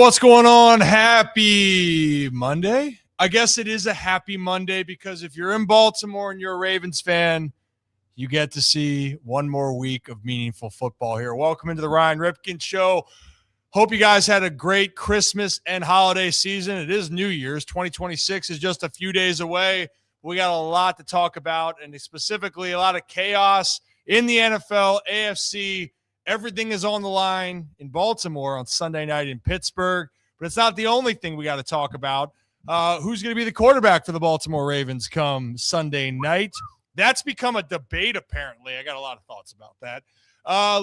what's going on? Happy Monday. I guess it is a happy Monday because if you're in Baltimore and you're a Ravens fan, you get to see one more week of meaningful football here. Welcome into the Ryan Ripken Show. Hope you guys had a great Christmas and holiday season. It is New Year's. 2026 is just a few days away. We got a lot to talk about, and specifically a lot of chaos in the NFL, AFC. Everything is on the line in Baltimore on Sunday night in Pittsburgh, but it's not the only thing we got to talk about. Who's going to be the quarterback for the Baltimore Ravens come Sunday night? That's become a debate, apparently. I got a lot of thoughts about that.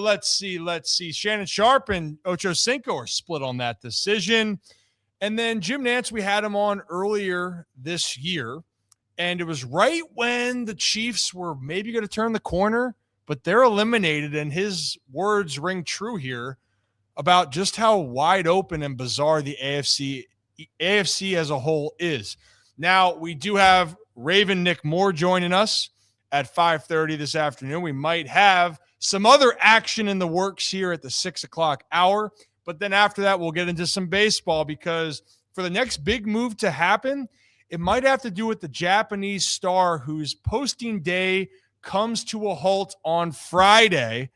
Let's see. Shannon Sharp and Ocho Cinco are split on that decision. And then Jim Nantz, we had him on earlier this year, and it was right when the Chiefs were maybe going to turn the corner, but they're eliminated, and his words ring true here about just how wide open and bizarre the AFC as a whole is. Now, we do have Raven Nick Moore joining us at 5:30 this afternoon. We might have some other action in the works here at the 6 o'clock hour, but then after that, we'll get into some baseball because for the next big move to happen, it might have to do with the Japanese star whose posting day comes to a halt on Friday.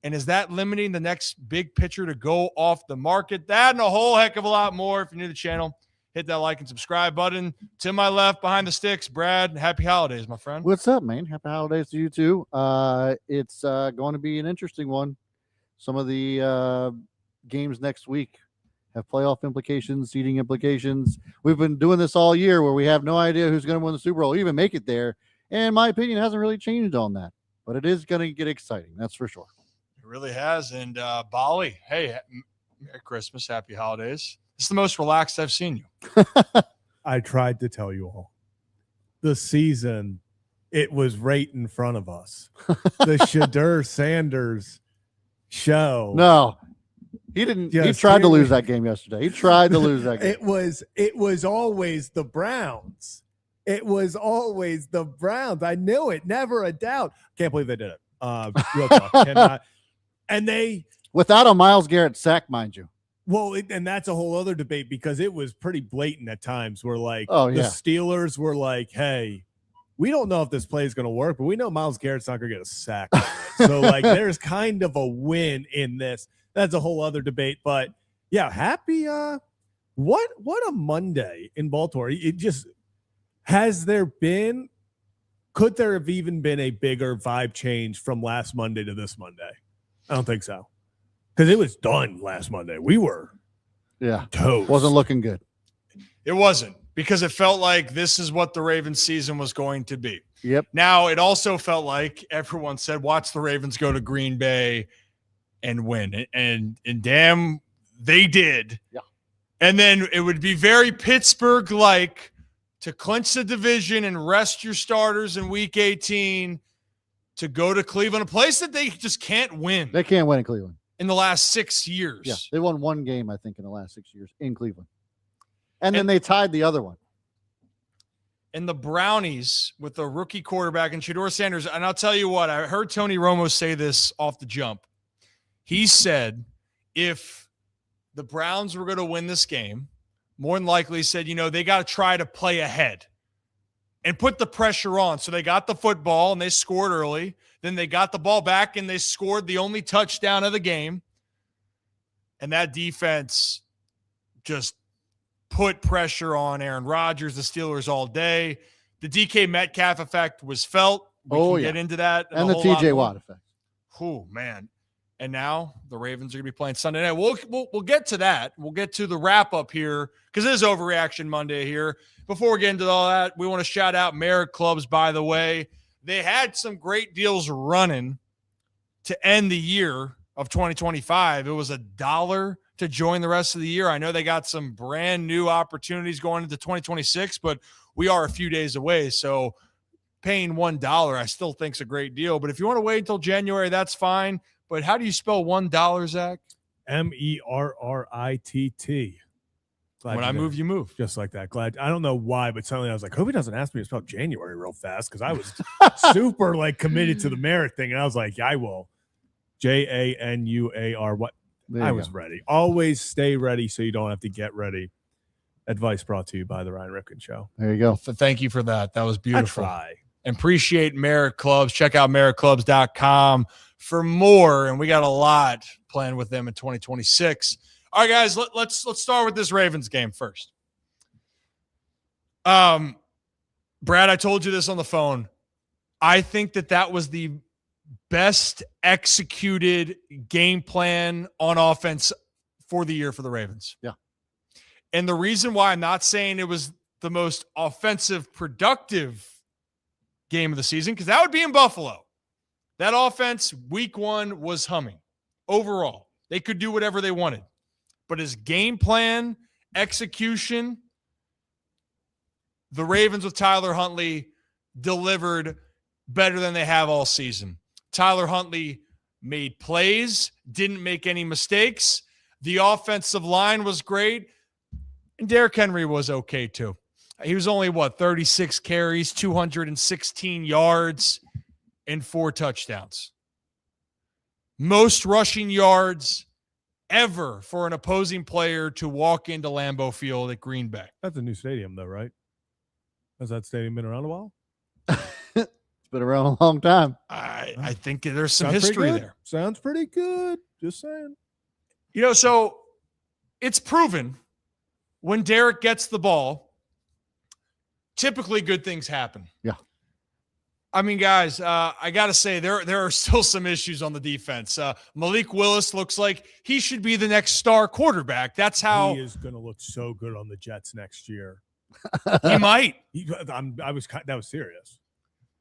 And is that limiting the next big pitcher to go off the market? That and a whole heck of a lot more. If you're new to the channel, hit that like and subscribe button. To my left, behind the sticks, Brad, happy holidays, my friend. What's up, man? Happy holidays to you too. It's going to be an interesting one. Some of the games next week have playoff implications, seeding implications. We've been doing this all year where we have no idea who's going to win the Super Bowl, even make it there. And my opinion hasn't really changed on that, but it is going to get exciting. That's for sure. It really has. And Bali, hey, Merry Christmas, happy holidays. It's the most relaxed I've seen you. I tried to tell you all. The season, it was right in front of us. The Shadur Sanders show. No, he didn't. He tried to lose that game yesterday. He tried to lose that game. It was always the Browns. It was always the Browns. I knew it. Never a doubt. Can't believe they did it. Real talk. And they without a Myles Garrett sack, mind you. Well, and that's a whole other debate because it was pretty blatant at times where the Steelers were like, hey, we don't know if this play is going to work, but we know Myles Garrett's not going to get a sack. So there's kind of a win in this. That's a whole other debate. But yeah, happy. What a Monday in Baltimore. It just could there have even been a bigger vibe change from last Monday to this Monday? I don't think so. Because it was done last Monday. We were toast. Wasn't looking good. It wasn't, because it felt like this is what the Ravens season was going to be. Yep. Now, it also felt like everyone said, watch the Ravens go to Green Bay and win. And damn, they did. Yeah. And then it would be very Pittsburgh-like to clinch the division and rest your starters in Week 18 to go to Cleveland, a place that they just can't win. They can't win in Cleveland. In the last 6 years. Yeah, they won one game, I think, in the last 6 years in Cleveland. And then they tied the other one. And the Brownies with the rookie quarterback and Shadur Sanders. And I'll tell you what, I heard Tony Romo say this off the jump. He said if the Browns were going to win this game, more than likely said, they got to try to play ahead and put the pressure on. So they got the football and they scored early. Then they got the ball back and they scored the only touchdown of the game. And that defense just put pressure on Aaron Rodgers, the Steelers, all day. The DK Metcalf effect was felt. We can get into that. And the TJ Watt effect. Oh, man. And now the Ravens are going to be playing Sunday night. We'll get to that. We'll get to the wrap-up here because it is Overreaction Monday here. Before we get into all that, we want to shout out Merit Clubs, by the way. They had some great deals running to end the year of 2025. It was $1 to join the rest of the year. I know they got some brand new opportunities going into 2026, but we are a few days away. So paying $1, I still think is a great deal. But if you want to wait until January, that's fine. But how do you spell $1, Zach? MERRITT. When I move, you move. Just like that. Glad. I don't know why, but suddenly I was like, hope he doesn't ask me to spell January real fast because I was super committed to the merit thing. And I was like, yeah, I will. JANUAR. What? I was ready. Always stay ready so you don't have to get ready. Advice brought to you by the Ryan Ripken Show. There you go. Thank you for that. That was beautiful. I try. And appreciate Merit Clubs. Check out meritclubs.com for more. And we got a lot planned with them in 2026. All right, guys, let's start with this Ravens game first. Brad, I told you this on the phone. I think that was the best executed game plan on offense for the year for the Ravens. Yeah. And the reason why I'm not saying it was the most offensive, productive game of the season, because that would be in Buffalo. That offense, week one, was humming. Overall, they could do whatever they wanted. But his game plan, execution, the Ravens with Tyler Huntley delivered better than they have all season. Tyler Huntley made plays, didn't make any mistakes. The offensive line was great. And Derrick Henry was okay too. He was only, 36 carries, 216 yards, and 4 touchdowns. Most rushing yards ever for an opposing player to walk into Lambeau Field at Green Bay. That's a new stadium, though, right? Has that stadium been around a while? It's been around a long time. I think there's some history there. Sounds pretty good. Just saying. So it's proven when Derrick gets the ball, typically good things happen. Yeah. I mean, guys, I got to say there are still some issues on the defense. Malik Willis looks like he should be the next star quarterback. That's how he is going to look so good on the Jets next year. He might. That was serious.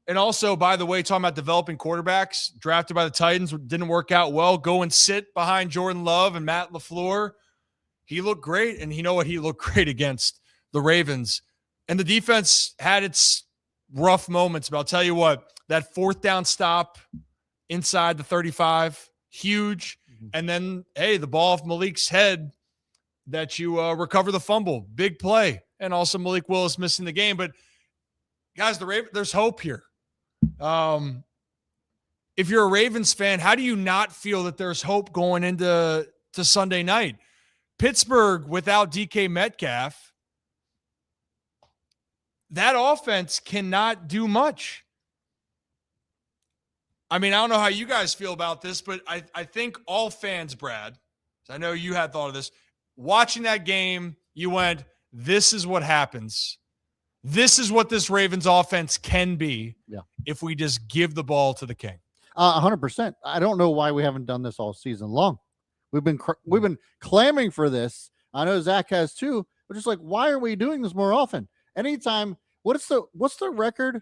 And also, by the way, talking about developing quarterbacks drafted by the Titans, didn't work out well. Go and sit behind Jordan Love and Matt LaFleur. He looked great, and you know what? He looked great against the Ravens. And the defense had its rough moments, but I'll tell you what, that 4th down stop inside the 35, huge. Mm-hmm. And then, hey, the ball off Malik's head that you recover the fumble, big play. And also Malik Willis missing the game. But, guys, there's hope here. If you're a Ravens fan, how do you not feel that there's hope going into Sunday night? Pittsburgh without DK Metcalf, that offense cannot do much. I mean, I don't know how you guys feel about this, but I think all fans, Brad, I know you had thought of this, watching that game, you went, this is what happens. This is what this Ravens offense can be if we just give the ball to the king. 100%. I don't know why we haven't done this all season long. We've been clamoring for this. I know Zach has too, but just like, why are we doing this more often? Anytime, what's the record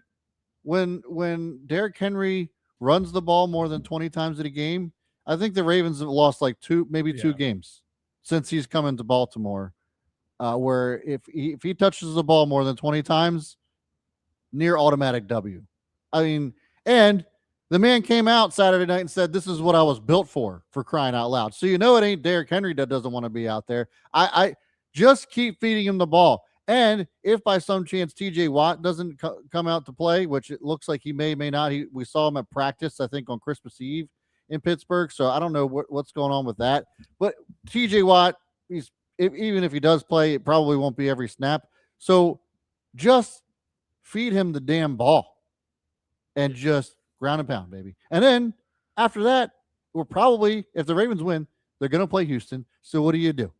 when Derrick Henry runs the ball more than 20 times in a game? I think the Ravens have lost like two games since he's come into Baltimore. Where if he touches the ball more than 20 times, near automatic W. I mean, and the man came out Saturday night and said, this is what I was built for crying out loud. So it ain't Derrick Henry that doesn't want to be out there. I just keep feeding him the ball. And if by some chance TJ Watt doesn't come out to play, which it looks like he may not, we saw him at practice, I think, on Christmas Eve in Pittsburgh. So I don't know what's going on with that. But TJ Watt, even if he does play, it probably won't be every snap. So just feed him the damn ball and just ground and pound, baby. And then after that, we're probably, if the Ravens win, they're going to play Houston. So what do?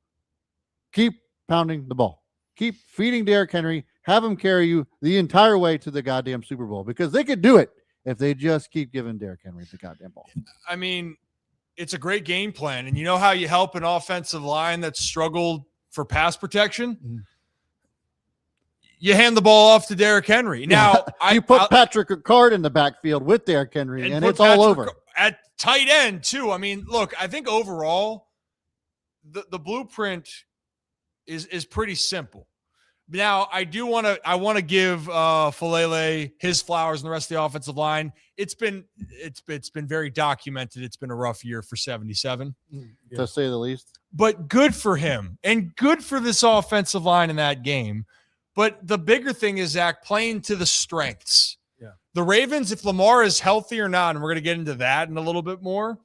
Keep pounding the ball. Keep feeding Derrick Henry. Have him carry you the entire way to the goddamn Super Bowl, because they could do it if they just keep giving Derrick Henry the goddamn ball. I mean, it's a great game plan. And you know how you help an offensive line that's struggled for pass protection? Mm-hmm. You hand the ball off to Derrick Henry. Now, you put Patrick Ricard in the backfield with Derrick Henry, and it's all over. At tight end, too. I mean, look, I think overall, the blueprint is pretty simple. Now, I want to give Falele his flowers and the rest of the offensive line. It's been very documented. It's been a rough year for 77, to say the least. But good for him and good for this offensive line in that game. But the bigger thing is, Zach, playing to the strengths. Yeah. The Ravens, if Lamar is healthy or not, and we're going to get into that in a little bit more.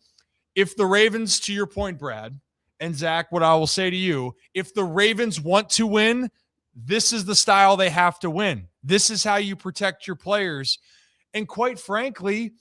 If the Ravens, to your point, Brad, And Zach, what I will say to you, if the Ravens want to win, this is the style they have to win. This is how you protect your players. And quite frankly,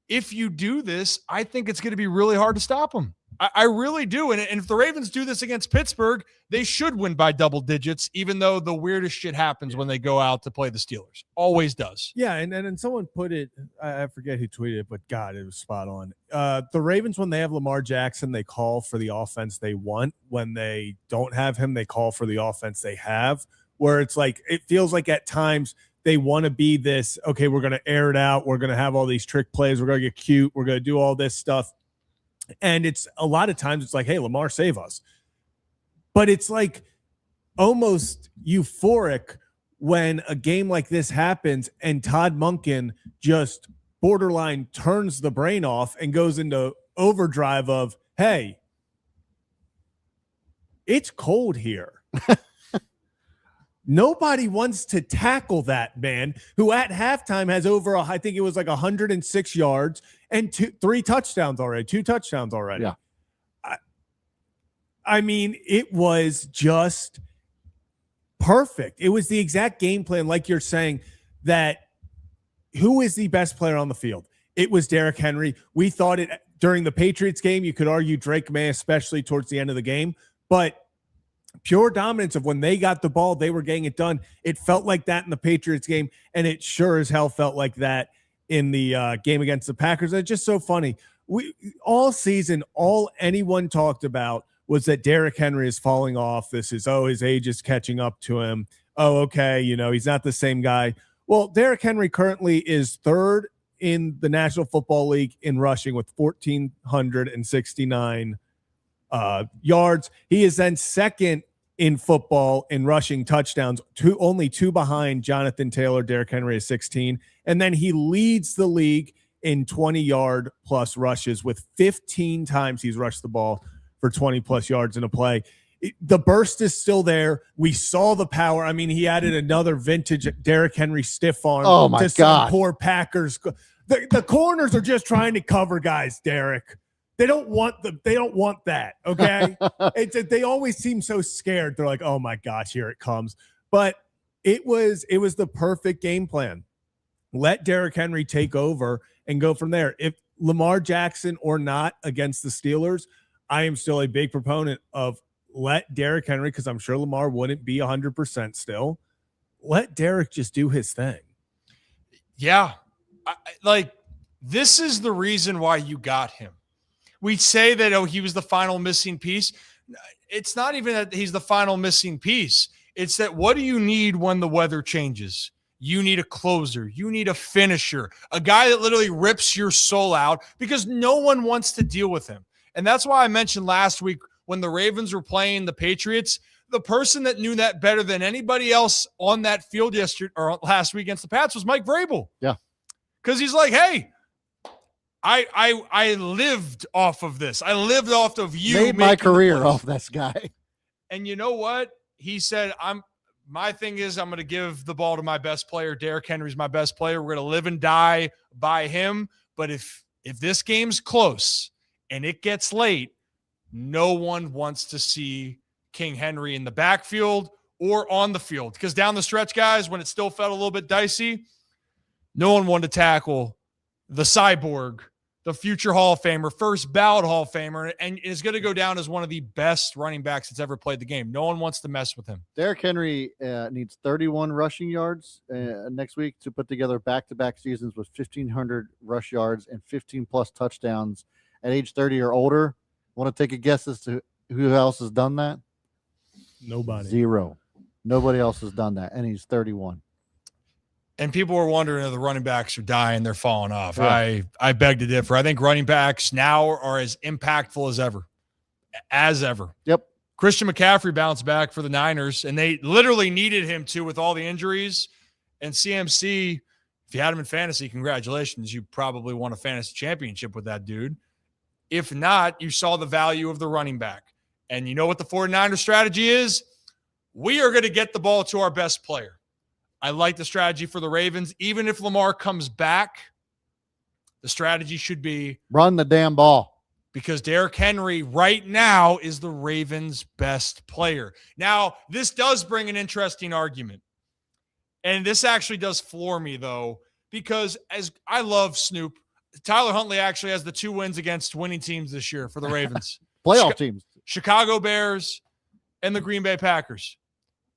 if you do this, I think it's going to be really hard to stop them. I really do. And if the Ravens do this against Pittsburgh, they should win by double digits, even though the weirdest shit happens when they go out to play the Steelers. Always does. Yeah, and someone put it, I forget who tweeted it, but God, it was spot on. The Ravens, when they have Lamar Jackson, they call for the offense they want. When they don't have him, they call for the offense they have, where it's like, it feels like at times they want to be this, okay, we're going to air it out. We're going to have all these trick plays. We're going to get cute. We're going to do all this stuff. And it's a lot of times it's like, hey, Lamar, save us. But it's like almost euphoric when a game like this happens and Todd Monken just borderline turns the brain off and goes into overdrive of, hey, it's cold here. Nobody wants to tackle that man who at halftime has over, I think it was like 106 yards and 2 touchdowns already. Yeah. I mean, it was just perfect. It was the exact game plan, like you're saying, that who is the best player on the field? It was Derrick Henry. We thought it during the Patriots game. You could argue Drake May, especially towards the end of the game, but pure dominance of when they got the ball, they were getting it done. It felt like that in the Patriots game, and it sure as hell felt like that in the game against the Packers. It's just so funny. We all season, all anyone talked about was that Derrick Henry is falling off. This is, his age is catching up to him. Oh, okay, he's not the same guy. Well, Derrick Henry currently is third in the National Football League in rushing with 1,469 yards. He is then second in football in rushing touchdowns, only 2 behind Jonathan Taylor. Derrick Henry is 16. And then he leads the league in 20-yard plus rushes with 15 times he's rushed the ball for 20 plus yards in a play. The burst is still there. We saw the power. I mean, he added another vintage Derrick Henry stiff arm. Oh my God. Poor Packers. The corners are just trying to cover guys, Derrick. They don't want that. Okay. They always seem so scared. They're like, oh my gosh, here it comes. But it was the perfect game plan. Let Derrick Henry take over and go from there. If Lamar Jackson or not against the Steelers, I am still a big proponent of let Derrick Henry, because I'm sure Lamar wouldn't be 100% still. Let Derrick just do his thing. Yeah. This is the reason why you got him. We say that, he was the final missing piece. It's not even that he's the final missing piece. It's that what do you need when the weather changes? You need a closer. You need a finisher, a guy that literally rips your soul out because no one wants to deal with him. And that's why I mentioned last week when the Ravens were playing the Patriots, the person that knew that better than anybody else on that field last week against the Pats was Mike Vrabel. Yeah. Because he's like, hey, I lived off of this. I lived off of you. Made my career off this guy. And you know what? He said, my thing is I'm going to give the ball to my best player. Derrick Henry's my best player. We're going to live and die by him. But if this game's close and it gets late, no one wants to see King Henry in the backfield or on the field. Because down the stretch, guys, when it still felt a little bit dicey, no one wanted to tackle the cyborg, the future Hall of Famer, first ballot Hall of Famer, and is going to go down as one of the best running backs that's ever played the game. No one wants to mess with him. Derrick Henry needs 31 rushing yards next week to put together back-to-back seasons with 1,500 rush yards and 15-plus touchdowns at age 30 or older. Want to take a guess as to who else has done that? Nobody. 0. Nobody else has done that, and he's 31. And people were wondering if the running backs are dying, they're falling off. Yeah. I beg to differ. I think running backs now are as impactful as ever. Yep. Christian McCaffrey bounced back for the Niners, and they literally needed him to with all the injuries. And CMC, if you had him in fantasy, congratulations. You probably won a fantasy championship with that dude. If not, you saw the value of the running back. And you know what the 49ers strategy is? We are going to get the ball to our best player. I like the strategy for the Ravens. Even if Lamar comes back, the strategy should be run the damn ball. because Derrick Henry right now is the Ravens' best player. Now, this does bring an interesting argument. And this actually does floor me, though, because as I love Snoop, Tyler Huntley actually has the 2 wins against winning teams this year for the Ravens. Playoff teams. Chicago Bears and the Green Bay Packers.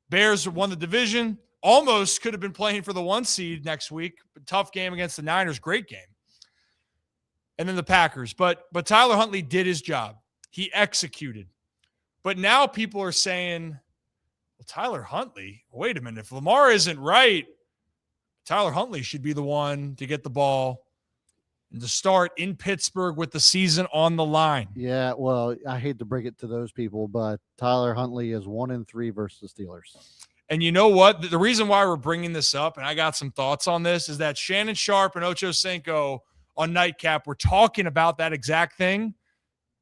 Bears won the division. Almost could have been playing for the 1 seed next week. Tough game against the Niners. Great game. And then the Packers. But Tyler Huntley did his job. He executed. But now people are saying, well, Tyler Huntley, wait a minute. If Lamar isn't right, Tyler Huntley should be the one to get the ball and to start in Pittsburgh with the season on the line. Yeah, well, I hate to break it to those people, but Tyler Huntley is 1-3 versus the Steelers. And you know what? The reason why we're bringing this up, and I got some thoughts on this, is that Shannon Sharp and Ocho Cinco on Nightcap were talking about that exact thing,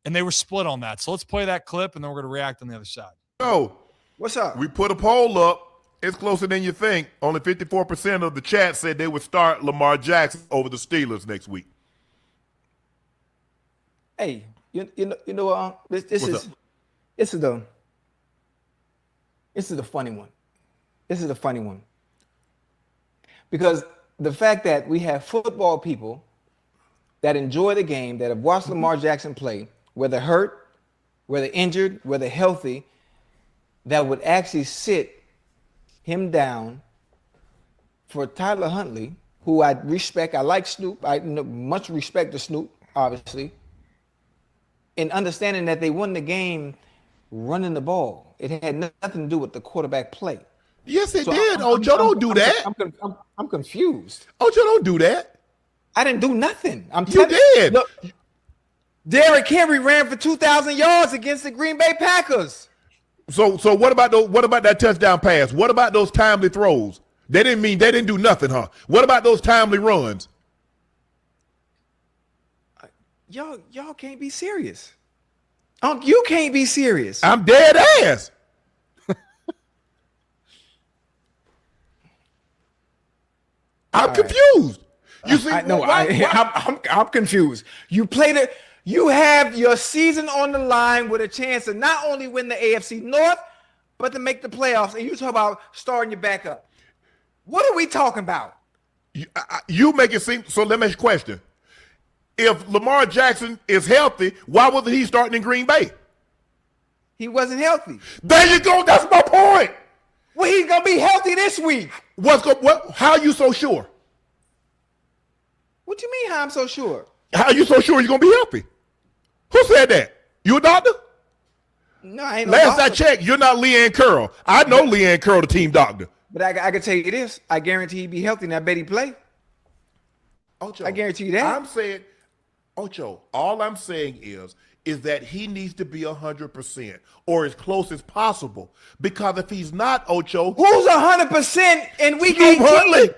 and they were split on that. So let's play that clip, and then we're going to react on the other side. Oh, what's up? We put a poll up. It's closer than you think. Only 54% of the chat said they would start Lamar Jackson over the Steelers next week. Hey, you know this is the funny one. This is the funny one. Because the fact that we have football people that enjoy the game, that have watched Lamar Jackson play, whether hurt, whether injured, whether healthy, that would actually sit him down for Tyler Huntley, who I respect. I like Snoop. I much respect to Snoop, obviously. And understanding that they won the game running the ball. It had nothing to do with the quarterback play. Yes, it did. Ocho, don't do that. I'm confused. Ocho, don't do that. I didn't do nothing. You did. Look, Derrick Henry ran for 2,000 yards against the Green Bay Packers. So what about that touchdown pass? What about those timely throws? They didn't do nothing, huh? What about those timely runs? Y'all can't be serious. You can't be serious. I'm dead ass. I'm confused. You see, I'm confused. You played it. You have your season on the line with a chance to not only win the AFC North, but to make the playoffs. And you talk about starting your backup. What are we talking about? You make it seem. So let me ask you a question. If Lamar Jackson is healthy, why wasn't he starting in Green Bay? He wasn't healthy. There you go. That's my point. Well, he's gonna be healthy this week. How are you so sure? What do you mean? How I'm so sure? How are you so sure he's gonna be healthy? Who said that? You a doctor? No, I ain't. Last I checked, you're not Leanne Curl. I know Leanne Curl, the team doctor. But I can tell you this: I guarantee he'd be healthy, and I bet he play. Ocho, I guarantee you that. I'm saying, Ocho, all I'm saying is that he needs to be 100% or as close as possible. Because if he's not, Ocho, who's 100% in week 18? Huntley.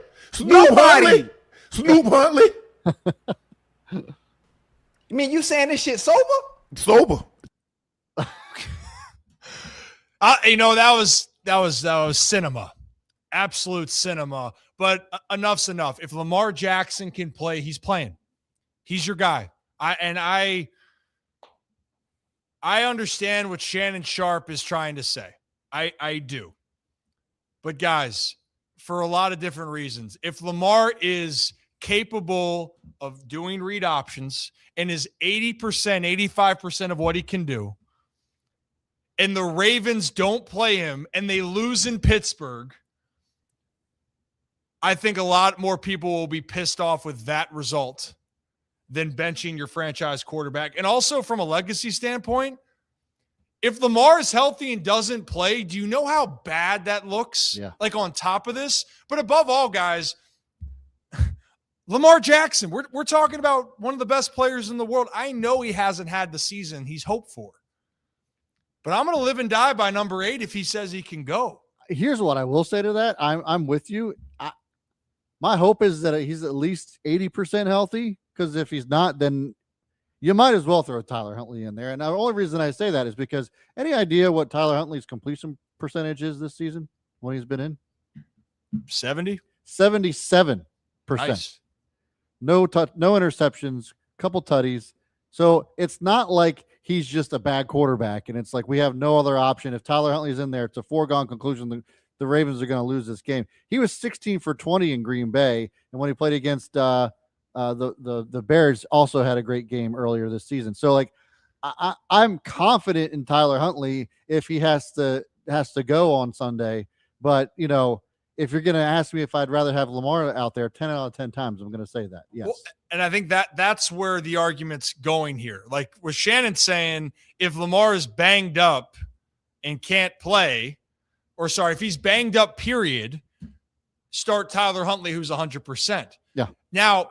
Snoop Huntley. You mean you saying this shit sober? Sober. That was cinema, absolute cinema. But enough's enough. If Lamar Jackson can play, he's playing. He's your guy. I understand what Shannon Sharp is trying to say. I do. But guys, for a lot of different reasons, if Lamar is capable of doing read options and is 80%, 85% of what he can do, and the Ravens don't play him and they lose in Pittsburgh, I think a lot more people will be pissed off with that result than benching your franchise quarterback. And also from a legacy standpoint, if Lamar is healthy and doesn't play, do you know how bad that looks? Yeah. Like on top of this? But above all, guys, Lamar Jackson, we're talking about one of the best players in the world. I know he hasn't had the season he's hoped for. But I'm going to live and die by number 8 if he says he can go. Here's what I will say to that. I'm with you. My hope is that he's at least 80% healthy, because if he's not, then you might as well throw Tyler Huntley in there. And the only reason I say that is because any idea what Tyler Huntley's completion percentage is this season when he's been in? 70? 77%. Nice. No interceptions, couple tutties, So it's not like he's just a bad quarterback, and it's like we have no other option. If Tyler Huntley's in there, it's a foregone conclusion the Ravens are going to lose this game. He was 16 for 20 in Green Bay, and when he played against the Bears, also had a great game earlier this season. So like I'm confident in Tyler Huntley if he has to go on Sunday. But if you're going to ask me if I'd rather have Lamar out there 10 out of 10 times, I'm going to say that. Yes. Well, and I think that's where the argument's going here. Like with Shannon saying, if Lamar is banged up and can't play, or sorry, if he's banged up, period, start Tyler Huntley, who's 100%. Yeah. Now,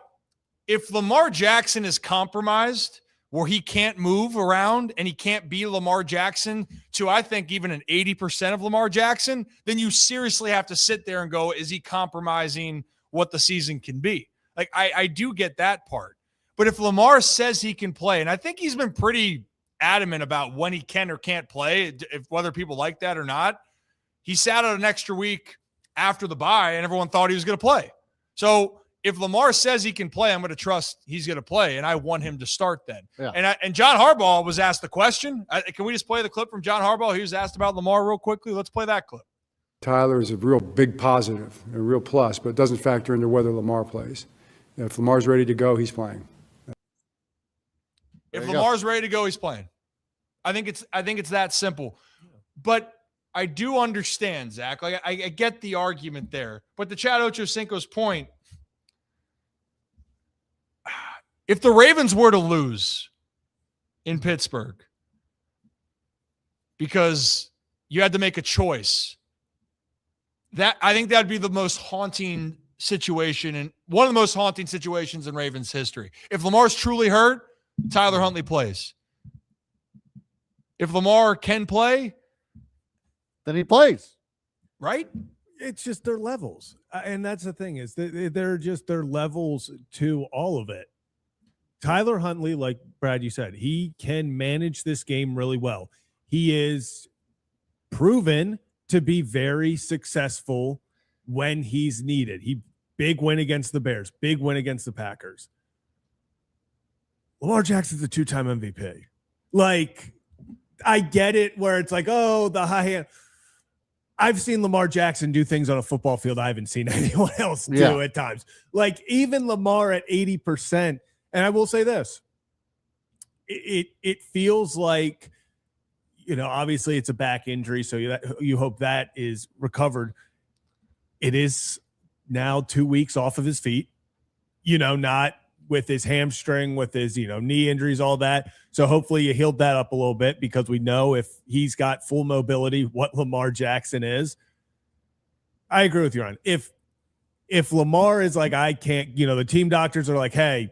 if Lamar Jackson is compromised where he can't move around and he can't be Lamar Jackson to, I think, even an 80% of Lamar Jackson, then you seriously have to sit there and go, is he compromising what the season can be? Like, I do get that part. But if Lamar says he can play, and I think he's been pretty adamant about when he can or can't play, whether people like that or not, he sat out an extra week after the bye and everyone thought he was going to play. So if Lamar says he can play, I'm going to trust he's going to play, and I want him to start then. Yeah. And John Harbaugh was asked the question. Can we just play the clip from John Harbaugh? He was asked about Lamar real quickly. Let's play that clip. Tyler is a real big positive, a real plus, but it doesn't factor into whether Lamar plays. If Lamar's ready to go, he's playing. If Lamar's ready to go, he's playing. I think it's that simple. But I do understand, Zach. Like I get the argument there. But to Chad Ochocinco's point, if the Ravens were to lose in Pittsburgh because you had to make a choice, that I think that'd be the most haunting situation and one of the most haunting situations in Ravens history. If Lamar's truly hurt, Tyler Huntley plays. If Lamar can play, then he plays. Right? It's just their levels. And that's the thing is they're just their levels to all of it. Tyler Huntley, like Brad, you said, he can manage this game really well. He is proven to be very successful when he's needed. Big win against the Bears, big win against the Packers. Lamar Jackson's a 2-time MVP. Like, I get it where it's like, oh, the high hand. I've seen Lamar Jackson do things on a football field I haven't seen anyone else do at times. Like, even Lamar at 80%, and I will say this, it feels like, obviously it's a back injury, so you hope that is recovered. It is now 2 weeks off of his feet, not with his hamstring, with his, knee injuries, all that. So hopefully you healed that up a little bit because we know if he's got full mobility, what Lamar Jackson is. I agree with you, Ryan. If Lamar is like, I can't, the team doctors are like, hey,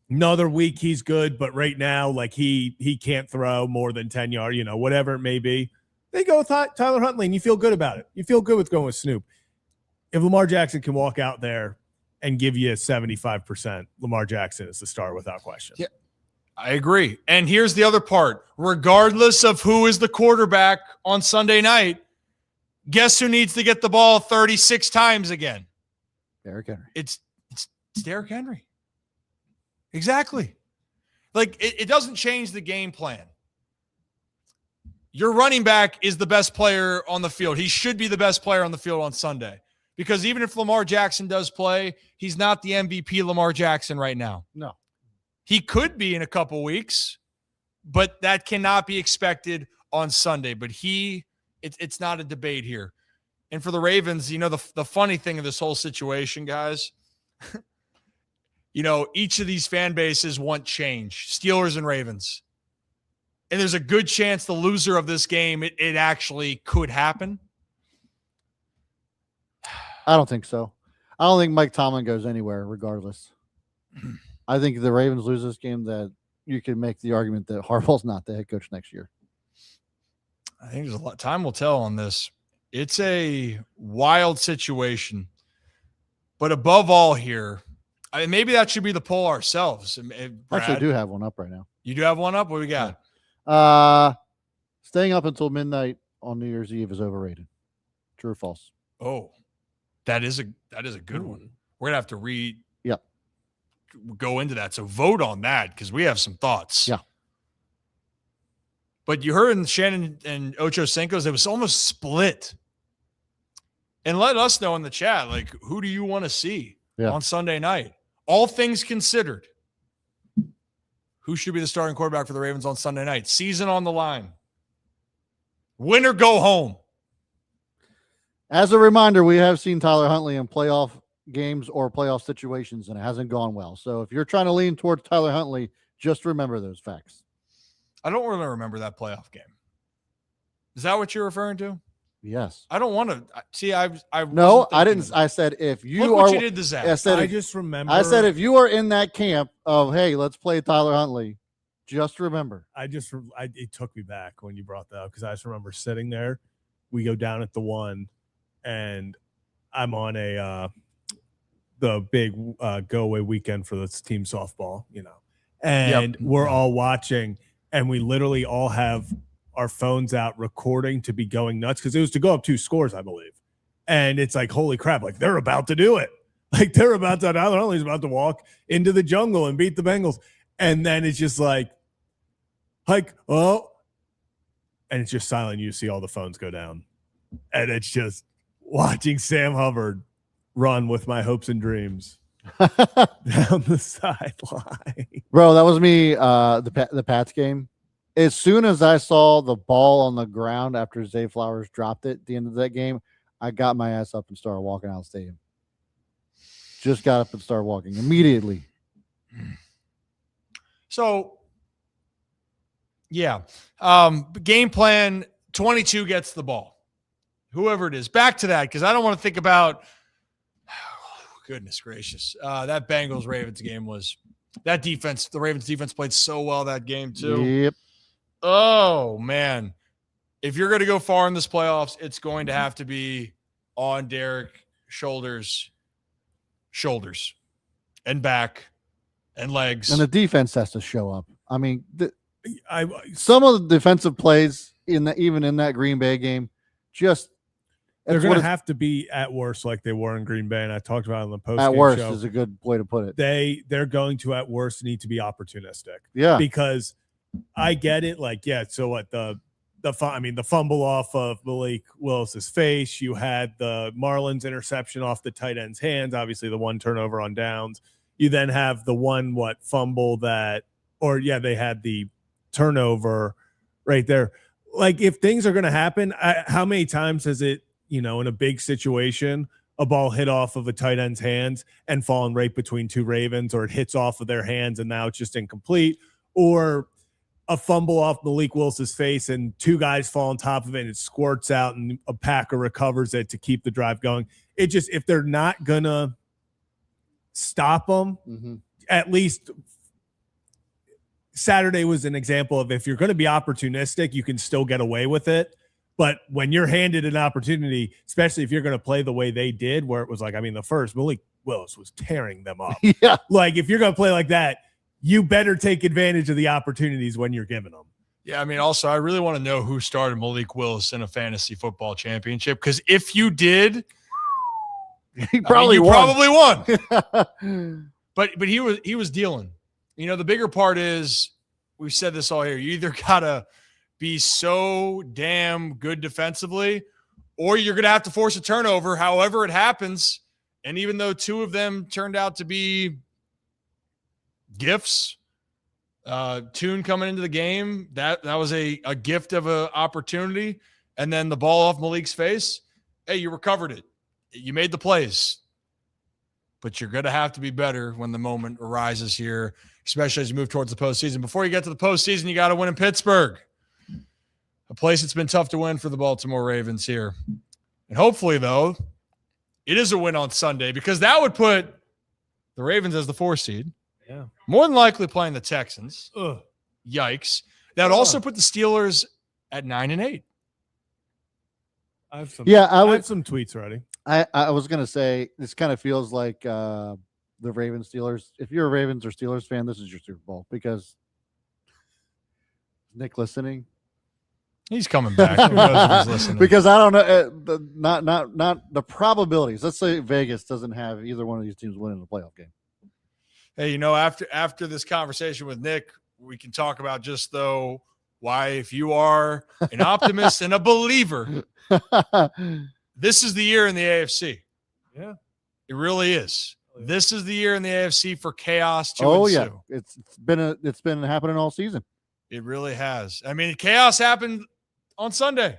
another week he's good, but right now, like he can't throw more than 10 yards, whatever it may be. They go with Tyler Huntley and you feel good about it. You feel good with going with Snoop. If Lamar Jackson can walk out there and give you 75%, Lamar Jackson is the star without question. Yeah, I agree. And here's the other part. Regardless of who is the quarterback on Sunday night, guess who needs to get the ball 36 times again? Derrick Henry. It's Derrick Henry. Exactly. Like, it doesn't change the game plan. Your running back is the best player on the field. He should be the best player on the field on Sunday. Because even if Lamar Jackson does play, he's not the MVP Lamar Jackson right now. No. He could be in a couple weeks, but that cannot be expected on Sunday. But it's not a debate here. And for the Ravens, the funny thing of this whole situation, guys, each of these fan bases want change, Steelers and Ravens. And there's a good chance the loser of this game, it actually could happen. I don't think so. I don't think Mike Tomlin goes anywhere regardless. I think if the Ravens lose this game, that you can make the argument that Harbaugh's not the head coach next year. I think there's a lot. Time will tell on this. It's a wild situation. But above all here, maybe that should be the poll ourselves. Brad, actually, I do have one up right now. You do have one up? What do we got? Staying up until midnight on New Year's Eve is overrated. True or false? Oh, that is a good one. We're gonna have to read. Yep. go into that. So vote on that because we have some thoughts. Yeah. But you heard in Shannon and Ocho Cinco's, it was almost split. And let us know in the chat, like, who do you want to see on Sunday night? All things considered, who should be the starting quarterback for the Ravens on Sunday night? Season on the line. Win or go home. As a reminder, we have seen Tyler Huntley in playoff games or playoff situations, and it hasn't gone well. So if you're trying to lean towards Tyler Huntley, just remember those facts. I don't really remember that playoff game. Is that what you're referring to? Yes. I don't want to see. I no, I didn't. I said if you Look are, what you did to Zach. I just remember. I said if you are in that camp of hey, let's play Tyler Huntley, just remember. It took me back when you brought that up because I just remember sitting there. We go down at the 1, and I'm on the big go away weekend for this team softball, and we're all watching, and we literally all have our phones out recording to be going nuts because it was to go up 2 scores, I believe. And it's like, holy crap, like they're about to do it. Like Tyler Huntley's about to walk into the jungle and beat the Bengals. And then it's just like, oh, and it's just silent. You see all the phones go down. And it's just watching Sam Hubbard run with my hopes and dreams down the sideline. Bro, that was me, the Pats game. As soon as I saw the ball on the ground after Zay Flowers dropped it at the end of that game, I got my ass up and started walking out of the stadium. Just got up and started walking immediately. So, yeah. Game plan, 22 gets the ball. Whoever it is. Back to that, because I don't want to think about goodness gracious. That Bengals-Ravens game was that defense. The Ravens defense played so well that game, too. Yep. Oh, man. If you're going to go far in this playoffs, it's going to have to be on Derek shoulders and back and legs. And the defense has to show up. I mean, some of the defensive plays even in that Green Bay game, just they're going to have to be at worst like they were in Green Bay, and I talked about it in the post. At worst is a good way to put it. They're going to at worst need to be opportunistic. Yeah, because I get it. Like, yeah. So what the fumble off of Malik Willis's face. You had the Marlins interception off the tight end's hands. Obviously, the 1 turnover on downs. You then have the fumble they had the turnover right there. Like, if things are going to happen, how many times has it, in a big situation, a ball hit off of a tight end's hands and fallen right between 2 Ravens, or it hits off of their hands and now it's just incomplete, or a fumble off Malik Willis's face and 2 guys fall on top of it and it squirts out and a Packer recovers it to keep the drive going. It just, if they're not going to stop them, at least Saturday was an example of if you're going to be opportunistic, you can still get away with it. But when you're handed an opportunity, especially if you're going to play the way they did, where it was like, the first Malik Willis was tearing them up. Yeah. Like, if you're going to play like that, you better take advantage of the opportunities when you're given them. Yeah, also, I really want to know who started Malik Willis in a fantasy football championship, because if you did, he probably won. But he was dealing. The bigger part is, we've said this all here, you either gotta be so damn good defensively, or you're gonna have to force a turnover however it happens. And even though 2 of them turned out to be gifts, Tune coming into the game, that was a gift of an opportunity, and then the ball off Malik's face, hey, you recovered it, you made the plays, but you're gonna have to be better when the moment arises here, especially as you move towards the postseason. Before you get to the postseason, you got to win in Pittsburgh, a place that's been tough to win for the Baltimore Ravens here. And hopefully, though, it is a win on Sunday, because that would put the Ravens as the 4 seed. Yeah. More than likely playing the Texans. Ugh. Yikes. That would also put the Steelers at 9-8. I have some tweets ready. I was going to say, this kind of feels like the Ravens Steelers. If you're a Ravens or Steelers fan, this is your Super Bowl, because Nick listening. He's coming back. Who knows if he's listening? Because I don't know, not the probabilities. Let's say Vegas doesn't have either one of these teams winning the playoff game. Hey, you know, after this conversation with Nick, we can talk about just though why, if you are an optimist and a believer, this is the year in the AFC. Yeah, it really is. This is the year in the AFC for chaos to ensue. Yeah, it's been happening all season. It really has. I mean, chaos happened on Sunday.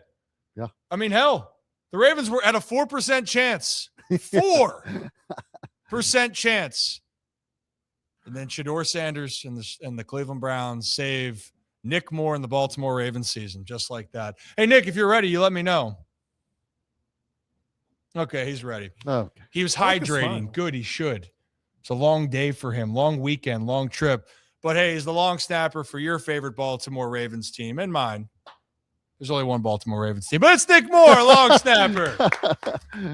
Yeah. I mean, hell, the Ravens were at a 4% chance. 4% chance. And then Shedeur Sanders and the Cleveland Browns save Nick Moore and the Baltimore Ravens season, just like that. Hey, Nick, if you're ready, you let me know. Okay, he's ready. Oh, he was hydrating. Good, he should. It's a long day for him, long weekend, long trip. But hey, he's the long snapper for your favorite Baltimore Ravens team and mine. There's only one Baltimore Ravens team, but it's Nick Moore, long snapper.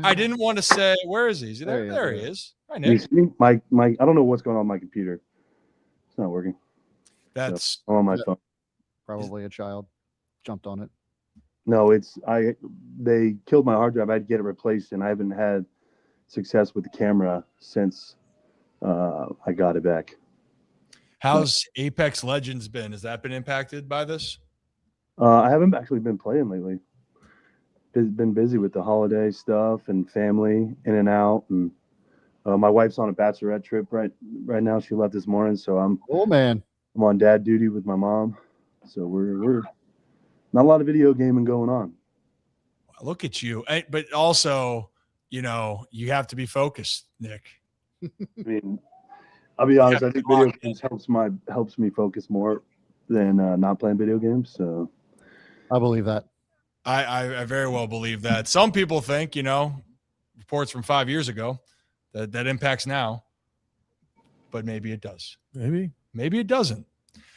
I didn't want to say, where is he? Is he there? There he is. Hi, Nick. I don't know what's going on with my computer. It's not working. That's on my phone. Probably a child jumped on it. No, they killed my hard drive. I had to get it replaced, and I haven't had success with the camera since I got it back. How's Apex Legends been? Has that been impacted by this? I haven't actually been playing lately. Been busy with the holiday stuff and family in and out, and my wife's on a bachelorette trip right now. She left this morning, so I'm on dad duty with my mom. So we're not a lot of video gaming going on. Look at you, but also, you have to be focused, Nick. I mean, I'll be honest. I think video games helps me focus more than not playing video games. So I believe that. I very well believe that. Some people think, reports from 5 years ago that impacts now, but maybe it does. Maybe it doesn't.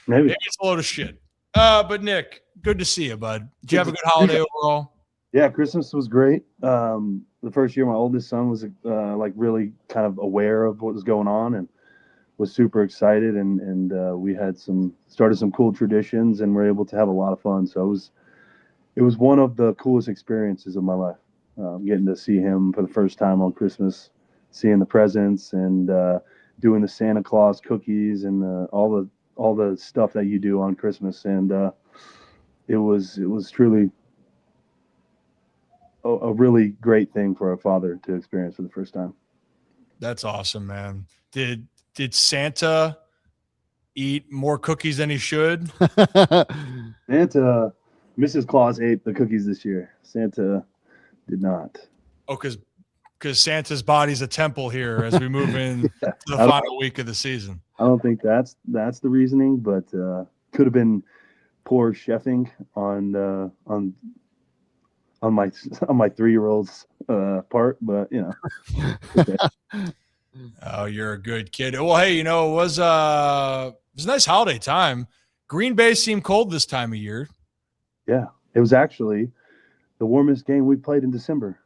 Maybe it's a load of shit. But Nick, good to see you, bud. Did you have a good holiday overall? Yeah, Christmas was great. The first year, my oldest son was really kind of aware of what was going on and was super excited. And we had started some cool traditions and were able to have a lot of fun. So it was one of the coolest experiences of my life, getting to see him for the first time on Christmas, seeing the presents and doing the Santa Claus cookies and all the stuff that you do on Christmas. And it was truly a really great thing for a father to experience for the first time. That's awesome, man. Did Santa eat more cookies than he should? Santa, Mrs. Claus ate the cookies this year. Santa did not. Oh, because Santa's body's a temple here as we move in to the final week of the season. I don't think that's the reasoning, but could have been poor chefing on my 3-year-old's part, but okay. Oh, you're a good kid. Well, hey, it was a nice holiday time. Green Bay seemed cold this time of year. Yeah, it was actually the warmest game we played in December.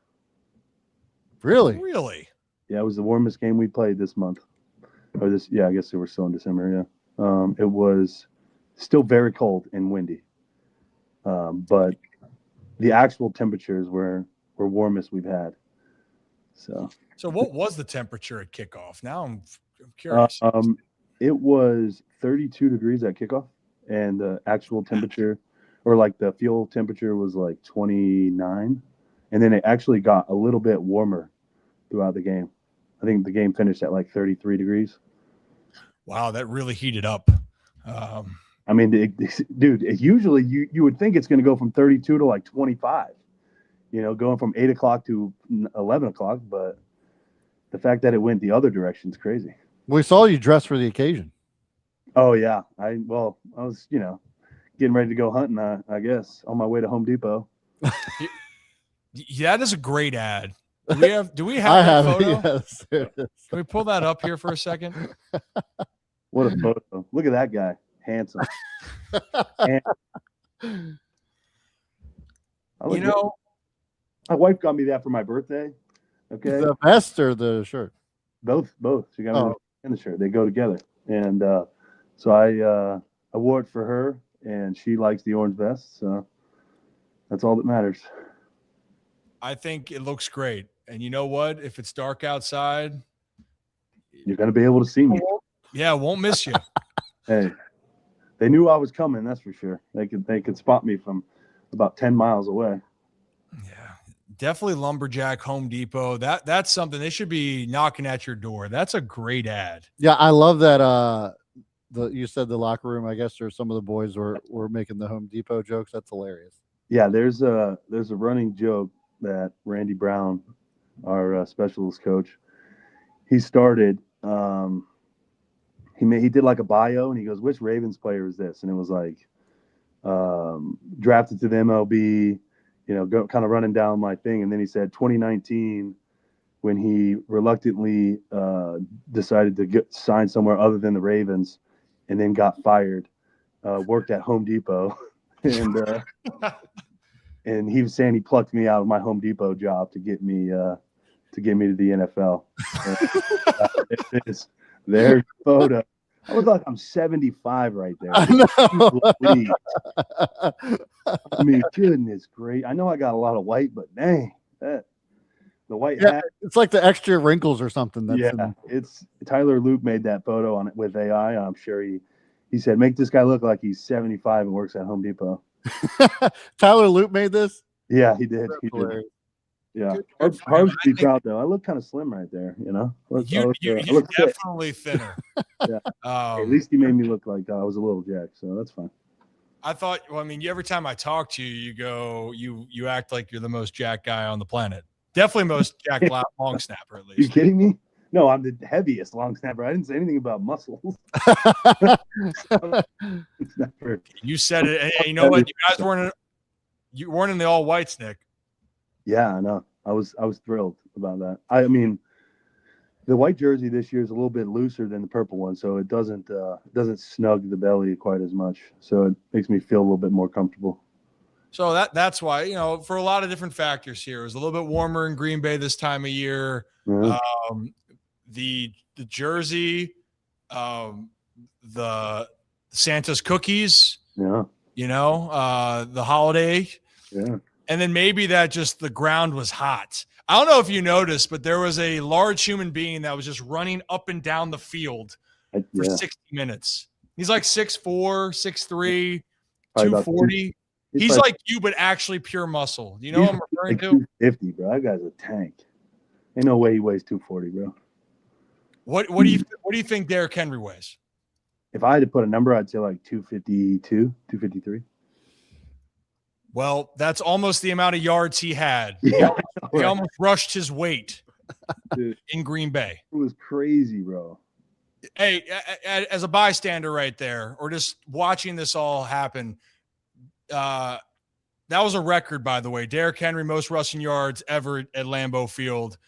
Really? Yeah, it was the warmest game we played this month. I guess they were still in December. Yeah, it was still very cold and windy, but the actual temperatures were warmest we've had. So what was the temperature at kickoff? Now I'm curious. It was 32 degrees at kickoff, and the actual temperature, or like the fuel temperature, was like 29, and then it actually got a little bit warmer throughout the game. I think the game finished at like 33 degrees. Wow, that really heated up. I mean, dude, usually you would think it's going to go from 32 to like 25, going from 8 o'clock to 11 o'clock. But the fact that it went the other direction is crazy. We saw you dressed for the occasion. Oh, yeah. I was, getting ready to go hunting, I guess, on my way to Home Depot. That is a great ad. Do we have that photo? Yes. Can we pull that up here for a second? What a photo. Look at that guy. Handsome. My wife got me that for my birthday. Okay. The vest or the shirt? Both. She got me the vest and the shirt. They go together. And so I wore it for her, and she likes the orange vest. So that's all that matters. I think it looks great. And you know what? If it's dark outside, you're going to be able to see me. Yeah, won't miss you. Hey, they knew I was coming. That's for sure. They could spot me from about 10 miles away. Yeah, definitely Lumberjack Home Depot. That's something they should be knocking at your door. That's a great ad. Yeah, I love that. You said the locker room. I guess there's some of the boys were making the Home Depot jokes. That's hilarious. Yeah, there's a running joke that Randy Brown, our specialist coach, he started. He did like a bio, and he goes, "Which Ravens player is this?" And it was like drafted to the MLB, kind of running down my thing. And then he said 2019, when he reluctantly decided to sign somewhere other than the Ravens, and then got fired, worked at Home Depot, and he was saying he plucked me out of my Home Depot job to get me to the NFL. It is their photo. I look like I'm 75 right there. I mean, goodness great. I know I got a lot of white, but dang, the white hat. It's like the extra wrinkles or something. It's Tyler Luke made that photo on it with AI. I'm sure he said, make this guy look like he's 75 and works at Home Depot. Tyler Luke made this? Yeah, he did. He did. Yeah. Hard to be proud, though. I look kind of slim right there, You're definitely thinner. Yeah. At least he made me look like I was a little jacked, so that's fine. I thought, every time I talk to you, you go, you act like you're the most jacked guy on the planet. Definitely most jacked long snapper, at least. You kidding me? No, I'm the heaviest long snapper. I didn't say anything about muscles. You said it. And you know what? You guys weren't in the all whites, Nick. Yeah, I know. I was thrilled about that. I mean, the white jersey this year is a little bit looser than the purple one, so it doesn't snug the belly quite as much. So it makes me feel a little bit more comfortable. So that's why, for a lot of different factors here, it was a little bit warmer in Green Bay this time of year. Mm-hmm. The jersey, the Santa's cookies, the holiday. Yeah. And then maybe that just the ground was hot. I don't know if you noticed, but there was a large human being that was just running up and down the field for 60 minutes. He's like 6'4", 6'3", 240. He's like you, but actually pure muscle. You know what I'm referring to? 250, bro. That guy's a tank. Ain't no way he weighs 240, bro. What do you think Derrick Henry weighs? If I had to put a number, I'd say like 252, 253. Well, that's almost the amount of yards he had. Yeah, he almost rushed his weight in Green Bay. It was crazy, bro. Hey, as a bystander right there, or just watching this all happen, that was a record, by the way. Derrick Henry, most rushing yards ever at Lambeau Field.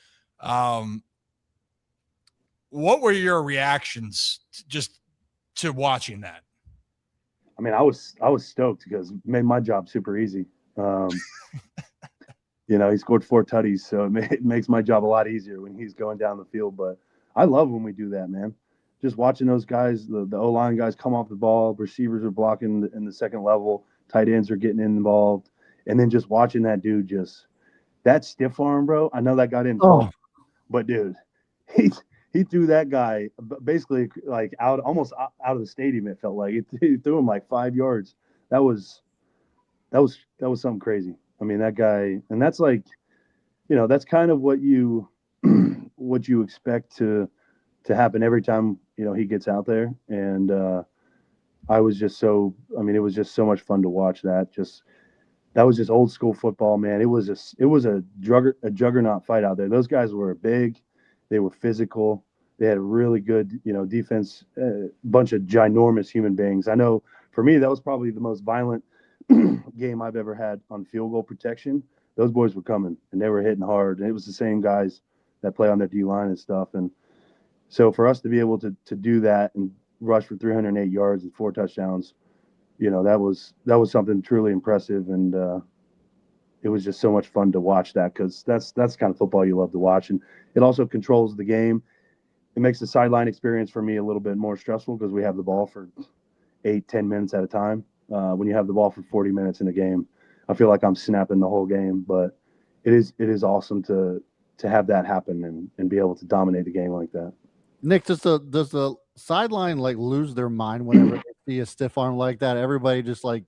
What were your reactions just to watching that? I mean, I was stoked because it made my job super easy. He scored 4 tutties, so it makes my job a lot easier when he's going down the field. But I love when we do that, man. Just watching those guys, the O-line guys come off the ball, receivers are blocking in the second level, tight ends are getting involved, and then just watching that dude that stiff arm, bro. I know that got in, but dude, he threw that guy basically like almost out of the stadium. It felt like he threw him like 5 yards. That was something crazy. I mean, that guy, and that's like, that's kind of what you expect to happen every time he gets out there. And it was just so much fun to watch that. That was just old school football, man. It was a juggernaut fight out there. Those guys were big. They were physical. They had a really good, defense, bunch of ginormous human beings. I know for me, that was probably the most violent game I've ever had on field goal protection. Those boys were coming and they were hitting hard. And it was the same guys that play on their D-line and stuff. And so for us to be able to do that and rush for 308 yards and 4 touchdowns, that was something truly impressive. And it was just so much fun to watch that because that's the kind of football you love to watch. And it also controls the game. It makes the sideline experience for me a little bit more stressful because we have the ball for 8-10 minutes at a time. When you have the ball for 40 minutes in a game, I feel like I'm snapping the whole game. But it is awesome to have that happen and be able to dominate the game like that. Nick, does the sideline like lose their mind whenever they see a stiff arm like that? Everybody just like,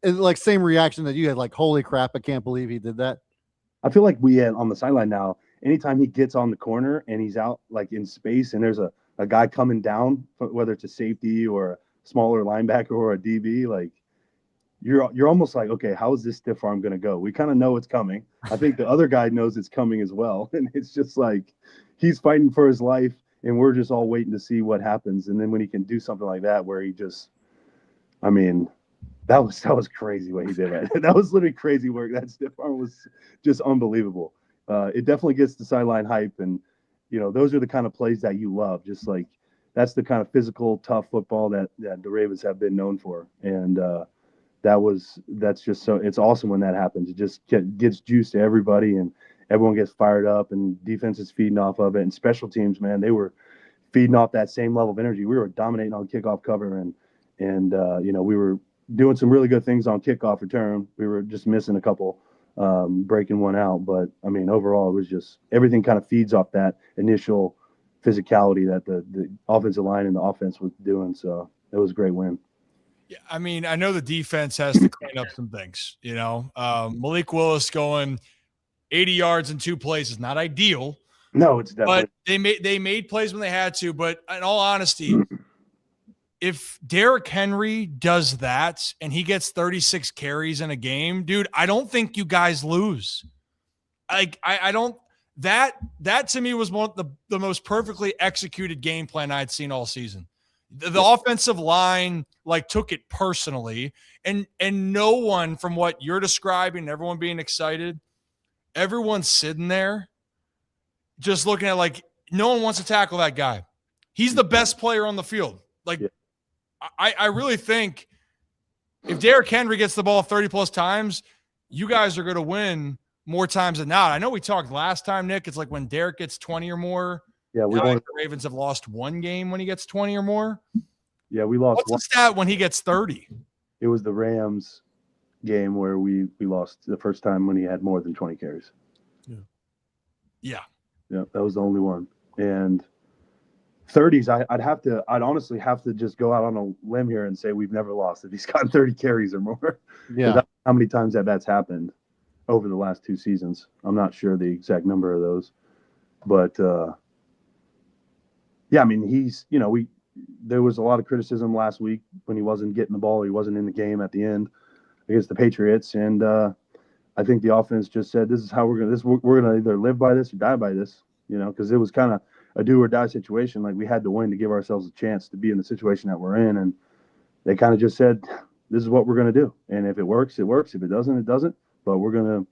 it's like same reaction that you had, like, holy crap, I can't believe he did that. I feel like we had on the sideline now, anytime he gets on the corner and he's out like in space and there's a guy coming down, whether it's a safety or a smaller linebacker or a DB, like you're almost like, okay, how is this stiff arm going to go? We kind of know it's coming. I think the other guy knows it's coming as well. And it's just like he's fighting for his life and we're just all waiting to see what happens. And then when he can do something like that, where he just, I mean, that was crazy what he did. Right? That was literally crazy work. That stiff arm was just unbelievable. It definitely gets the sideline hype. And, those are the kind of plays that you love. Just like that's the kind of physical, tough football that the Ravens have been known for. And, that's just so it's awesome when that happens. It just gets juice to everybody and everyone gets fired up and defense is feeding off of it. And special teams, man, they were feeding off that same level of energy. We were dominating on kickoff cover and we were doing some really good things on kickoff return. We were just missing a couple, breaking one out. But I mean, overall, it was just everything kind of feeds off that initial physicality that the offensive line and the offense was doing. So it was a great win. Yeah, I mean, I know the defense has to clean up some things. Malik Willis going 80 yards in 2 plays is not ideal. No, it's definitely. But they made plays when they had to. But in all honesty, if Derrick Henry does that and he gets 36 carries in a game, dude, I don't think you guys lose. Like I don't. That to me was one of the most perfectly executed game plan I'd seen all season. The offensive line like took it personally, and no one, from what you're describing, everyone being excited, everyone's sitting there just looking at like no one wants to tackle that guy. He's the best player on the field. Like I really think if Derrick Henry gets the ball 30 plus times, you guys are going to win more times than not. I know we talked last time, Nick. It's like when Derrick gets 20 or more. Yeah, the Ravens have lost one game when he gets 20 or more. Yeah, we lost. What's the stat when he gets 30? It was the Rams game where we lost the first time when he had more than 20 carries. Yeah, that was the only one. And 30s, I'd honestly have to just go out on a limb here and say we've never lost if he's got 30 carries or more. Yeah. That's how many times that's happened over the last 2 seasons. I'm not sure the exact number of those, but yeah, I mean, there was a lot of criticism last week when he wasn't getting the ball. He wasn't in the game at the end against the Patriots. And I think the offense just said, this is how we're going to either live by this or die by this, because it was kind of a do or die situation. Like we had to win to give ourselves a chance to be in the situation that we're in. And they kind of just said, this is what we're going to do. And if it works, it works. If it doesn't, it doesn't. But we're going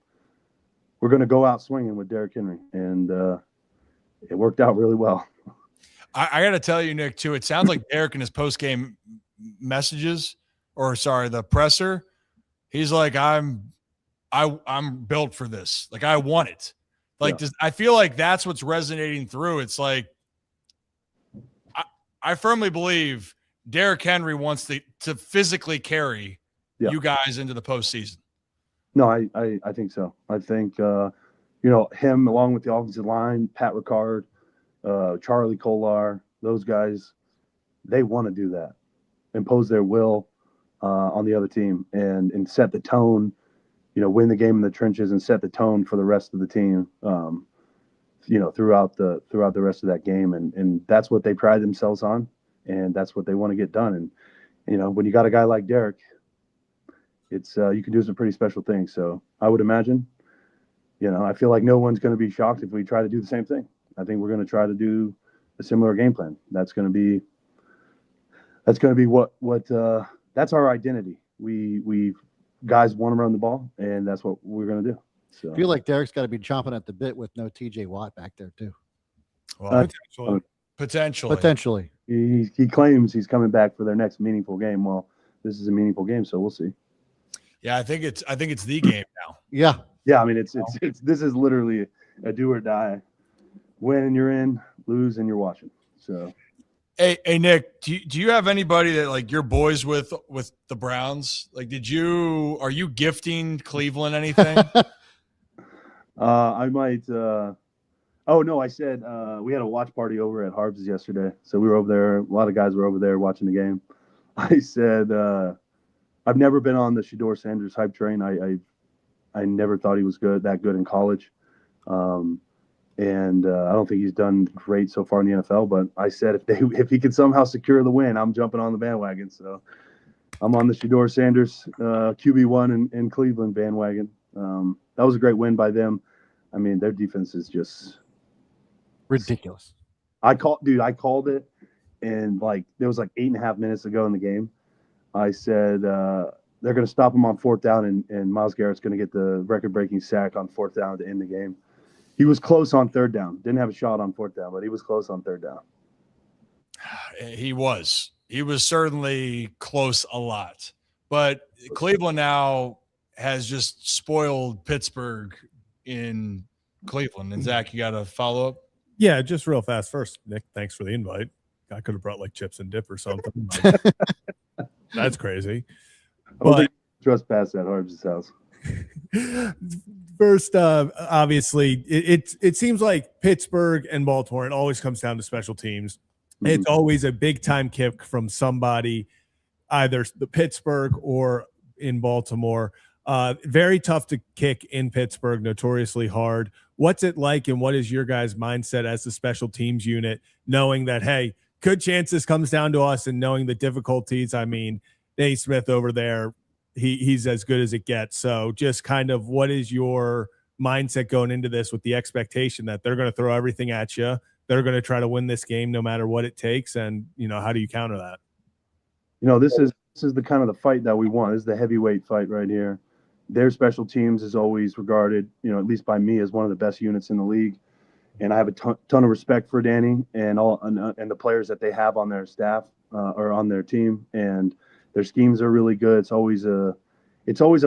to go out swinging with Derrick Henry. And it worked out really well. I got to tell you, Nick, too, it sounds like Derrick in his post-game messages, the presser, he's like, I'm built for this. Like, I want it. Like, I feel like that's what's resonating through. It's like, I firmly believe Derrick Henry wants to physically carry you guys into the postseason. No, I think so. I think, him along with the offensive line, Pat Ricard, Charlie Kolar, those guys, they want to do that, impose their will on the other team and set the tone, win the game in the trenches and set the tone for the rest of the team, throughout the rest of that game. And that's what they pride themselves on. And that's what they want to get done. And, when you got a guy like Derrick, it's you can do some pretty special things. So I would imagine, I feel like no one's going to be shocked if we try to do the same thing. I think we're going to try to do a similar game plan. That's going to be what that's our identity. We guys want to run the ball, and that's what we're going to do. So I feel like Derrick's got to be chomping at the bit with no TJ Watt back there too. Well, potentially. He claims he's coming back for their next meaningful game. Well, this is a meaningful game, so we'll see. Yeah, I think it's the game now. Yeah. I mean, it's this is literally a do or die. Win and you're in, lose and you're watching. So, hey Nick, do you have anybody that like you're boys with the Browns? Like, are you gifting Cleveland anything? I might Oh no, I said we had a watch party over at Harbs yesterday, so we were over there. A lot of guys were over there watching the game. I said I've never been on the Shedeur Sanders hype train. I never thought he was that good in college, and I don't think he's done great so far in the NFL. But I said if he could somehow secure the win, I'm jumping on the bandwagon. So I'm on the Shedeur Sanders QB1 in Cleveland bandwagon. That was a great win by them. I mean, their defense is just ridiculous. I called it, and there was 8.5 minutes to go in the game. I said they're going to stop him on 4th down, and Myles Garrett's going to get the record-breaking sack on 4th down to end the game. He was close on 3rd down. Didn't have a shot on 4th down, but he was close on 3rd down. He was certainly close a lot. But Cleveland now has just spoiled Pittsburgh in Cleveland. And Zach, you got a follow up? Yeah, just real fast. First, Nick, thanks for the invite. I could have brought chips and dip or something. That's crazy. But trespass at Harbs' house. First, obviously, it seems like Pittsburgh and Baltimore, it always comes down to special teams. Mm-hmm. It's always a big time kick from somebody, either the Pittsburgh or in Baltimore. Very tough to kick in Pittsburgh, notoriously hard. What's it like, and what is your guys' mindset as the special teams unit, knowing that, hey, good chance this comes down to us, and knowing the difficulties? I mean, Nate Smith over there, he's as good as it gets. So just kind of what is your mindset going into this with the expectation that they're going to throw everything at you? They're going to try to win this game no matter what it takes. And, how do you counter that? This is the kind of the fight that we want. This is the heavyweight fight right here. Their special teams is always regarded, at least by me, as one of the best units in the league. And I have a ton of respect for Danny and the players that they have on their staff or on their team. And their schemes are really good. It's always a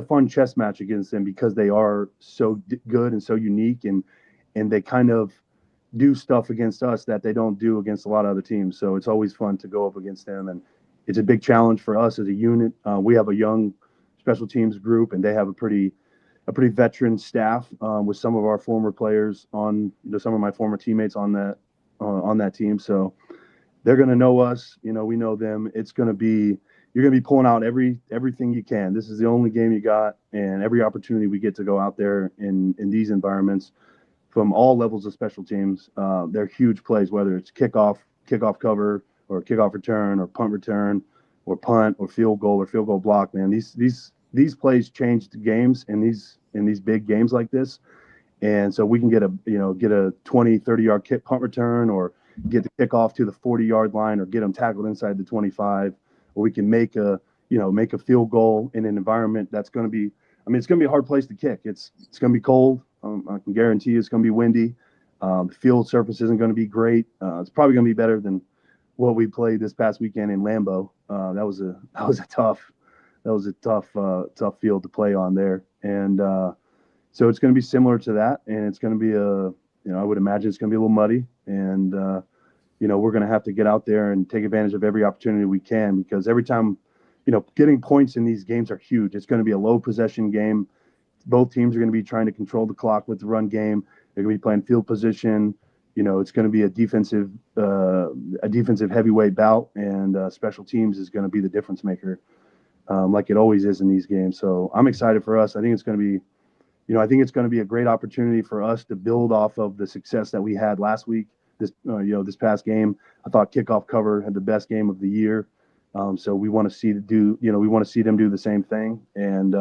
fun chess match against them because they are so good and so unique, and they kind of do stuff against us that they don't do against a lot of other teams. So it's always fun to go up against them, and it's a big challenge for us as a unit. We have a young special teams group, and they have a pretty veteran staff with some of our former players on, some of my former teammates on that team. So they're going to know us. We know them. You're going to be pulling out everything you can. This is the only game you got, and every opportunity we get to go out there in these environments from all levels of special teams. They're huge plays, whether it's kickoff cover, or kickoff return, or punt return, or punt, or field goal block. Man, these plays change the games in these big games like this. And so we can get a 20-30 yard punt return, or get the kickoff to the 40-yard line, or get them tackled inside the 25, or we can make a field goal in an environment that's going to be, it's going to be a hard place to kick. It's going to be cold. I can guarantee you it's going to be windy. The field surface isn't going to be great. It's probably going to be better than what we played this past weekend in Lambeau. That was a tough field to play on there. And so it's going to be similar to that, and it's going to be I would imagine it's going to be a little muddy, and we're going to have to get out there and take advantage of every opportunity we can, because every time, getting points in these games are huge. It's going to be a low possession game. Both teams are going to be trying to control the clock with the run game. They're going to be playing field position. It's going to be a defensive heavyweight bout, and special teams is going to be the difference maker, like it always is in these games. So I'm excited for us. I think it's going to be a great opportunity for us to build off of the success that we had last week. This past game, I thought kickoff cover had the best game of the year. So we want to see them do the same thing, and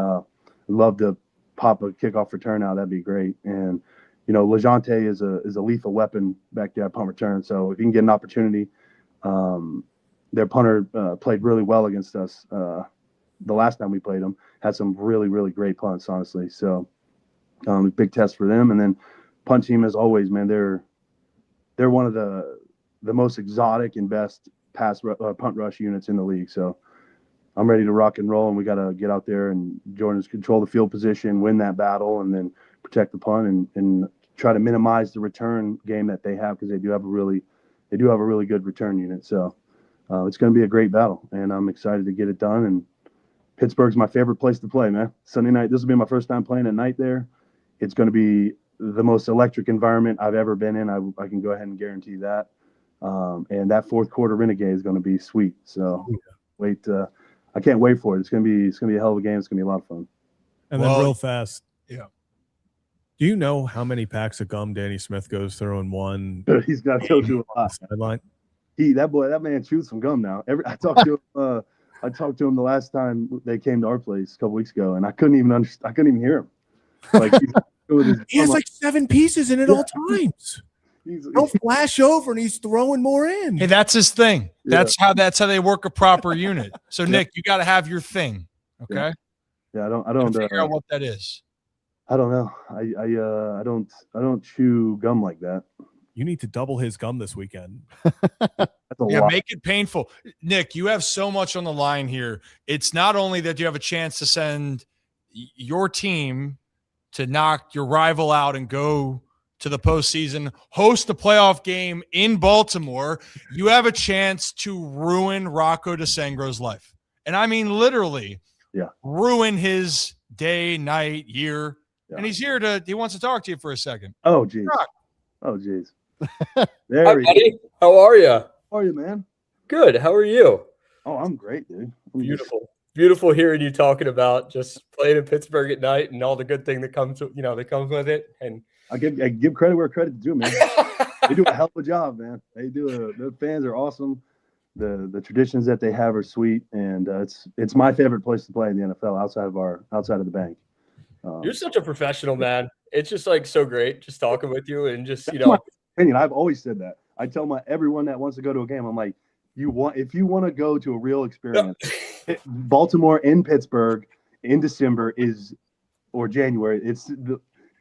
love to pop a kickoff return out. That'd be great. And LeJontay is a lethal weapon back there at punt return. So if you can get an opportunity, their punter played really well against us. The last time we played them, had some really, really great punts, honestly. So big test for them. And then punt team, as always, man, they're one of the most exotic and best punt rush units in the league. So I'm ready to rock and roll, and we got to get out there and Jordan's control the field position, win that battle, and then protect the punt and try to minimize the return game that they have, because they do have a really good return unit. So it's going to be a great battle, and I'm excited to get it done. And Pittsburgh's my favorite place to play, man. Sunday night, this will be my first time playing at night there. It's going to be the most electric environment I've ever been in. I can go ahead and guarantee that. And that fourth quarter Renegade is going to be sweet. So I can't wait for it. It's going to be a hell of a game. It's going to be a lot of fun. And then real fast. Yeah. Do you know how many packs of gum Danny Smith goes through in one? He's got to go through a lot. Sideline. That man chews some gum now. I talked to him the last time they came to our place a couple weeks ago, and I couldn't even hear him. Like he has like 7 pieces in at all times. He'll flash over and he's throwing more in. Hey, that's his thing. That's how they work a proper unit. So Nick, you got to have your thing. Okay. Yeah, I don't figure out what that is. I don't know. I don't chew gum like that. You need to double his gum this weekend. Make it painful. Nick, you have so much on the line here. It's not only that you have a chance to send your team to knock your rival out and go to the postseason, host a playoff game in Baltimore. You have a chance to ruin Rocco DeSangro's life. And I mean literally ruin his day, night, year. Yeah. And he wants to talk to you for a second. Oh, geez. Oh, geez. Hi, buddy. How are you? How are you, man? Good. How are you? Oh, I'm great, dude. Beautiful hearing you talking about just playing in Pittsburgh at night and all the good thing that comes with it. And I give credit where credit's due, man. They do a hell of a job, man. The fans are awesome. The traditions that they have are sweet, and it's my favorite place to play in the NFL outside of the bank. You're such a professional, man. It's just like so great just talking with you and just my opinion. I've always said that. I tell everyone that wants to go to a game, I'm like, if you want to go to a real experience, Baltimore in Pittsburgh in December or January.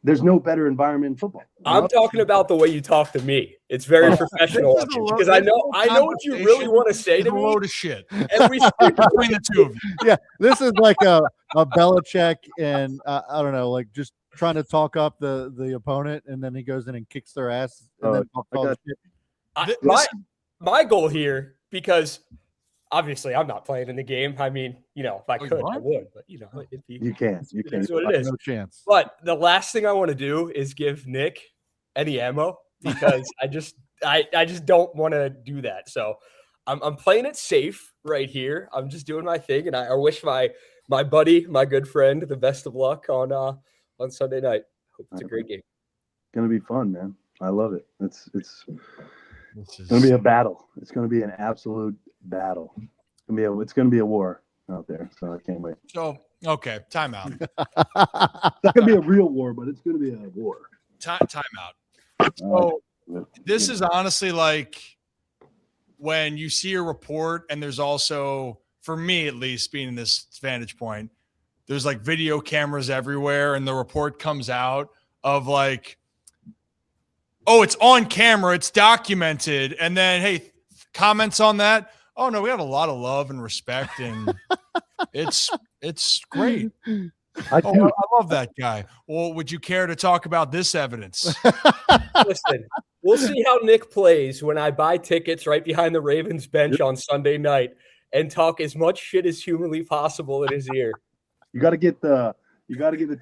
There's no better environment in football. I'm talking about the way you talk to me. It's very professional because I know what you really want to say to me. Load of shit. Every between the two of you. Yeah, this is like a Belichick and I don't know, like just trying to talk up the opponent, and then he goes in and kicks their ass. And then talks all the shit. My goal here, because obviously I'm not playing in the game. I mean, if I could, I would, but you can't. It's what it is. No chance. But the last thing I want to do is give Nick any ammo because I just don't want to do that. So I'm playing it safe right here. I'm just doing my thing, and I wish my buddy, my good friend, the best of luck on Sunday night. Hope it's a great game. It's gonna be fun, man. I love it. It's gonna be a battle. It's gonna be an absolute battle. It's gonna be a war out there. So I can't wait. So okay, time out. It's not gonna be a real war, but it's gonna be a war. Time out. So this is honestly like when you see a report, and there's also, for me at least, being in this vantage point, there's like video cameras everywhere, and the report comes out of like, oh, it's on camera, it's documented, and then hey, comments on that. Oh no, we have a lot of love and respect, and it's great. I love that guy. Well, would you care to talk about this evidence? Listen, we'll see how Nick plays when I buy tickets right behind the Ravens bench on Sunday night and talk as much shit as humanly possible in his ear. You got to get the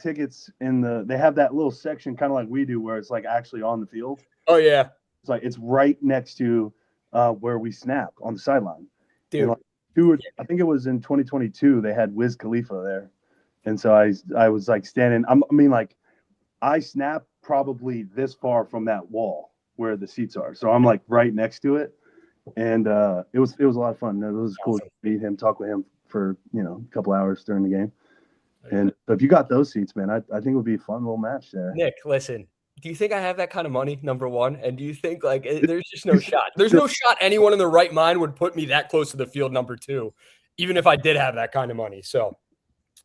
tickets they have that little section kind of like we do where it's like actually on the field. Oh yeah. It's right next to where we snap on the sideline. Dude. I think it was in 2022 they had Wiz Khalifa there. And so I was like standing, I snap probably this far from that wall where the seats are. So I'm like right next to it. And it was a lot of fun. It was cool to meet him, talk with him for, a couple hours during the game. And if you got those seats, man, I think it would be a fun little match there. Nick, listen, do you think I have that kind of money, number one? And do you think there's just no shot? There's no shot anyone in their right mind would put me that close to the field, number two, even if I did have that kind of money. So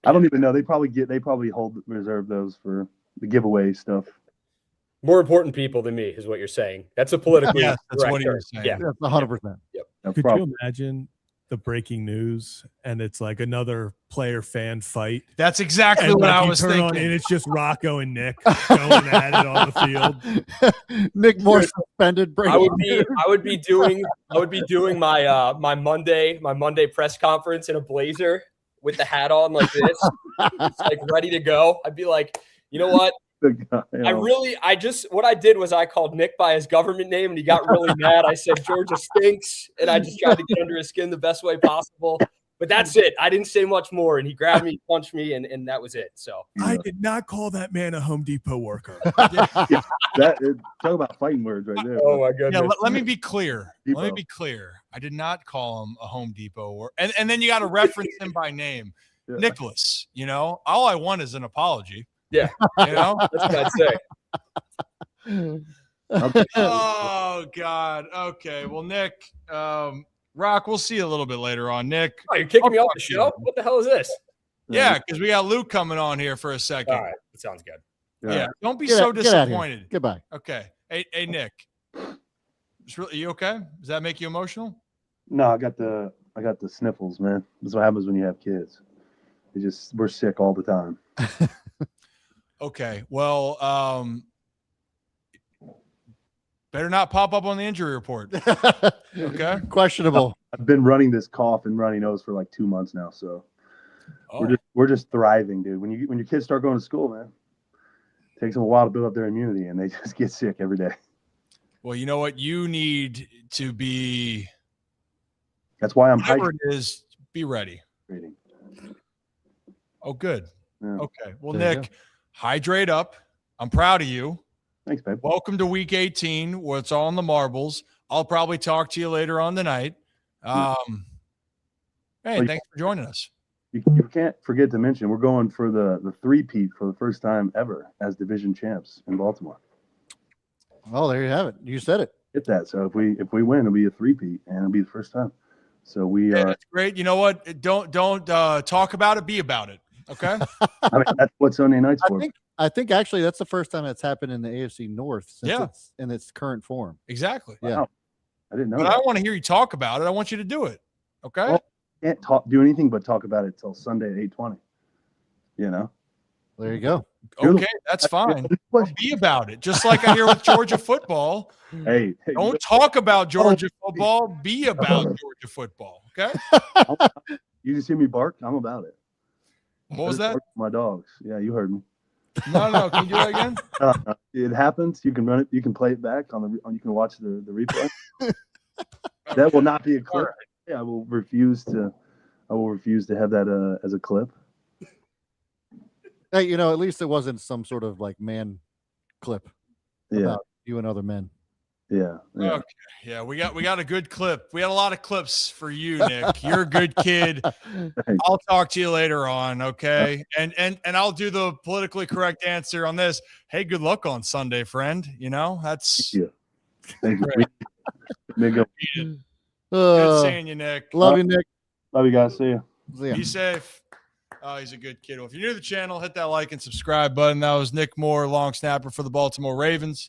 I don't even know. They probably reserve those for the giveaway stuff. More important people than me is what you're saying. That's a politically that's what you're saying. Yeah, that's 100%. Yep. Could you imagine the breaking news and it's like another player fan fight? That's exactly what I was thinking. And it's just Rocco and Nick going at it on the field. Nick Moore suspended. I would be doing my Monday press conference in a blazer with the hat on like this, it's like ready to go. I'd be like, you know what? What I did was I called Nick by his government name and he got really mad. I said, Georgia stinks. And I just tried to get under his skin the best way possible. But that's it. I didn't say much more. And he grabbed me, punched me, and that was it. So I did not call that man a Home Depot worker. Talk about fighting words right there. Oh my goodness. Yeah, let me be clear. Let me be clear. I did not call him a Home Depot or and then you got to reference him by name. Yeah. Nicholas, all I want is an apology. Yeah. That's what I'd say. Oh God. Okay. Well, Nick, Rock, we'll see you a little bit later on. Nick. Oh, you're kicking me off the show? What the hell is this? Yeah, because we got Luke coming on here for a second. All right. That sounds good. Yeah. Don't be so disappointed. Goodbye. Okay. Hey, Nick. Are you okay? Does that make you emotional? No, I got the sniffles, man. That's what happens when you have kids. We're sick all the time. Okay. Well, better not pop up on the injury report. Okay. Questionable. I've been running this cough and runny nose for like 2 months now, so we're just thriving, dude. When your kids start going to school, man, it takes them a while to build up their immunity, and they just get sick every day. Well, you know what? You need to be. That's why I'm whatever it is, be ready. Hydrating. Oh, good. Yeah. Okay. Well, Nick, hydrate up. I'm proud of you. Thanks, babe. Welcome to week 18, where it's all in the marbles. I'll probably talk to you later on tonight. Hey, thanks for joining us. You can't forget to mention we're going for the three-peat for the first time ever as division champs in Baltimore. Oh, there you have it. You said it. Hit that. So if we win, it'll be a three-peat, and it'll be the first time. So we are. That's great. You know what? Don't talk about it. Be about it. Okay. I mean, that's what Sunday night's for. I think actually that's the first time that's happened in the AFC North since it's in its current form. Exactly. Yeah. Wow. I didn't know. But that. I don't want to hear you talk about it. I want you to do it. Okay. Well, can't do anything but talk about it till Sunday at 8:20. There you go. Okay, that's fine. Be about it. Just like I hear with Georgia football. Hey, don't talk about Georgia football. Be about Georgia football. Okay. You just hear me bark. I'm about it. What was that? My dogs. Yeah, you heard me. No. Can you do that again? It happens. You can run it. You can play it back you can watch the replay. That will not be a clip. Right. Yeah, I will refuse to have that as a clip. Hey, at least it wasn't some sort of like man clip about you and other men. Yeah. Okay. Yeah, we got a good clip. We had a lot of clips for you, Nick. You're a good kid. I'll talk to you later on, okay? And I'll do the politically correct answer on this. Hey, good luck on Sunday, friend. That's Thank you. Good seeing you, Nick. Love you, Nick. Love you guys. See you. Be safe. Oh, he's a good kid. Well, if you're new to the channel, hit that like and subscribe button. That was Nick Moore, long snapper for the Baltimore Ravens.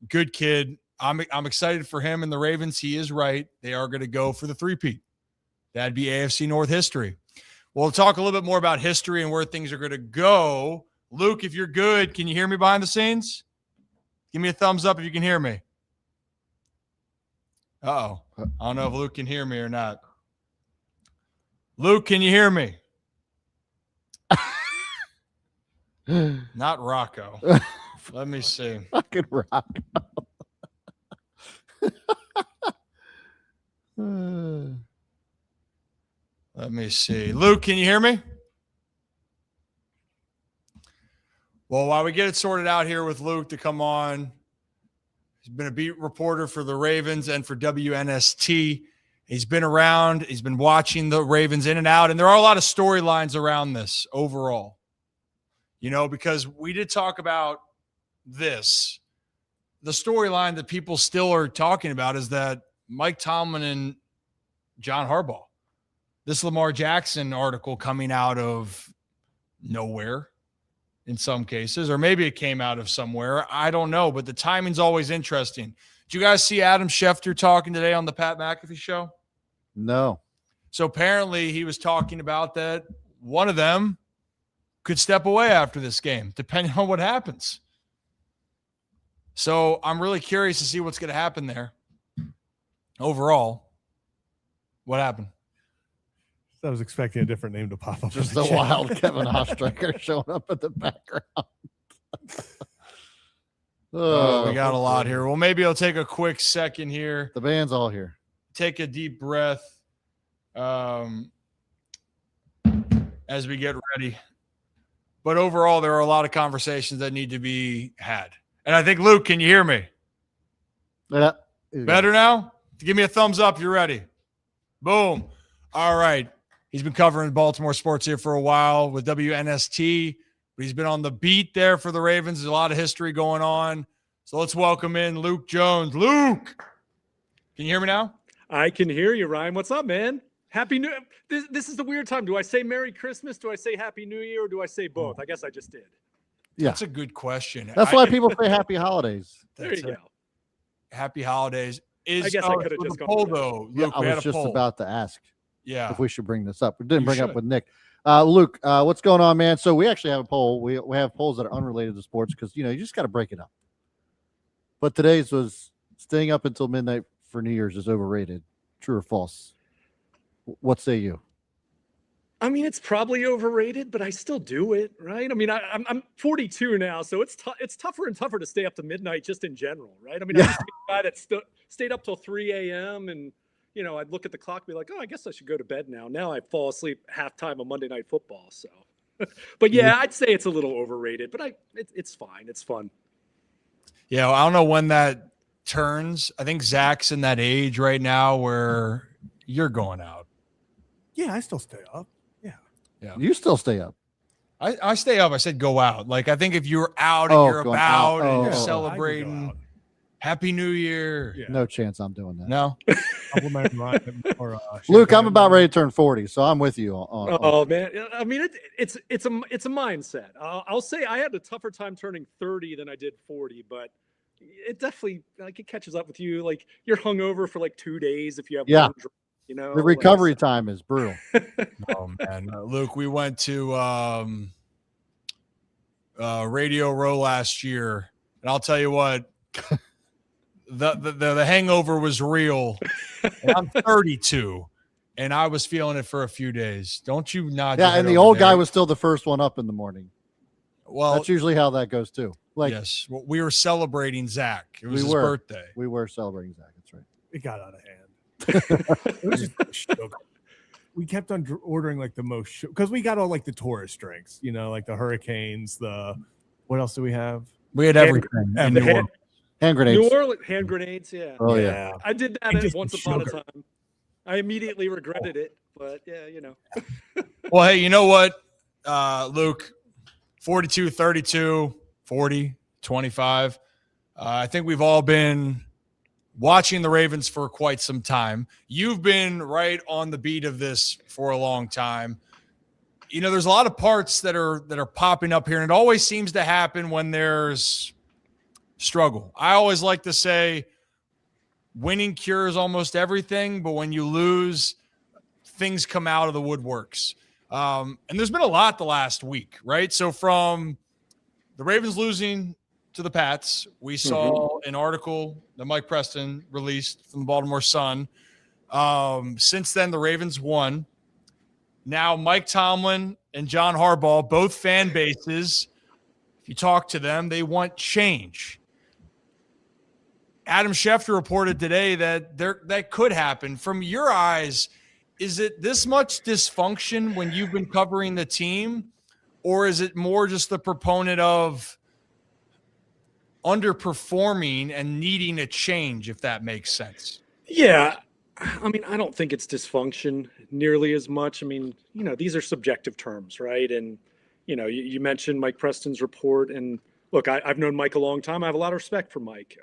Good kid. I'm excited for him and the Ravens. He is right. They are going to go for the three-peat. That'd be AFC North history. We'll talk a little bit more about history and where things are going to go. Luke, if you're good, can you hear me behind the scenes? Give me a thumbs up if you can hear me. Uh-oh. I don't know if Luke can hear me or not. Luke, can you hear me? Not Rocco. Let me see. Fucking Rocco. Let me see. Luke, can you hear me? Well, while we get it sorted out here with Luke to come on, he's been a beat reporter for the Ravens and for WNST. He's been around. He's been watching the Ravens in and out, and there are a lot of storylines around this overall. Because we did talk about this. The storyline that people still are talking about is that Mike Tomlin and John Harbaugh. This Lamar Jackson article coming out of nowhere in some cases, or maybe it came out of somewhere. I don't know, but the timing's always interesting. Did you guys see Adam Schefter talking today on the Pat McAfee show? No. So apparently he was talking about that one of them could step away after this game, depending on what happens. So I'm really curious to see what's going to happen there. Overall, what happened? I was expecting a different name to pop up. Just the wild Kevin Oestreicher showing up in the background. We got a lot here. Well, maybe I'll take a quick second here. The band's all here. Take a deep breath as we get ready. But overall, there are a lot of conversations that need to be had. And I think, Luke, can you hear me? Yeah. Better now? Give me a thumbs up. You're ready. Boom. All right. He's been covering Baltimore sports here for a while with WNST, but he's been on the beat there for the Ravens. There's a lot of history going on. So let's welcome in Luke Jones. Luke, can you hear me now? I can hear you, Ryan. What's up, man? Happy New Year. This is the weird time. Do I say Merry Christmas? Do I say Happy New Year? Or do I say both? I guess I just did. Yeah. That's a good question. That's why people say Happy Holidays. There you go. Happy holidays. I guess I could have just gone poll for that. though. Yeah, Luke, I we had was a just poll. about to ask Yeah. if we should bring this up. We didn't You bring up should. with Nick. Luke, what's going on, man? So we actually have a poll. We have polls that are unrelated to sports because, you just got to break it up. But today's was staying up until midnight for New Year's is overrated. True or false? What say you? I mean, it's probably overrated, but I still do it, right? I mean, I'm 42 now, so it's tougher and tougher to stay up to midnight just in general, right? I mean, I used to be a guy that stayed up till 3 a.m. and, I'd look at the clock and be like, oh, I guess I should go to bed now. Now I fall asleep halftime of Monday Night Football, so. But yeah, I'd say it's a little overrated, but it's fine. It's fun. Yeah, well, I don't know when that turns. I think Zach's in that age right now where you're going out. Yeah, I still stay up. Yeah. You still stay up. I stay up. I said go out. Like, I think if you're out and you're going about out. and you're Oh. celebrating Happy New Year. Yeah. No chance I'm doing that. No. Compliment Ryan or, Luke, I'm champagne. about ready to turn 40, so I'm with you on Oh man, I mean it's a mindset. I'll say I had a tougher time turning 30 than I did 40, but it definitely it catches up with you. Like you're hungover for like 2 days if you have one drink, the recovery time is brutal. Oh man, Luke, we went to Radio Row last year, and I'll tell you what, the hangover was real. And I'm 32, and I was feeling it for a few days. Don't you nod? Yeah, and the old guy was still the first one up in the morning. Well, that's usually how that goes too. Like, yes, well, we were celebrating Zach. It was his birthday. We were celebrating Zach. That's right. It got out of hand. It was just sugar. We kept on ordering like the most because we got all like the tourist drinks, like the hurricanes. What else do we have? We had everything. Hand grenades. New Orleans hand grenades. Yeah. Oh yeah. I did that once upon a time. I immediately regretted it, but yeah, Well, hey, you know what, Luke? 42, 32, 40, 25. I think we've all been watching the Ravens for quite some time. You've been right on the beat of this for a long time. There's a lot of parts that are popping up here, and it always seems to happen when there's struggle. I always like to say winning cures almost everything, but when you lose, things come out of the woodworks. And there's been a lot the last week, right? So from the Ravens losing to the Pats, we saw an article that Mike Preston released from the Baltimore Sun. Since then, the Ravens won. Now, Mike Tomlin and John Harbaugh, both fan bases, if you talk to them, they want change. Adam Schefter reported today that that could happen. From your eyes, is it this much dysfunction when you've been covering the team, or is it more just the proponent of underperforming and needing a change, if that makes sense? Yeah. I mean, I don't think it's dysfunction nearly as much. I mean, these are subjective terms, right? And, you mentioned Mike Preston's report. And look, I've known Mike a long time. I have a lot of respect for Mike.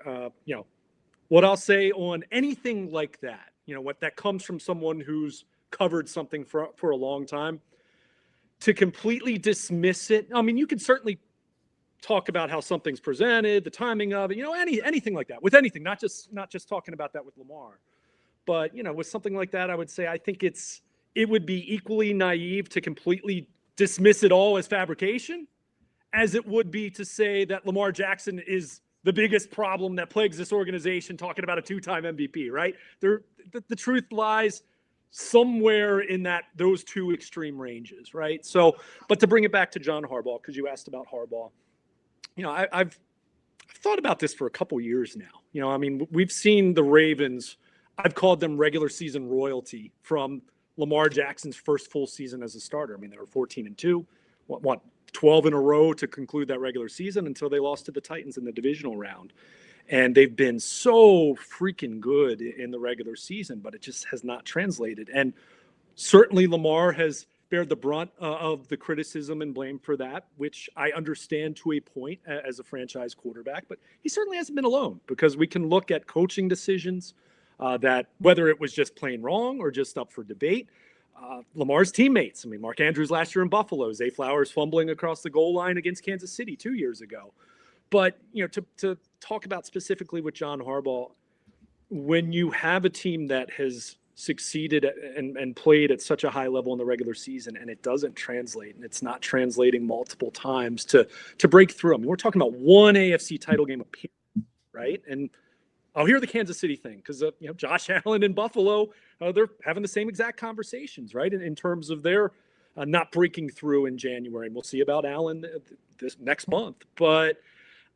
What I'll say on anything like that, what that comes from someone who's covered something for a long time, to completely dismiss it. I mean, you can certainly talk about how something's presented, the timing of it, anything like that. With anything, not just talking about that with Lamar. But, with something like that, I would say I think it would be equally naive to completely dismiss it all as fabrication as it would be to say that Lamar Jackson is the biggest problem that plagues this organization, talking about a 2-time MVP, right? The truth lies somewhere in those two extreme ranges, right? So, but to bring it back to John Harbaugh, because you asked about Harbaugh, I've thought about this for a couple years now. I mean, we've seen the Ravens. I've called them regular season royalty from Lamar Jackson's first full season as a starter. I mean, they were 14-2, 12 in a row to conclude that regular season until they lost to the Titans in the divisional round. And they've been so freaking good in the regular season, but it just has not translated. And certainly Lamar has bared the brunt of the criticism and blame for that, which I understand to a point as a franchise quarterback. But he certainly hasn't been alone, because we can look at coaching decisions that, whether it was just plain wrong or just up for debate, Lamar's teammates. I mean, Mark Andrews last year in Buffalo, Zay Flowers fumbling across the goal line against Kansas City 2 years ago. But, to talk about specifically with John Harbaugh, when you have a team that has succeeded and played at such a high level in the regular season, and it doesn't translate, and it's not translating multiple times to break through. I mean, we're talking about one AFC title game appearance, right? And I'll hear the Kansas City thing, because Josh Allen in Buffalo, they're having the same exact conversations, right? In terms of their not breaking through in January. And we'll see about Allen this next month. But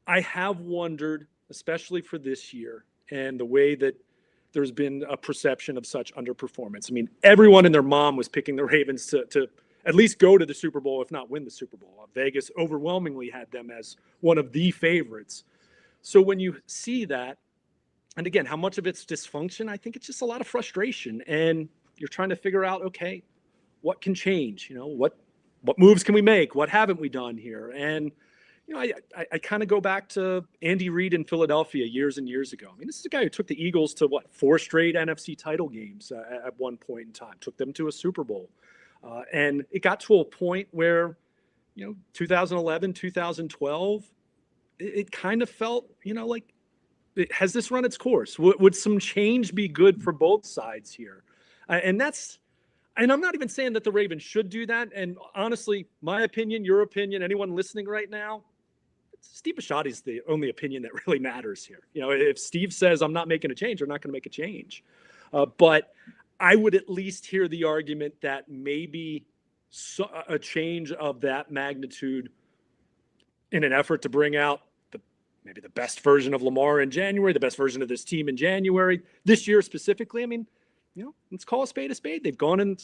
I have wondered, especially for this year, and the way that there's been a perception of such underperformance. I mean, everyone and their mom was picking the Ravens to at least go to the Super Bowl, if not win the Super Bowl. Vegas overwhelmingly had them as one of the favorites. So when you see that, and again, how much of it's dysfunction, I think it's just a lot of frustration. And you're trying to figure out, okay, what can change? What moves can we make? What haven't we done here? And I kind of go back to Andy Reid in Philadelphia years and years ago. I mean, this is a guy who took the Eagles to 4 straight NFC title games at one point in time, took them to a Super Bowl. And it got to a point where, 2011, 2012, it kind of felt, like, has this run its course? Would some change be good for both sides here? And I'm not even saying that the Ravens should do that. And honestly, my opinion, your opinion, anyone listening right now, Steve Bisciotti's the only opinion that really matters here. If Steve says I'm not making a change, they're not going to make a change. But I would at least hear the argument that maybe a change of that magnitude in an effort to bring out maybe the best version of Lamar in January, the best version of this team in January, this year specifically. I mean, let's call a spade a spade. They've gone in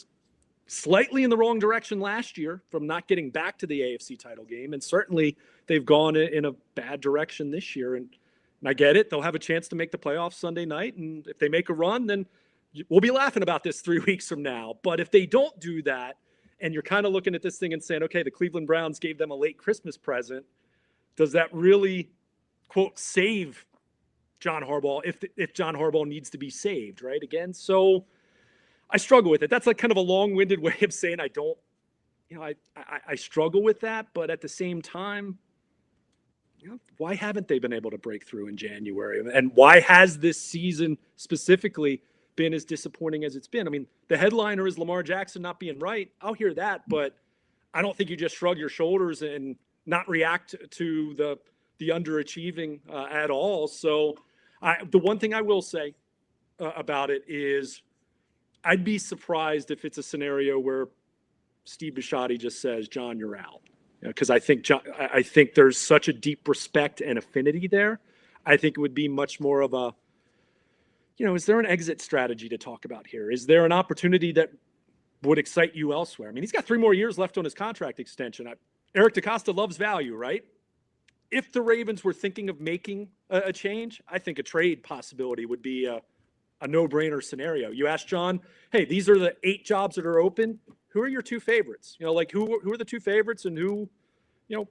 slightly in the wrong direction last year from not getting back to the AFC title game. And certainly they've gone in a bad direction this year. And I get it. They'll have a chance to make the playoffs Sunday night. And if they make a run, then we'll be laughing about this 3 weeks from now. But if they don't do that, and you're kind of looking at this thing and saying, okay, the Cleveland Browns gave them a late Christmas present, does that really, quote, save John Harbaugh if John Harbaugh needs to be saved, right? Again, so I struggle with it. That's like kind of a long-winded way of saying I don't, I struggle with that. But at the same time, why haven't they been able to break through in January? And why has this season specifically been as disappointing as it's been? I mean, the headliner is Lamar Jackson not being right. I'll hear that, but I don't think you just shrug your shoulders and not react to the underachieving at all. So the one thing I will say about it is I'd be surprised if it's a scenario where Steve Bisciotti just says, John, you're out. Because I think there's such a deep respect and affinity there. I think it would be much more of a, is there an exit strategy to talk about here? Is there an opportunity that would excite you elsewhere? I mean, he's got 3 more years left on his contract extension. Eric DeCosta loves value, right? If the Ravens were thinking of making a change, I think a trade possibility would be a no-brainer scenario. You ask John, hey, these are the 8 jobs that are open. Who are your 2 favorites? Who are the 2 favorites, and who,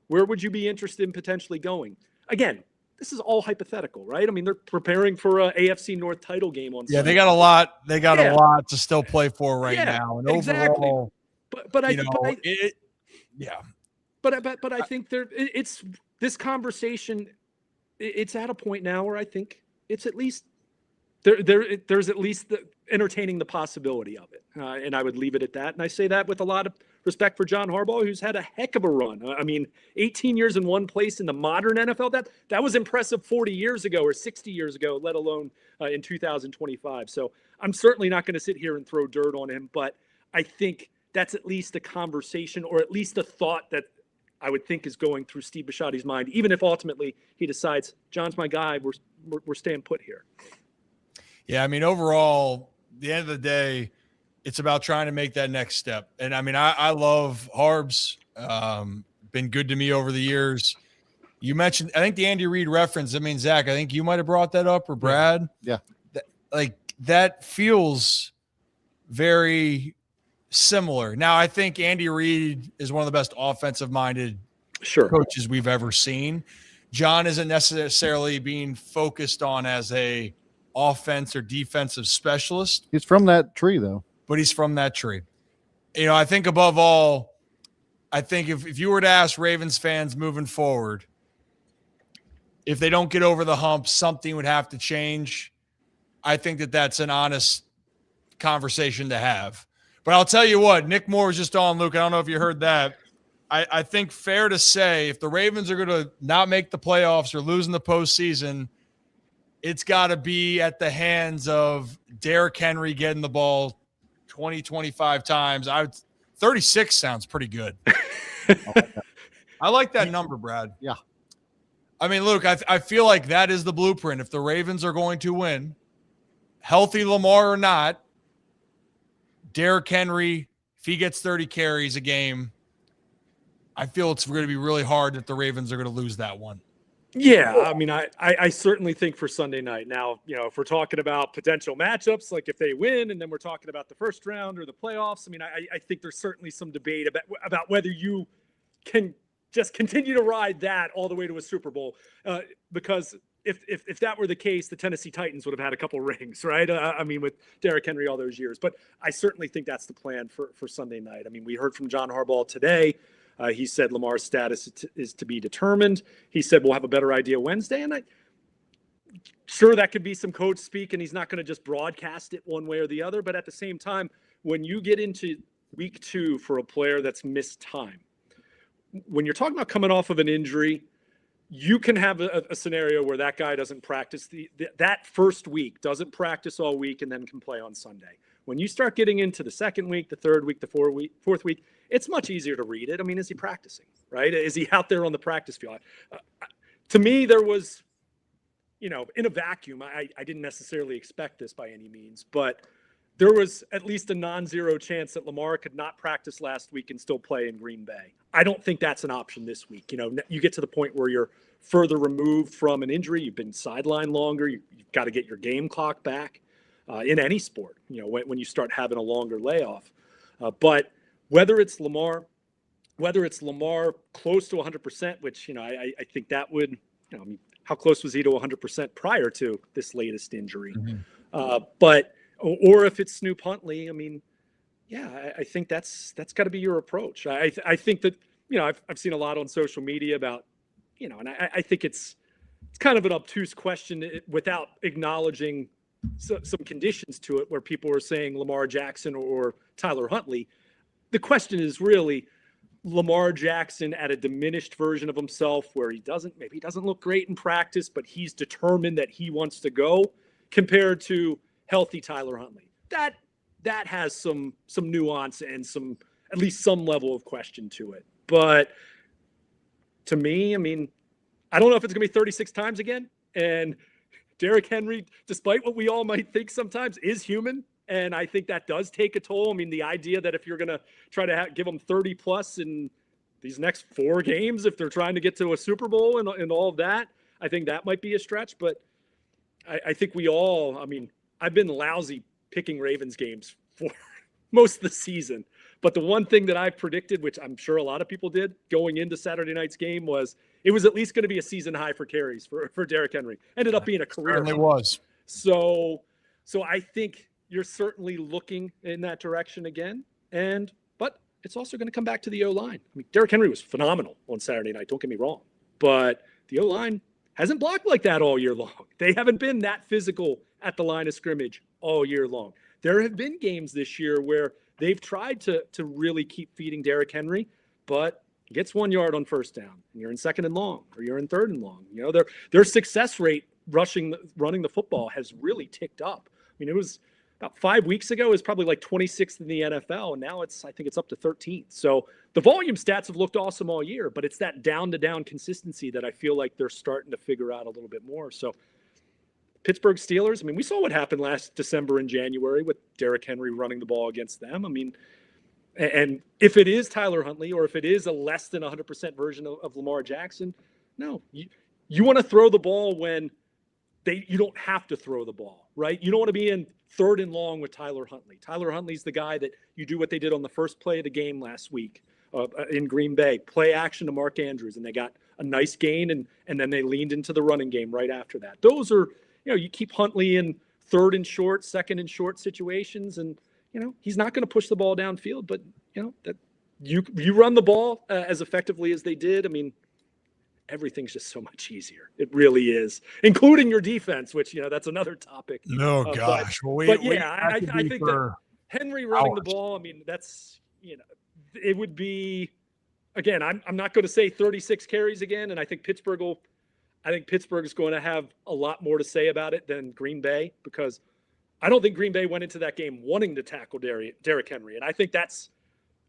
where would you be interested in potentially going? Again, this is all hypothetical, right? I mean, they're preparing for a AFC North title game on Sunday. They got a lot. They got a lot to still play for right now. And exactly. Overall, but I think it's this conversation. It's at a point now where I think it's at least there's at least entertaining the possibility of it, and I would leave it at that. And I say that with a lot of respect for John Harbaugh, who's had a heck of a run. I mean, 18 years in one place in the modern NFL, that was impressive 40 years ago or 60 years ago, let alone in 2025. So I'm certainly not going to sit here and throw dirt on him, but I think that's at least a conversation or at least a thought that I would think is going through Steve Bisciotti's mind, even if ultimately he decides, John's my guy, we're staying put here. Yeah, I mean, overall, at the end of the day, it's about trying to make that next step. And I mean, I love Harbs, been good to me over the years. You mentioned, I think the Andy Reid reference, I mean, Zach, I think you might've brought that up, or Brad. Yeah. That feels very similar. Now, I think Andy Reid is one of the best offensive minded coaches we've ever seen. John isn't necessarily being focused on as a offense or defensive specialist. He's from that tree, though. But he's from that tree. You know, I think above all, I think if you were to ask Ravens fans moving forward, if they don't get over the hump, something would have to change. I think that's an honest conversation to have. But I'll tell you what, Nick Moore was just on, Luke. I don't know if you heard that. I think fair to say if the Ravens are going to not make the playoffs or lose in the postseason, it's got to be at the hands of Derrick Henry getting the ball 20, 25 times. 36 sounds pretty good. I like that number, Brad. Yeah. I mean, Luke, I feel like that is the blueprint. If the Ravens are going to win, healthy Lamar or not, Derrick Henry, if he gets 30 carries a game, I feel it's going to be really hard that the Ravens are going to lose that one. Yeah, I mean, I certainly think for Sunday night. Now, you know, if we're talking about potential matchups, like if they win, and then we're talking about the first round or the playoffs, I mean, I think there's certainly some debate about whether you can just continue to ride that all the way to a Super Bowl. Because if that were the case, the Tennessee Titans would have had a couple rings, right? I mean, with Derrick Henry all those years. But I certainly think that's the plan for Sunday night. I mean, we heard from John Harbaugh today. He said Lamar's status is to be determined. He said we'll have a better idea Wednesday. And sure, that could be some coach speak, and he's not going to just broadcast it one way or the other. But at the same time, when you get into week 2 for a player that's missed time, when you're talking about coming off of an injury, you can have a scenario where that guy doesn't practice that first week, doesn't practice all week, and then can play on Sunday. When you start getting into the second week, the third week, the fourth week, it's much easier to read it. I mean, is he practicing, right? Is he out there on the practice field? To me, there was, you know, in a vacuum, I didn't necessarily expect this by any means, but there was at least a non-zero chance that Lamar could not practice last week and still play in Green Bay. I don't think that's an option this week. You know, you get to the point where you're further removed from an injury. You've been sidelined longer. You've got to get your game clock back in any sport, you know, when you start having a longer layoff. But whether it's Lamar close to 100%, which, you know, I think that would, you know, I mean, how close was he to 100% prior to this latest injury? Mm-hmm. Or if it's Snoop Huntley, I mean, yeah, I think that's got to be your approach. I think that, you know, I've seen a lot on social media about, you know, and I think it's kind of an obtuse question without acknowledging some conditions to it, where people are saying Lamar Jackson or Tyler Huntley. The question is really Lamar Jackson at a diminished version of himself, where maybe he doesn't look great in practice, but he's determined that he wants to go, compared to healthy Tyler Huntley. That has some nuance and at least some level of question to it. But to me, I mean, I don't know if it's going to be 36 times again. And Derrick Henry, despite what we all might think sometimes, is human. And I think that does take a toll. I mean, the idea that if you're going to try to give them 30 plus in these next 4 games, if they're trying to get to a Super Bowl and all of that, I think that might be a stretch. But I think we all, I mean, I've been lousy picking Ravens games for most of the season. But the one thing that I predicted, which I'm sure a lot of people did going into Saturday night's game, was it was at least going to be a season high for carries for Derrick Henry. Ended up being a career high. It was. So I think you're certainly looking in that direction again. But it's also going to come back to the O-line. I mean, Derrick Henry was phenomenal on Saturday night. Don't get me wrong. But the O-line hasn't blocked like that all year long. They haven't been that physical at the line of scrimmage all year long. There have been games this year where they've tried to really keep feeding Derrick Henry, but he gets 1 yard on first down, and you're in second and long, or you're in third and long. You know, their success rate running the football has really ticked up. I mean, it was about 5 weeks ago, it was probably like 26th in the NFL, and now I think it's up to 13th. So the volume stats have looked awesome all year, but it's that down-to-down consistency that I feel like they're starting to figure out a little bit more. So Pittsburgh Steelers, I mean, we saw what happened last December and January with Derrick Henry running the ball against them. I mean, and if it is Tyler Huntley, or if it is a less than 100% version of Lamar Jackson, no, you want to throw the ball when you don't have to throw the ball, right? You don't want to be in third and long with Tyler Huntley. Tyler Huntley's the guy that you do what they did on the first play of the game last week in Green Bay, play action to Mark Andrews, and they got a nice gain, and then they leaned into the running game right after that. Those are, you keep Huntley in third and short, second and short situations, and he's not going to push the ball downfield, but that you run the ball as effectively as they did. I mean, everything's just so much easier. It really is, including your defense, which that's another topic. No, gosh. I think that Henry running the ball, I mean, that's it would be, again, I'm not going to say 36 carries again, and I think Pittsburgh is going to have a lot more to say about it than Green Bay, because I don't think Green Bay went into that game wanting to tackle Derrick Henry, and I think it's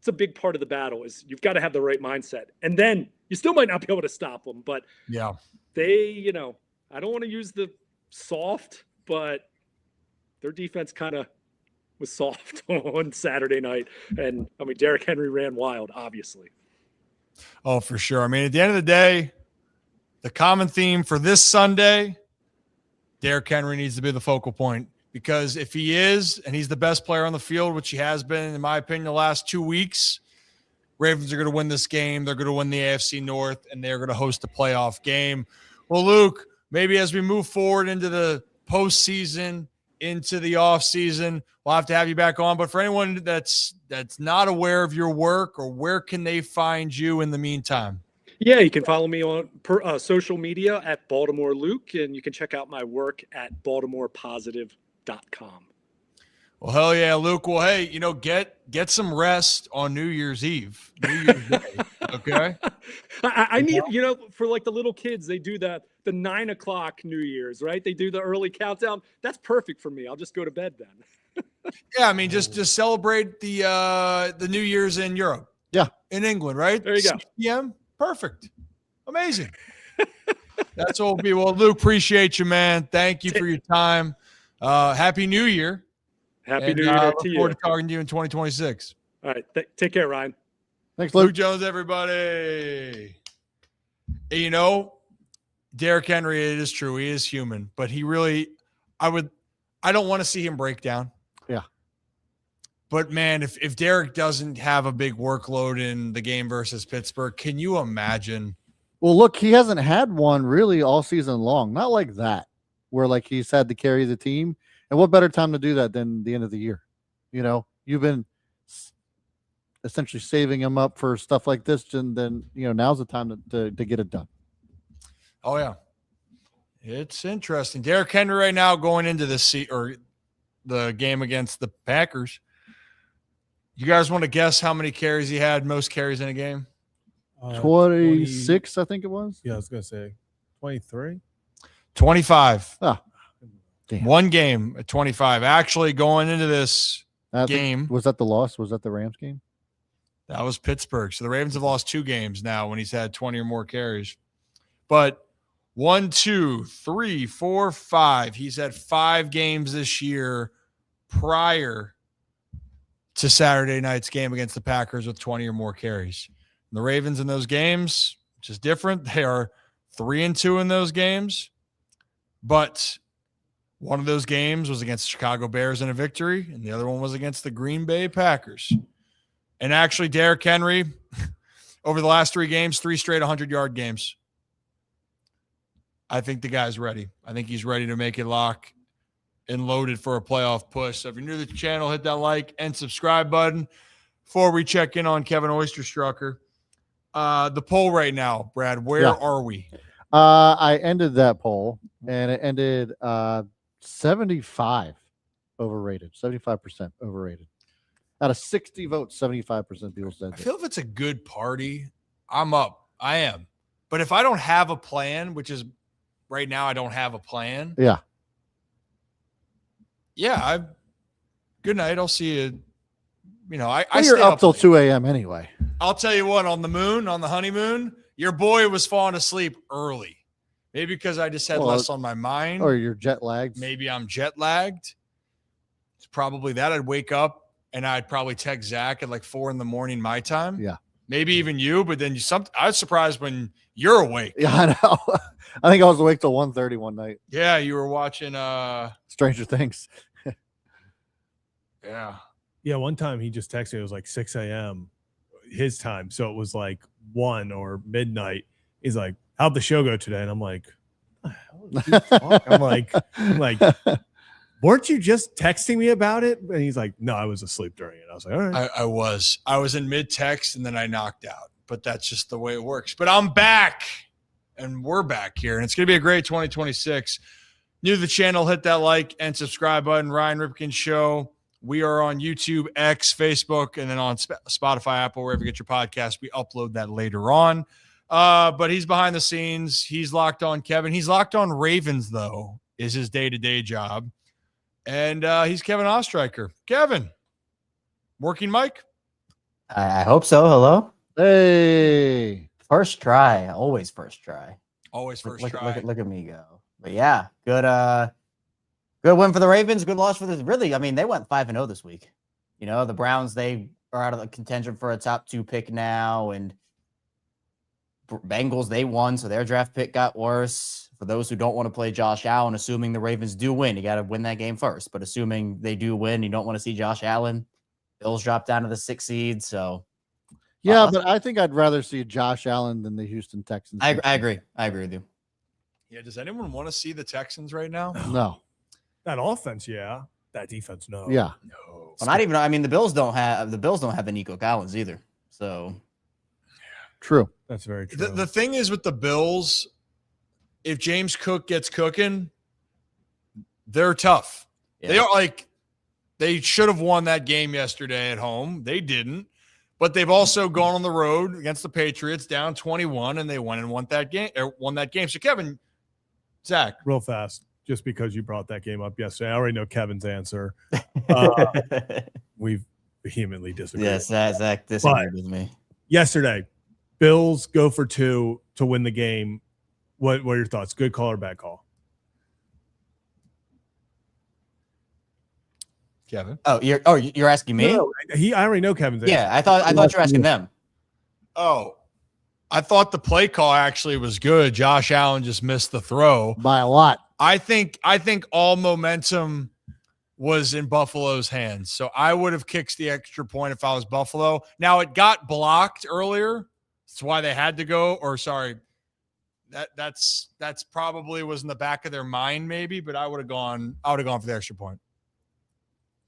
a big part of the battle. Is you've got to have the right mindset, and then you still might not be able to stop them. But yeah, they, I don't want to use the soft, but their defense kind of was soft on Saturday night, and I mean Derrick Henry ran wild, obviously. Oh, for sure. I mean, at the end of the day, the common theme for this Sunday, Derrick Henry needs to be the focal point, because if he is, and he's the best player on the field, which he has been, in my opinion, the last 2 weeks, Ravens are going to win this game. They're going to win the AFC North, and they're going to host a playoff game. Well, Luke, maybe as we move forward into the postseason, into the offseason, we'll have to have you back on. But for anyone that's not aware of your work, or where can they find you in the meantime? Yeah, you can follow me on social media at Baltimore Luke, and you can check out my work at baltimorepositive.com. Well, hell yeah, Luke. Well, hey, get some rest on New Year's Eve, New Year's Day, okay? I need, for like the little kids, they do the 9 o'clock New Year's, right? They do the early countdown. That's perfect for me. I'll just go to bed then. Yeah, I mean, just celebrate the New Year's in Europe. Yeah, in England, right? There you go. 6 p.m. Perfect. Amazing. That's what it'll be. Well, Luke, appreciate you, man. Thank you for your time. Happy New Year. Happy New Year to you. Look forward to talking to you in 2026. All right. Take care, Ryan. Thanks, Luke. Luke Jones, everybody. Derrick Henry, it is true. He is human, but he really, I don't want to see him break down. Yeah. But man, if Derrick doesn't have a big workload in the game versus Pittsburgh, can you imagine? Well, look, he hasn't had one really all season long. Not like that, where like he's had to carry the team. And what better time to do that than the end of the year? You've been essentially saving him up for stuff like this, and then now's the time to get it done. Oh yeah, it's interesting. Derrick Henry right now going into the game against the Packers. You guys want to guess how many carries he had? Most carries in a game? 26, I think it was. Yeah, I was gonna say 23. 25. Ah, damn. One game at 25. Actually, going into this game, was that the loss? Was that the Rams game? That was Pittsburgh. So the Ravens have lost 2 games now when he's had 20 or more carries. But 1, 2, 3, 4, 5. He's had 5 games this year prior to Saturday night's game against the Packers with 20 or more carries. And the Ravens in those games, which is different, they are 3-2 in those games. But one of those games was against the Chicago Bears in a victory, and the other one was against the Green Bay Packers. And actually, Derrick Henry, over the last 3 games, 3 straight 100-yard games. I think the guy's ready. I think he's ready to make it lock and loaded for a playoff push. So if you're new to the channel, hit that like and subscribe button. Before we check in on Kevin Oysterstrucker, the poll right now, Brad, where are we? I ended that poll, and it ended 75 overrated, 75% overrated. Out of 60 votes, 75% people said I feel if it's a good party, I'm up. I am. But if I don't have a plan, which is right now, I don't have a plan. Yeah. Yeah. Good night. I'll see you. You know, I You're stay up till late. 2 a.m. anyway. I'll tell you what, on the honeymoon, your boy was falling asleep early. Maybe because I just had less on my mind. Or you're jet lagged. Maybe I'm jet lagged. It's probably that. I'd wake up and I'd probably text Zach at like 4 a.m. my time. Yeah. Maybe even you, but then I was surprised when you're awake. Yeah, I know. I think I was awake till 1:30 one night. Yeah, you were watching Stranger Things. Yeah. Yeah, one time he just texted me. It was like 6 a.m. his time, so it was like 1 or midnight. He's like, "How'd the show go today?" And I'm like, I'm like, weren't you just texting me about it? And he's like, "No, I was asleep during it." I was like, "All right." I was in mid text and then I knocked out, but that's just the way it works. But I'm back and we're back here, and it's going to be a great 2026. New to the channel, hit that like and subscribe button. Ryan Ripken Show. We are on YouTube, X, Facebook, and then on Spotify, Apple, wherever you get your podcast. We upload that later on. But he's behind the scenes. He's locked on Kevin. He's locked on Ravens, though, is his day-to-day job. And he's Kevin Ostreicher. Kevin, working mic? I hope so. Hello. Hey. First try. Always first try. Always first look, try. Look at me go. But yeah, good win for the Ravens. Good loss for the really. I mean, they went 5-0 this week. You know, the Browns, they are out of the contention for a top 2 pick now, and Bengals, they won, so their draft pick got worse. For those who don't want to play Josh Allen, assuming the Ravens do win, you got to win that game first. But assuming they do win, you don't want to see Josh Allen. Bills drop down to the 6th seed, so. Yeah, but I think I'd rather see Josh Allen than the Houston Texans. I agree. I agree with you. Yeah, does anyone want to see the Texans right now? No. That offense, yeah. That defense, no. Yeah. No. Well, not even. I mean, the Bills don't have the Nico Collins either. So. True. That's very true. The thing is with the Bills, if James Cook gets cooking, they're tough. Yeah. They are like, they should have won that game yesterday at home. They didn't, but they've also gone on the road against the Patriots down 21, and they went and won that game. So Kevin, Zach, real fast, just because you brought that game up yesterday, I already know Kevin's answer. We've vehemently disagreed. Yes, Zach disagreed with me. Yesterday, Bills go for 2 to win the game. What are your thoughts? Good call or bad call? Kevin. You're asking me? No, I already know Kevin's answer. Yeah, I thought you were asking them. Oh, I thought the play call actually was good. Josh Allen just missed the throw by a lot. I think all momentum was in Buffalo's hands. So I would have kicked the extra point if I was Buffalo. Now it got blocked earlier. That's why they had to go, or sorry. That's probably was in the back of their mind, maybe, but I would have gone for the extra point.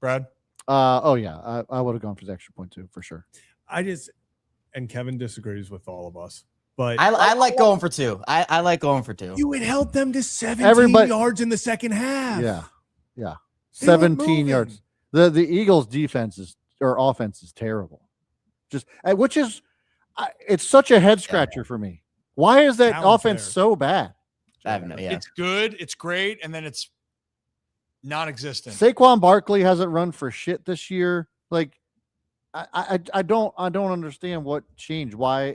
Brad? Oh yeah. I would have gone for the extra point too, for sure. And Kevin disagrees with all of us. But I like going for 2. I like going for 2. You had held them to 17 yards in the second half. Yeah. Yeah. 17 yards. The Eagles defense offense is terrible. Which is it's such a head scratcher for me. Why is that offense so bad? I have no, yeah. It's good, it's great, and then it's non-existent. Saquon Barkley hasn't run for shit this year. Like I don't understand what changed. Why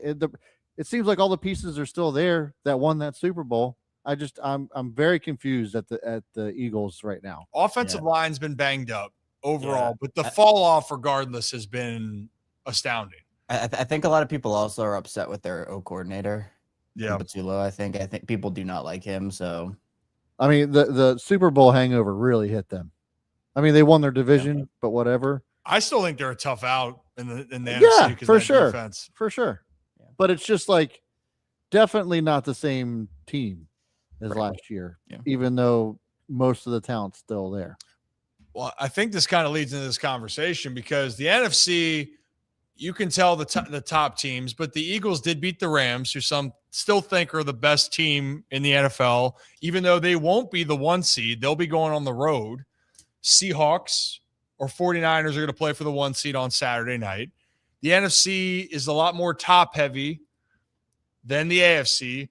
it seems like all the pieces are still there that won that Super Bowl. I'm very confused at the Eagles right now. Offensive line's been banged up overall, but the fall off regardless has been astounding. I think a lot of people also are upset with their O coordinator. Yeah, Patullo. I think people do not like him. So, I mean, the Super Bowl hangover really hit them. I mean, they won their division, but whatever. I still think they're a tough out in the NFC for sure, defense. For sure. Yeah. But it's just like definitely not the same team as last year, even though most of the talent's still there. Well, I think this kind of leads into this conversation because the NFC, you can tell the top teams, but the Eagles did beat the Rams, who some still think are the best team in the NFL, even though they won't be the 1 seed. They'll be going on the road. Seahawks or 49ers are going to play for the 1 seed on Saturday night. The NFC is a lot more top heavy than the AFC.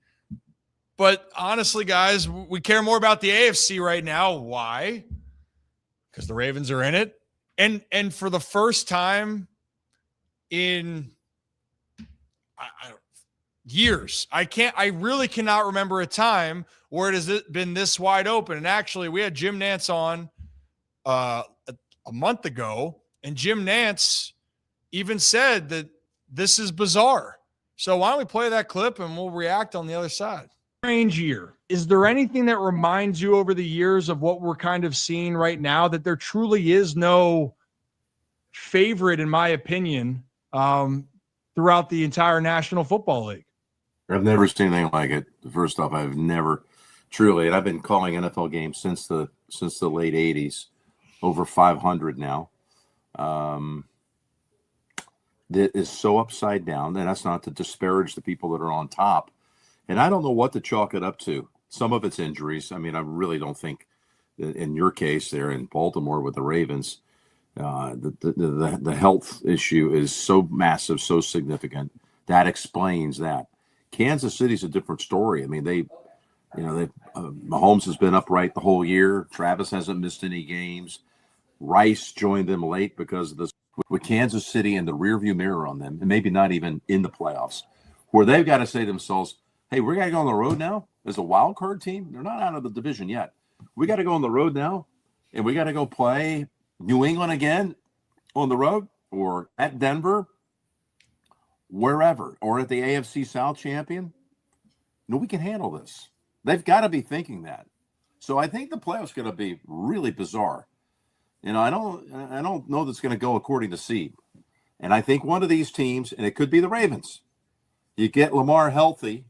But honestly, guys, we care more about the AFC right now. Why? Because the Ravens are in it. And for the first time in years, I really cannot remember a time where it has been this wide open. And actually, we had Jim Nantz on a month ago, and Jim Nantz even said that this is bizarre. So why don't we play that clip and we'll react on the other side. Strange year. Is there anything that reminds you over the years of what we're kind of seeing right now, that there truly is no favorite, in my opinion, throughout the entire National Football League? I've never seen anything like it. First off, I've never truly, and I've been calling NFL games since the late 80s, over 500 now. That is so upside down, and that's not to disparage the people that are on top. And I don't know what to chalk it up to. Some of it's injuries. I mean, I really don't think that in your case there in Baltimore with the Ravens, the health issue is so massive, so significant. That explains that. Kansas City's a different story. I mean, Mahomes has been upright the whole year. Travis hasn't missed any games. Rice joined them late because of this. With Kansas City in the rearview mirror on them, and maybe not even in the playoffs, where they've got to say to themselves, hey, we got to go on the road now as a wild card team. They're not out of the division yet. We got to go on the road now, and we got to go play New England again on the road, or at Denver, wherever, or at the AFC South champion. No, we can handle this. They've got to be thinking that. So I think the playoffs going to be really bizarre. I don't know that's going to go according to seed. And I think one of these teams, and it could be the Ravens, you get Lamar healthy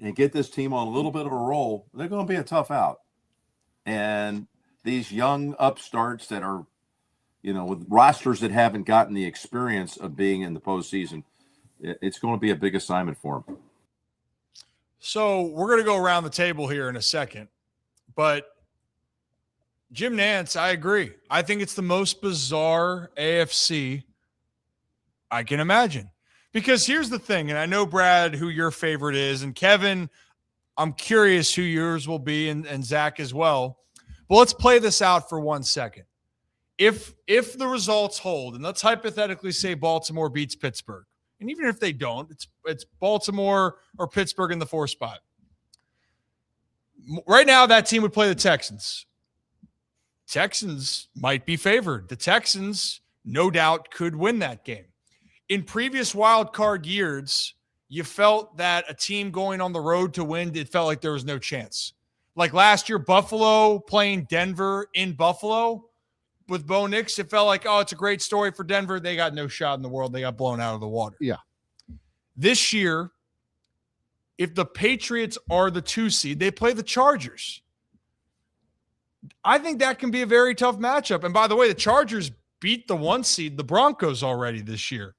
and get this team on a little bit of a roll, they're going to be a tough out. And these young upstarts that are, with rosters that haven't gotten the experience of being in the postseason, it's going to be a big assignment for them. So we're going to go around the table here in a second, but Jim Nantz, I agree. I think it's the most bizarre AFC I can imagine. Because here's the thing, and I know, Brad, who your favorite is, and Kevin, I'm curious who yours will be, and Zach as well. But let's play this out for 1 second. If the results hold, and let's hypothetically say Baltimore beats Pittsburgh, and even if they don't, it's Baltimore or Pittsburgh in the 4th spot. Right now, that team would play the Texans. Texans might be favored. The Texans, no doubt, could win that game. In previous wild card years, you felt that a team going on the road to win, it felt like there was no chance. Like last year, Buffalo playing Denver in Buffalo with Bo Nix, it felt like, oh, it's a great story for Denver. They got no shot in the world. They got blown out of the water. Yeah. This year, if the Patriots are the 2 seed, they play the Chargers. I think that can be a very tough matchup. And by the way, the Chargers beat the 1 seed, the Broncos, already this year.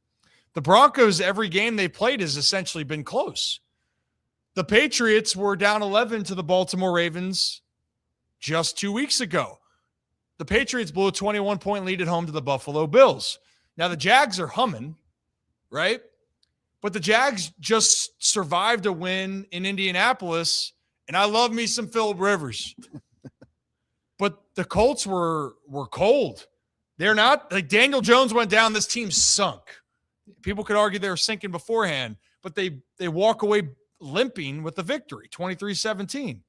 The Broncos, every game they played has essentially been close. The Patriots were down 11 to the Baltimore Ravens just 2 weeks ago. The Patriots blew a 21-point lead at home to the Buffalo Bills. Now, the Jags are humming, right? But the Jags just survived a win in Indianapolis, and I love me some Phillip Rivers. But the Colts were cold. They're not, like, Daniel Jones went down, this team sunk. People could argue they were sinking beforehand, but they walk away limping with the victory, 23-17.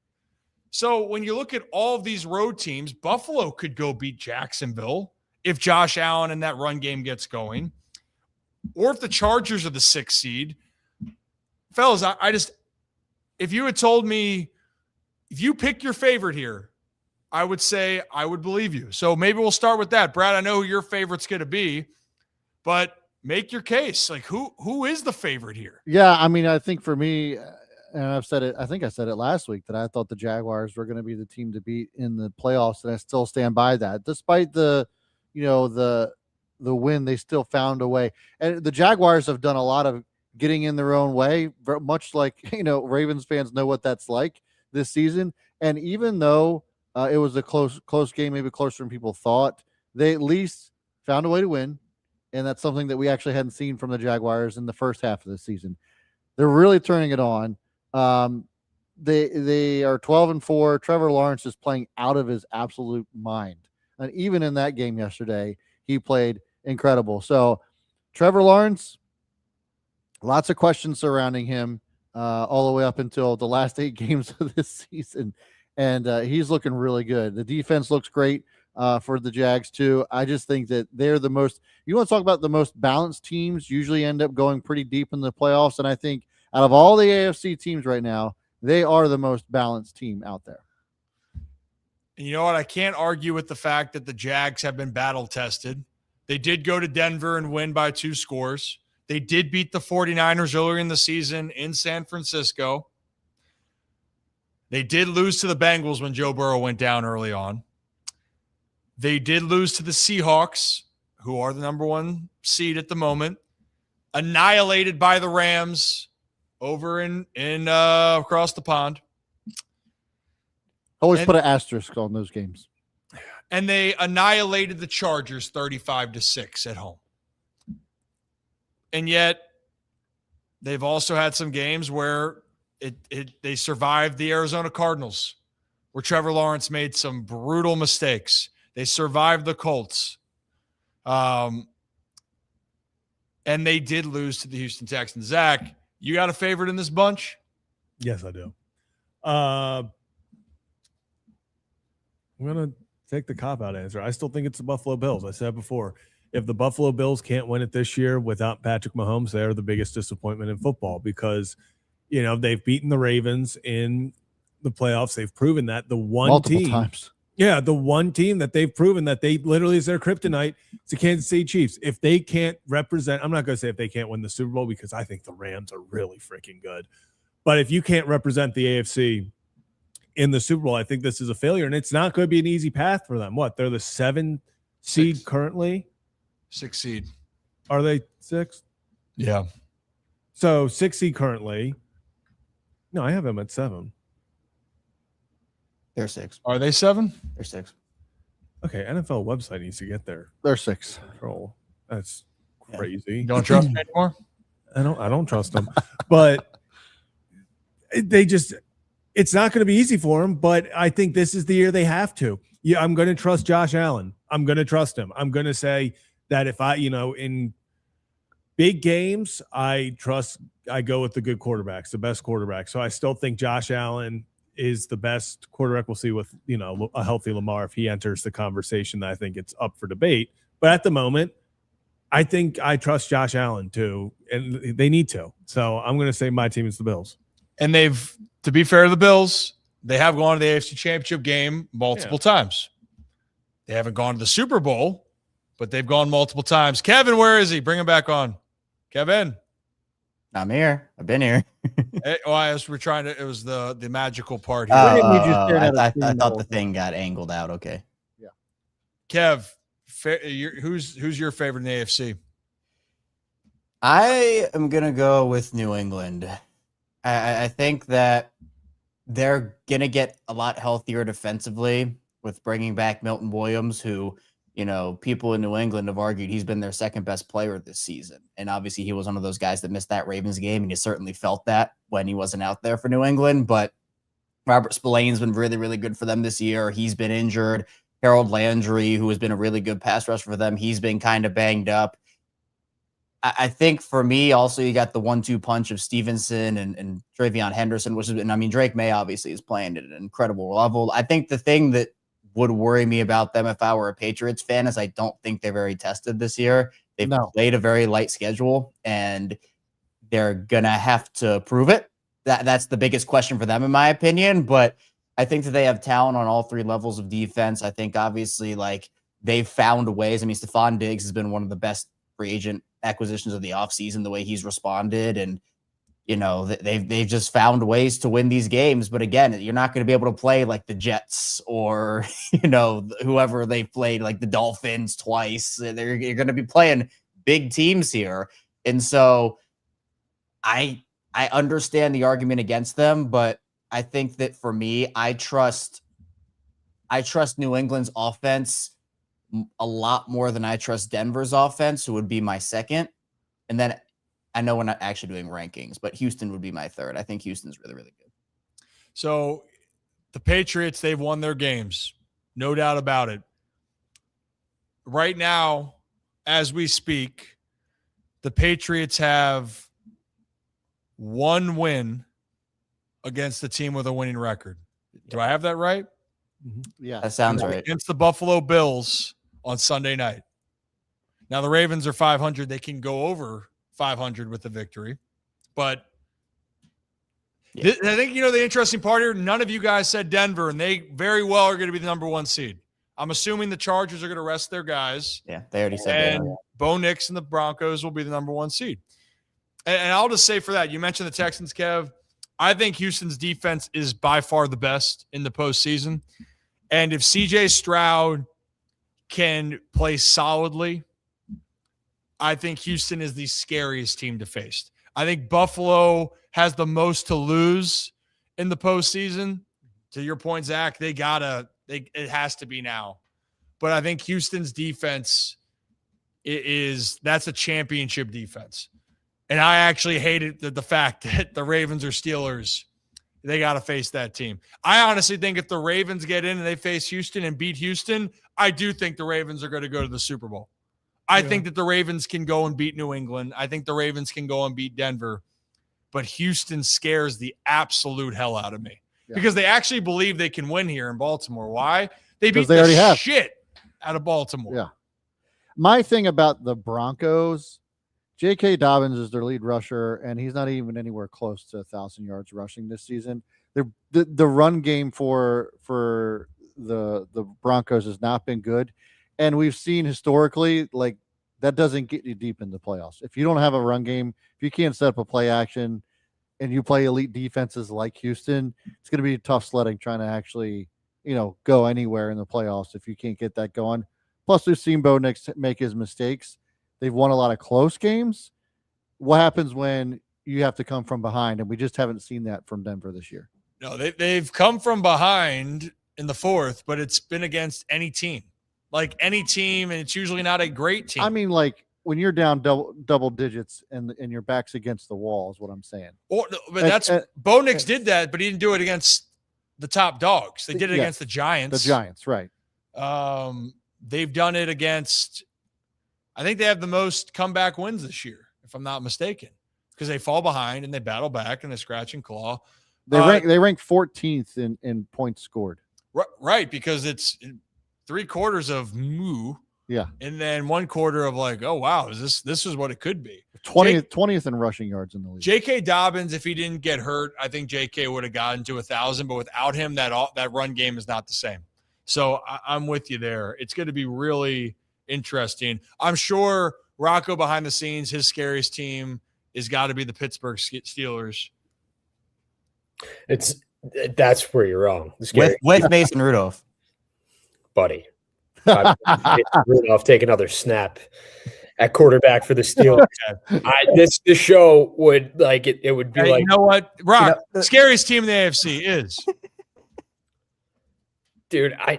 So when you look at all of these road teams, Buffalo could go beat Jacksonville if Josh Allen and that run game gets going. Or if the Chargers are the 6th seed. Fellas, I just, if you had told me, if you pick your favorite here, I would say I would believe you. So maybe we'll start with that. Brad, I know who your favorite's going to be, but make your case. Like, who is the favorite here? Yeah, I mean, I think for me, and I've said it, I think I said it last week, that I thought the Jaguars were going to be the team to beat in the playoffs, and I still stand by that. Despite the win, they still found a way. And the Jaguars have done a lot of getting in their own way, much like, Ravens fans know what that's like this season. And even though it was a close game, maybe closer than people thought, they at least found a way to win, and that's something that we actually hadn't seen from the Jaguars in the first half of the season. They're really turning it on. They are 12-4. Trevor Lawrence is playing out of his absolute mind, and even in that game yesterday, he played incredible. So, Trevor Lawrence, lots of questions surrounding him all the way up until the last 8 games of this season, and he's looking really good. The defense looks great for the Jags too. I just think that they're the most. You want to talk about the most balanced teams? Usually end up going pretty deep in the playoffs, and I think out of all the AFC teams right now, they are the most balanced team out there. You know what? I can't argue with the fact that the Jags have been battle tested. They did go to Denver and win by 2 scores. They did beat the 49ers earlier in the season in San Francisco. They did lose to the Bengals when Joe Burrow went down early on. They did lose to the Seahawks, who are the number 1 seed at the moment. Annihilated by the Rams over in across the pond. Always put an asterisk on those games. And they annihilated the Chargers 35-6 at home. And yet they've also had some games where they survived the Arizona Cardinals, where Trevor Lawrence made some brutal mistakes. They survived the Colts. And they did lose to the Houston Texans. Zach, you got a favorite in this bunch? Yes, I do. I'm going to take the cop-out answer. I still think it's the Buffalo Bills. I said before, if the Buffalo Bills can't win it this year without Patrick Mahomes, they are the biggest disappointment in football because, they've beaten the Ravens in the playoffs. They've proven that the one multiple team. times. Yeah, the one team that they've proven that they literally is their kryptonite is the Kansas City Chiefs. If they can't represent, I'm not going to say if they can't win the Super Bowl because I think the Rams are really freaking good. But if you can't represent the AFC in the Super Bowl, I think this is a failure, and it's not going to be an easy path for them. What? They're the 7 seed currently? 6 seed. Are they 6? Yeah. So 6 seed currently. No, I have them at 7. They're 6. Are they 7? They're 6. Okay, NFL website needs to get there. They're 6. Control. That's crazy. You don't trust me anymore? I don't trust them. But it's not going to be easy for them, but I think this is the year they have to. Yeah, I'm going to trust Josh Allen. I'm going to trust him. I'm going to say that if in big games, I go with the good quarterbacks, the best quarterback. So I still think Josh Allen is the best quarterback we'll see with, a healthy Lamar if he enters the conversation. That I think it's up for debate. But at the moment, I think I trust Josh Allen too, and they need to. So I'm going to say my team is the Bills. And to be fair to the Bills, they have gone to the AFC Championship game multiple times. They haven't gone to the Super Bowl, but they've gone multiple times. Kevin, where is he? Bring him back on. Kevin. I'm here. I've been here. It was the magical part here. I thought the thing got angled out. Okay. Yeah. Kev, who's your favorite in the AFC? I am going to go with New England. I think that they're going to get a lot healthier defensively with bringing back Milton Williams, who, people in New England have argued he's been their second best player this season. And obviously he was one of those guys that missed that Ravens game, and you certainly felt that when he wasn't out there for New England. But Robert Spillane's been really, really good for them this year. He's been injured. Harold Landry, who has been a really good pass rusher for them, he's been kind of banged up. I think for me, also, you got the 1-2 punch of Stevenson and Travion Henderson, Drake May obviously is playing at an incredible level. I think the thing that would worry me about them if I were a Patriots fan is I don't think they're very tested this year. They've played a very light schedule, and they're going to have to prove it. That's the biggest question for them, in my opinion. But I think that they have talent on all 3 levels of defense. I think, obviously, they've found ways. Stephon Diggs has been one of the best free agent acquisitions of the offseason, the way he's responded. And, they've just found ways to win these games. But again, you're not going to be able to play like the Jets or, whoever they've played, like the Dolphins twice. You're going to be playing big teams here. And so I understand the argument against them, but I think that for me, I trust New England's offense a lot more than I trust Denver's offense, who would be my second. And then I know we're not actually doing rankings, but Houston would be my third. I think Houston's really, really good. So the Patriots, they've won their games. No doubt about it. Right now, as we speak, the Patriots have one win against the team with a winning record. Do I have that right? Yeah. That sounds right. Against the Buffalo Bills on Sunday night. Now, the Ravens are 500. They can go over 500 with the victory. But I think, the interesting part here, none of you guys said Denver, and they very well are going to be the number 1 seed. I'm assuming the Chargers are going to rest their guys. Yeah, they already said that. And Bo Nix and the Broncos will be the number 1 seed. And I'll just say for that, you mentioned the Texans, Kev. I think Houston's defense is by far the best in the postseason. And if CJ Stroud can play solidly, I think Houston is the scariest team to face. I think Buffalo has the most to lose in the postseason. To your point, Zach, it has to be now. But I think Houston's defense that's a championship defense. And I actually hated the fact that the Ravens or Steelers, they got to face that team. I honestly think if the Ravens get in and they face Houston and beat Houston, I do think the Ravens are going to go to the Super Bowl. I think that the Ravens can go and beat New England. I think the Ravens can go and beat Denver. But Houston scares the absolute hell out of me because they actually believe they can win here in Baltimore. Why? They beat the shit out of Baltimore. Yeah. My thing about the Broncos, J.K. Dobbins is their lead rusher, and he's not even anywhere close to 1,000 yards rushing this season. The run game for the Broncos has not been good. And we've seen historically, like, that doesn't get you deep in the playoffs. If you don't have a run game, if you can't set up a play action and you play elite defenses like Houston, it's going to be tough sledding trying to actually, go anywhere in the playoffs if you can't get that going. Plus, we've seen Bo Nix make his mistakes. They've won a lot of close games. What happens when you have to come from behind? And we just haven't seen that from Denver this year. No, they've come from behind in the fourth, but it's been against any team. Like any team, and it's usually not a great team. I mean, like when you're down double digits and your back's against the wall is what I'm saying. But Bo Nix did that, but he didn't do it against the top dogs. They did it against the Giants. The Giants, right. They've done it against, I think they have the most comeback wins this year, if I'm not mistaken, because they fall behind and they battle back and they scratch and claw. They rank 14th in points scored. Right, because it's 3/4 of moo. Yeah. And then 1/4 of like, oh wow, this is what it could be. 20th in rushing yards in the league. J.K. Dobbins, if he didn't get hurt, I think J.K. would have gotten to 1,000, but without him, that run game is not the same. So I'm with you there. It's going to be really interesting. I'm sure Rocco behind the scenes, his scariest team has got to be the Pittsburgh Steelers. That's where you're wrong. With Mason Rudolph. Buddy. Rudolph take another snap at quarterback for the Steelers. This show would it would be like, you know what, Rock, scariest team in the AFC is. Dude, I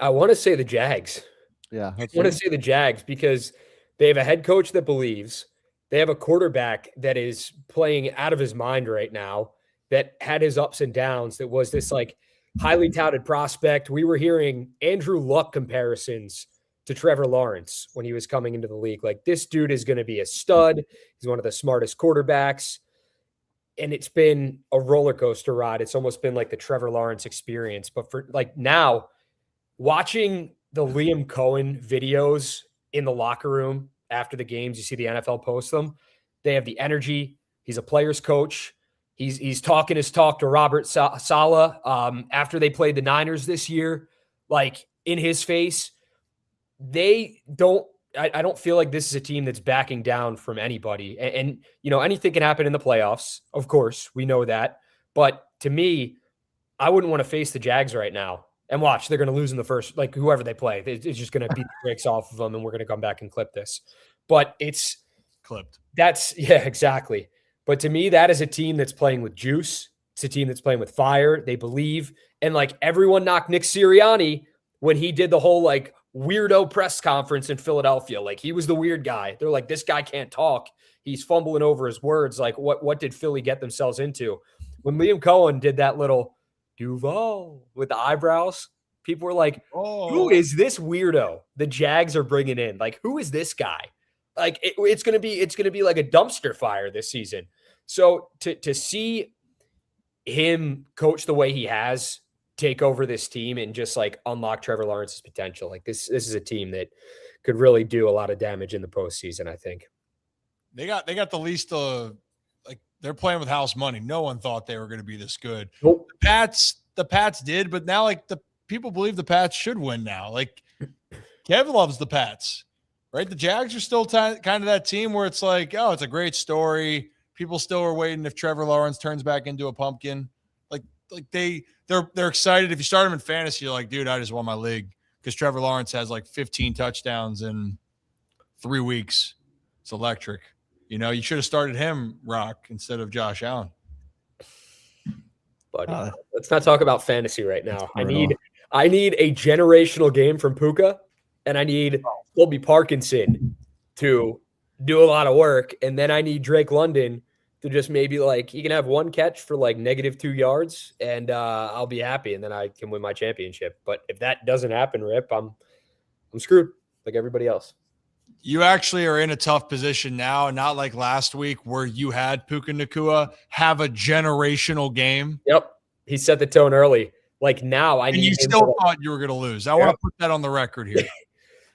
want to say the Jags. Yeah, I want to say the Jags because they have a head coach that believes. They have a quarterback that is playing out of his mind right now, that had his ups and downs, that was this highly touted prospect. We were hearing Andrew Luck comparisons to Trevor Lawrence when he was coming into the league. Like, this dude is going to be a stud. He's one of the smartest quarterbacks. And it's been a roller coaster ride. It's almost been like the Trevor Lawrence experience. But for now, watching the Liam Cohen videos in the locker room after the games, you see the NFL post them. They have the energy. He's a player's coach. He's talking his talk to Robert Saleh after they played the Niners this year, in his face. They don't. I don't feel like this is a team that's backing down from anybody. And anything can happen in the playoffs. Of course, we know that. But to me, I wouldn't want to face the Jags right now. And watch, they're going to lose in the first, whoever they play. It's just going to beat the brakes off of them, and we're going to come back and clip this. But it's clipped. Yeah, exactly. But to me, that is a team that's playing with juice. It's a team that's playing with fire. They believe. And everyone knocked Nick Sirianni when he did the whole like weirdo press conference in Philadelphia. Like he was the weird guy. They're like, this guy can't talk. He's fumbling over his words. Like what did Philly get themselves into? When Liam Cohen did that little Duval with the eyebrows, people were like, who is this weirdo the Jags are bringing in? Like, who is this guy? Like it's going to be like a dumpster fire this season. So to see him coach the way he has, take over this team and just like unlock Trevor Lawrence's potential. Like this is a team that could really do a lot of damage in the postseason, I think. They got the least like they're playing with house money. No one thought they were going to be this good. Nope. The Pats did, but now like the people believe the Pats should win now. Like Kev loves the Pats, right? The Jags are still kind of that team where it's like, oh, it's a great story. People still are waiting if Trevor Lawrence turns back into a pumpkin. Like they're excited. If you start him in fantasy, you're like, dude, I just won my league because Trevor Lawrence has like 15 touchdowns in 3 weeks. It's electric. You know, you should have started him, Rock, instead of Josh Allen. Buddy, let's not talk about fantasy right now. I need a generational game from Puka, and I need Colby Parkinson to do a lot of work, and then I need Drake London to just maybe like he can have one catch for like -2 yards, and I'll be happy, and then I can win my championship. But if that doesn't happen, Rip, I'm screwed like everybody else. You actually are in a tough position now, not like last week where you had Puka Nacua have a generational game. Yep, he set the tone early. Like now, I need. And you still thought you were going to lose. I want to put that on the record here.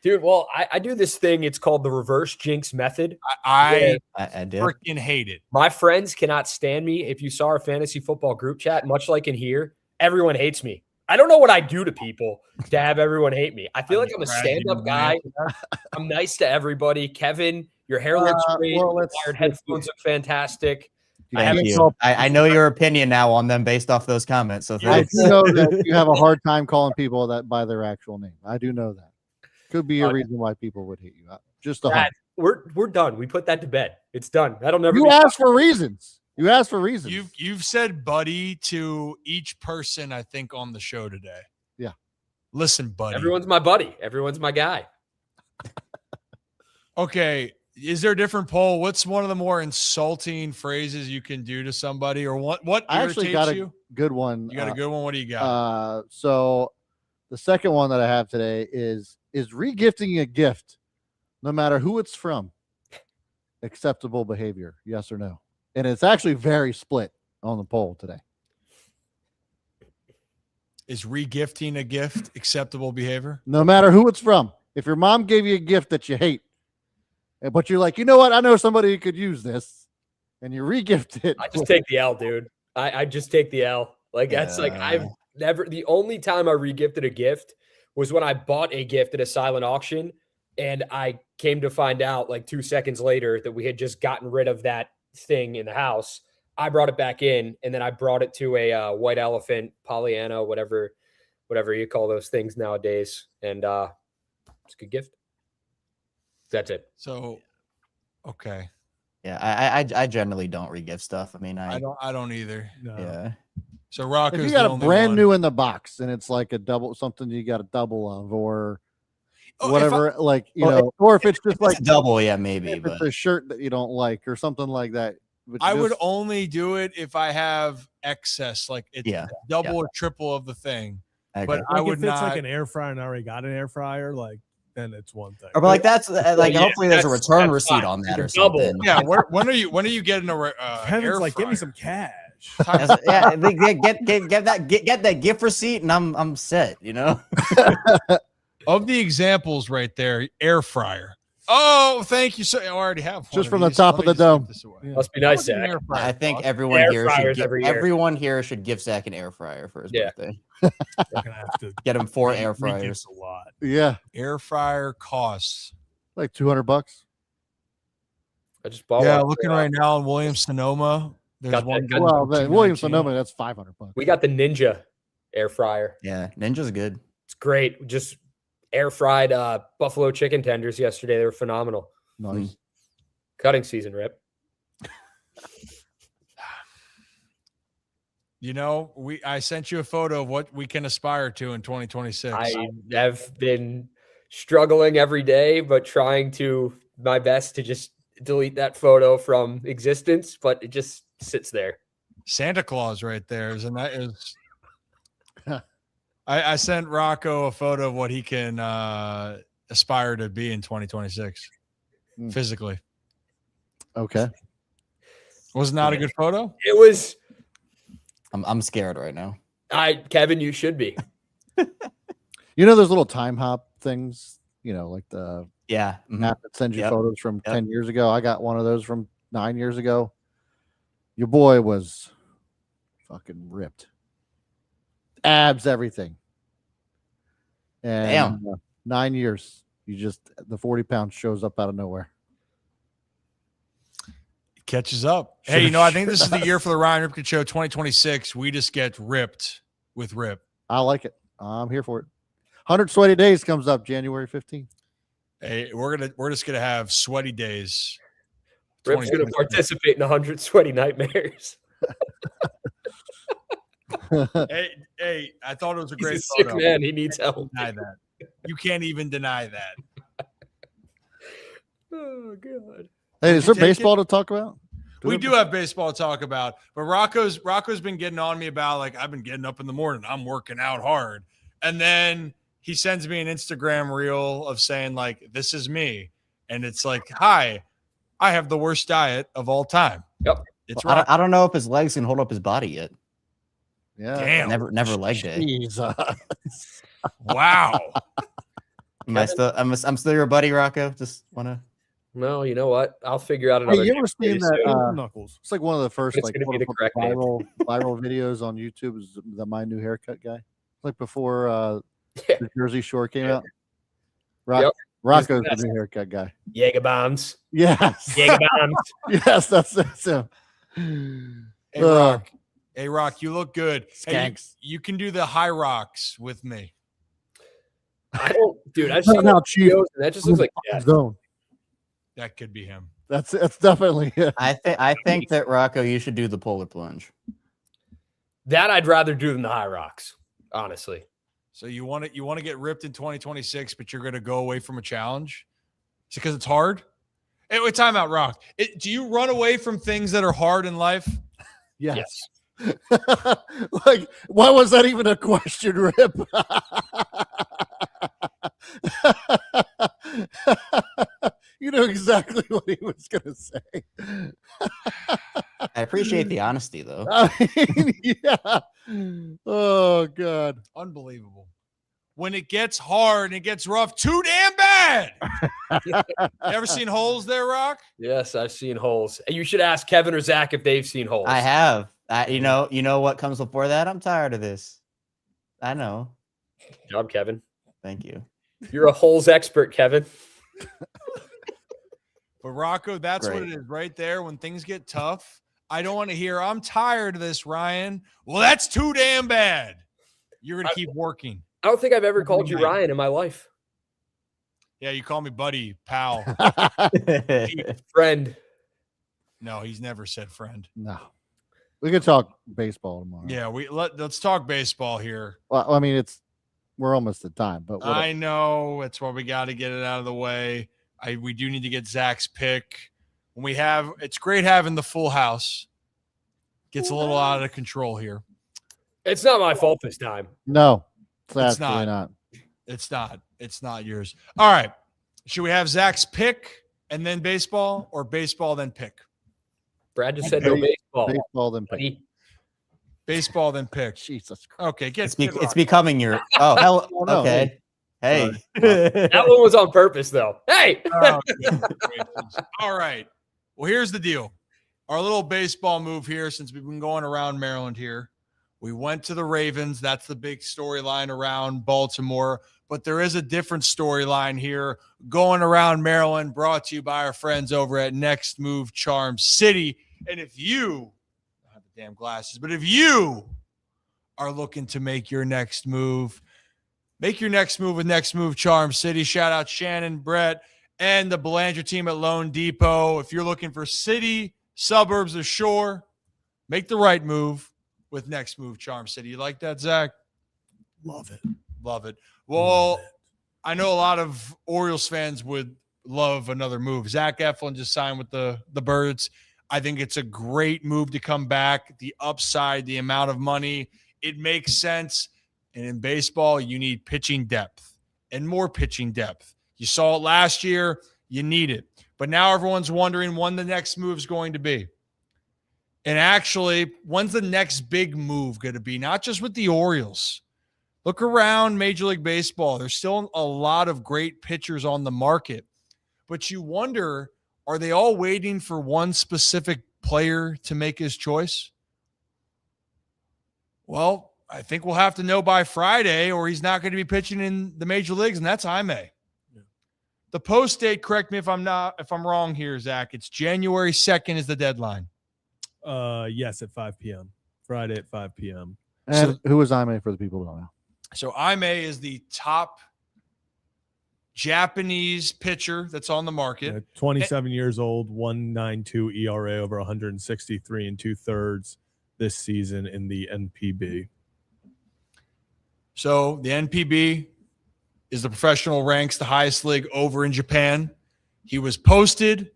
Dude, well, I do this thing. It's called the reverse jinx method. I freaking hate it. My friends cannot stand me. If you saw our fantasy football group chat, much like in here, everyone hates me. I don't know what I do to people to have everyone hate me. I feel like I'm a stand-up guy. I'm nice to everybody. Kevin, your hair looks great. Wired headphones look fantastic. Thank you. I know your opinion now on them based off those comments. So I do know that you have a hard time calling people that by their actual name. I do know that. Could be a reason why people would hate you. Just a we're done. We put that to bed. It's done. That'll never. You asked for reasons. You asked for reasons. You've said buddy to each person I think on the show today. Yeah. Listen, buddy. Everyone's my buddy. Everyone's my guy. Okay. Is there a different poll? What's one of the more insulting phrases you can do to somebody, or what I actually got you? A good one. You got a good one. What do you got? So the second one that I have today is regifting a gift, no matter who it's from, acceptable behavior? Yes or no? And it's actually very split on the poll today. Is regifting a gift acceptable behavior? No matter who it's from. If your mom gave you a gift that you hate, but you're like, you know what? I know somebody who could use this, and you regift it. I just take the L, dude. I just take the L. Like that's like I've never. The only time I regifted a gift was when I bought a gift at a silent auction, and I came to find out like 2 seconds later that we had just gotten rid of that thing in the house. I brought it back in, and then I brought it to a white elephant, Pollyanna, whatever you call those things nowadays, and it's a good gift. That's it. So, okay. Yeah, I generally don't regift stuff. I mean, I don't either. No. Yeah. So Rocco's if you got a brand new in the box and it's like a double something you got a double of or whatever, like or if it's just like a double, yeah, maybe. If it's a shirt that you don't like or something like that. I would only do it if I have excess, like it's double or triple of the thing. But like I would not. It's like an air fryer and I already got an air fryer, like then it's one thing. But like that's like hopefully there's a return receipt on that or something. Yeah, when are you getting a Kevin's air like, fryer? give me some cash. Yeah, get that gift receipt and I'm set, you know. Of the examples right there, air fryer. Oh, thank you. So I already have one just from the top of the dome. Must be nice, Zach. I think everyone here should give Zach an air fryer for his birthday. We're gonna have to get him 4 air fryers. A lot. Yeah, air fryer costs like $200. I just bought. Yeah, looking right now in Williams-Sonoma. There's one. Well, Williams-Sonoma, that's $500. We got the Ninja air fryer. Yeah, Ninja's good. It's great. Just air fried buffalo chicken tenders yesterday. They were phenomenal. Nice. Cutting season, Rip. You know, I sent you a photo of what we can aspire to in 2026. I have been struggling every day, but trying to my best to just delete that photo from existence, but it just sits there. Santa Claus right there. Isn't that is I sent Rocco a photo of what he can aspire to be in 2026 physically. Okay. Was not a good photo? It was. I'm scared right now. Kevin, you should be. You know those little time hop things, you know, like the app that sends you photos from 10 years ago. I got one of those from 9 years ago. Your boy was fucking ripped. Abs, everything. And 9 years, the 40 pounds shows up out of nowhere. Catches up. Hey, you know, I think this is the year for the Ryan Ripken Show 2026. We just get ripped with Rip. I like it. I'm here for it. 100 Sweaty Days comes up January 15th. Hey, we're just gonna have sweaty days. Rip's gonna participate in 100 Sweaty Nightmares. hey, I thought it was a great He's a photo. sick man. He needs help. Deny that. You can't even deny that. Oh God. Hey, is there baseball to talk about? We do have baseball to talk about, but Rocco's been getting on me about, like, I've been getting up in the morning, I'm working out hard, and then he sends me an Instagram reel of saying, like, this is me, and it's like, hi, I have the worst diet of all time. Yep, it's well, I don't know if his legs can hold up his body yet. Yeah, damn, never leg day. Jesus. Wow. I'm still your buddy, Rocco. Just wanna. No, you know what? I'll figure out another. Hey, you ever seen that? Knuckles. It's like one of the first It's like gonna be the correct name. viral videos on YouTube. Is the My New Haircut guy? Like before the Jersey Shore came out. Rocco's the new haircut guy. Jaeger bombs. Yes. Jaeger bombs. Yes, that's him. Hey, Rock, you look good. Hey, you can do the high rocks with me. I don't, dude. I've seen now, Chief. videos, and that just looks like zone. That could be him. That's definitely it. I think that Rocco, you should do the polar plunge. That I'd rather do than the high rocks, honestly. So you want to get ripped in 2026, but you're going to go away from a challenge? Is it because it's hard? Hey, wait, time out, Rock. Do you run away from things that are hard in life? Yes. Like, why was that even a question, Rip? You know exactly what he was going to say. I appreciate the honesty, though. I mean, yeah. Oh, God. Unbelievable. When it gets hard and it gets rough, too damn bad. Ever seen Holes there, Rock? Yes, I've seen Holes. You should ask Kevin or Zach if they've seen Holes. I have. You know what comes before that? I'm tired of this. I know. Good job, Kevin. Thank you. You're a Holes expert, Kevin. But Rocco, that's what it is right there. When things get tough, I don't want to hear, I'm tired of this, Ryan. Well, that's too damn bad. You're going to keep working. I don't think I've ever called you Ryan in my life. Yeah, you call me buddy, pal. Friend. No, he's never said friend. No. We could talk baseball tomorrow. Yeah, let's talk baseball here. Well, I mean, we're almost at time, but I know that's why we got to get it out of the way. We do need to get Zach's pick. When it's great having the full house. Gets a little out of control here. It's not my fault this time. No, it's not. It's not. It's not yours. All right. Should we have Zach's pick and then baseball, or baseball then pick? Brad just said no baseball. Baseball then pick. Baseball then pick. Jesus Christ. Okay, it's becoming your. Oh, hell. Okay. Hey. That one was on purpose, though. Hey. All right. Well, here's the deal. Our little baseball move here, since we've been going around Maryland here. We went to the Ravens. That's the big storyline around Baltimore. But there is a different storyline here going around Maryland, brought to you by our friends over at Next Move Charm City. And if you, I have the damn glasses, but if you are looking to make your next move with Next Move Charm City. Shout out Shannon, Brett, and the Belanger team at Lone Depot. If you're looking for city, suburbs, or shore, make the right move. with Next Move Charm City. You like that, Zach? Love it. Love it. Well, I know a lot of Orioles fans would love another move. Zach Eflin just signed with the Birds. I think it's a great move to come back. The upside, the amount of money, it makes sense. And in baseball, you need pitching depth and more pitching depth. You saw it last year. You need it. But now everyone's wondering when the next move is going to be. And actually, when's the next big move going to be? Not just with the Orioles. Look around Major League Baseball. There's still a lot of great pitchers on the market. But you wonder, are they all waiting for one specific player to make his choice? Well, I think we'll have to know by Friday, or he's not going to be pitching in the major leagues, and that's Jaime. Yeah. The post date, correct me if I'm wrong here, Zach. It's January 2nd is the deadline. Yes, at 5 p.m. Friday at 5 p.m. And who is Jaime for the people who don't know? So Jaime is the top Japanese pitcher that's on the market. 27 years old, 1.92 ERA over 163 and 2/3 this season in the NPB. So the NPB is the professional ranks, the highest league over in Japan. He was posted,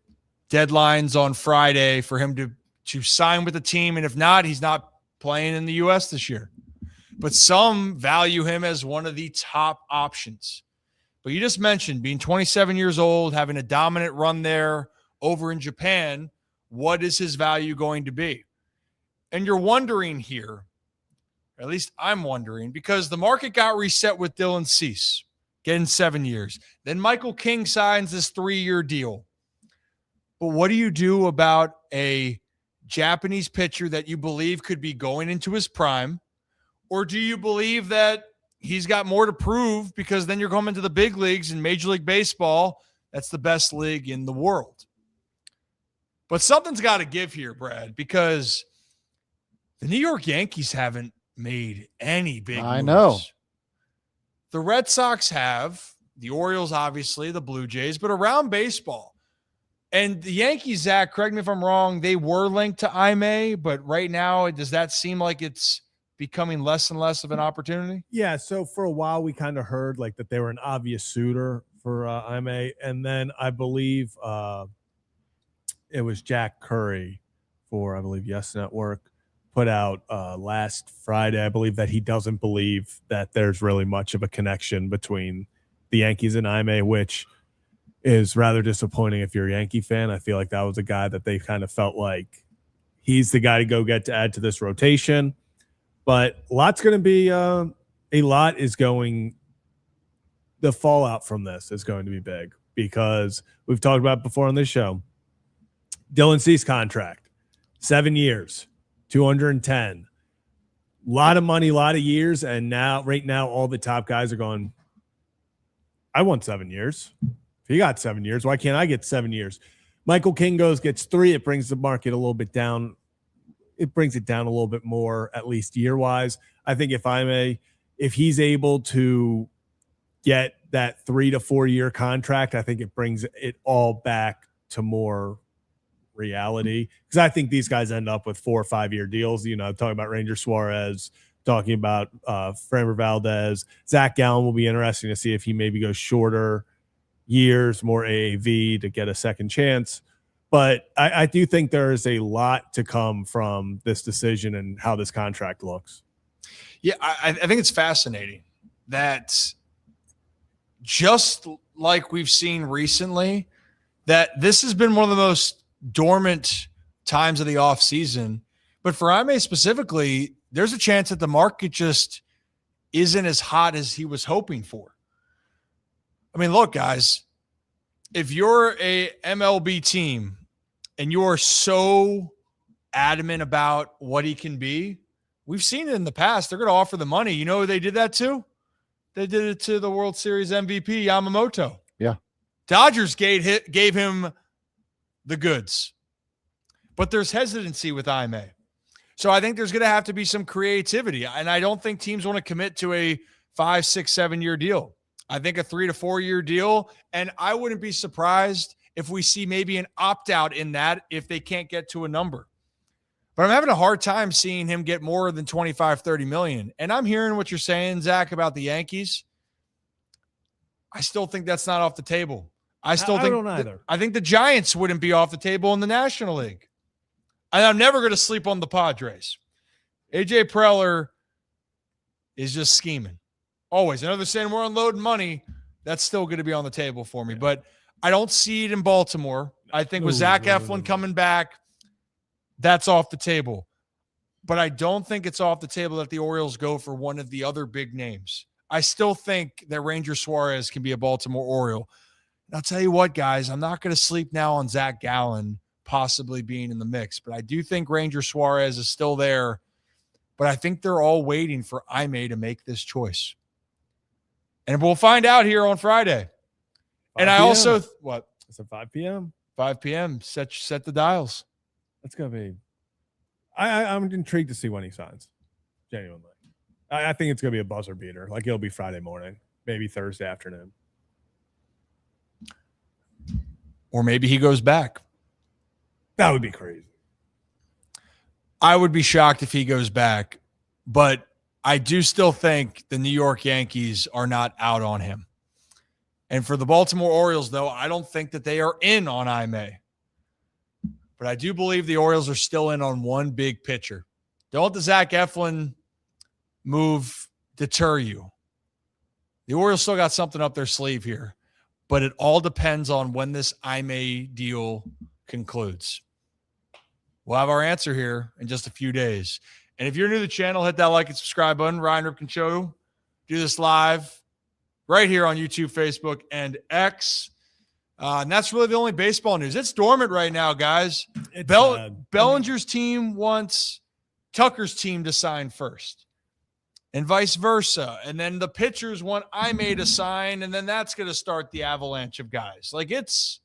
deadlines on Friday for him to sign with the team. And if not, he's not playing in the U.S. this year. But some value him as one of the top options. But you just mentioned being 27 years old, having a dominant run there over in Japan. What is his value going to be? And you're wondering here, or at least I'm wondering, because the market got reset with Dylan Cease, getting 7 years. Then Michael King signs this 3-year deal. But what do you do about a Japanese pitcher that you believe could be going into his prime? Or do you believe that he's got more to prove because then you're coming to the big leagues in Major League Baseball? That's the best league in the world. But something's got to give here, Brad, because the New York Yankees haven't made any big moves. I know. The Red Sox have, the Orioles, obviously, the Blue Jays, but around baseball. And the Yankees, Zach, correct me if I'm wrong, they were linked to Jaime, but right now, does that seem like it's becoming less and less of an opportunity? Yeah, so for a while we kind of heard like that they were an obvious suitor for Jaime, and then I believe it was Jack Curry for, I believe, Yes Network put out last Friday, I believe, that he doesn't believe that there's really much of a connection between the Yankees and Jaime, which is rather disappointing if you're a Yankee fan. I feel like that was a guy that they kind of felt like he's the guy to go get to add to this rotation. But the fallout from this is going to be big because we've talked about before on this show. Dylan Cease contract, 7 years, 210, a lot of money, a lot of years. And right now, all the top guys are going, I want 7 years. If he got 7 years, why can't I get 7 years? Michael King gets 3. It brings the market a little bit down. It brings it down a little bit more, at least year-wise. I think if he's able to get that 3 to 4 year contract, I think it brings it all back to more reality. Because I think these guys end up with 4 or 5 year deals. You know, talking about Ranger Suarez, talking about Framber Valdez. Zach Gallen will be interesting to see if he maybe goes shorter years, more AAV to get a second chance. But I do think there is a lot to come from this decision and how this contract looks. Yeah, I think it's fascinating that just like we've seen recently, that this has been one of the most dormant times of the offseason. But for Jaime specifically, there's a chance that the market just isn't as hot as he was hoping for. I mean, look, guys, if you're a MLB team and you're so adamant about what he can be, we've seen it in the past. They're going to offer the money. You know who they did that to? They did it to the World Series MVP, Yamamoto. Yeah. Dodgers gave him the goods. But there's hesitancy with Jaime. So I think there's going to have to be some creativity. And I don't think teams want to commit to a 5, 6, 7 year deal. I think a 3 to 4 year deal. And I wouldn't be surprised if we see maybe an opt-out in that if they can't get to a number. But I'm having a hard time seeing him get more than 25, 30 million. And I'm hearing what you're saying, Zach, about the Yankees. I still think that's not off the table. I don't either. I think the Giants wouldn't be off the table in the National League. And I'm never going to sleep on the Padres. AJ Preller is just scheming. Always. I know they're saying we're unloading money. That's still going to be on the table for me. But I don't see it in Baltimore. I think with Zach Eflin coming back, that's off the table. But I don't think it's off the table that the Orioles go for one of the other big names. I still think that Ranger Suarez can be a Baltimore Oriole. And I'll tell you what, guys, I'm not going to sleep now on Zach Gallen possibly being in the mix. But I do think Ranger Suarez is still there. But I think they're all waiting for Jaime to make this choice. And we'll find out here on Friday. And I also – what? It's at 5 p.m. 5 p.m. Set the dials. That's going to be – I'm intrigued to see when he signs, genuinely. I think it's going to be a buzzer beater. Like, it'll be Friday morning, maybe Thursday afternoon. Or maybe he goes back. That would be crazy. I would be shocked if he goes back. But I do still think the New York Yankees are not out on him. And for the Baltimore Orioles, though, I don't think that they are in on Jaime. But I do believe the Orioles are still in on one big pitcher. Don't let the Zach Eflin move deter you. The Orioles still got something up their sleeve here. But it all depends on when this Jaime deal concludes. We'll have our answer here in just a few days. And if you're new to the channel, hit that like and subscribe button. Ryan Ripken Show. Do this live right here on YouTube, Facebook, and X. And that's really the only baseball news. It's dormant right now, guys. Bellinger's team wants Tucker's team to sign first, and vice versa. And then the pitchers want Jaime to sign, and then that's going to start the avalanche of guys. Like, it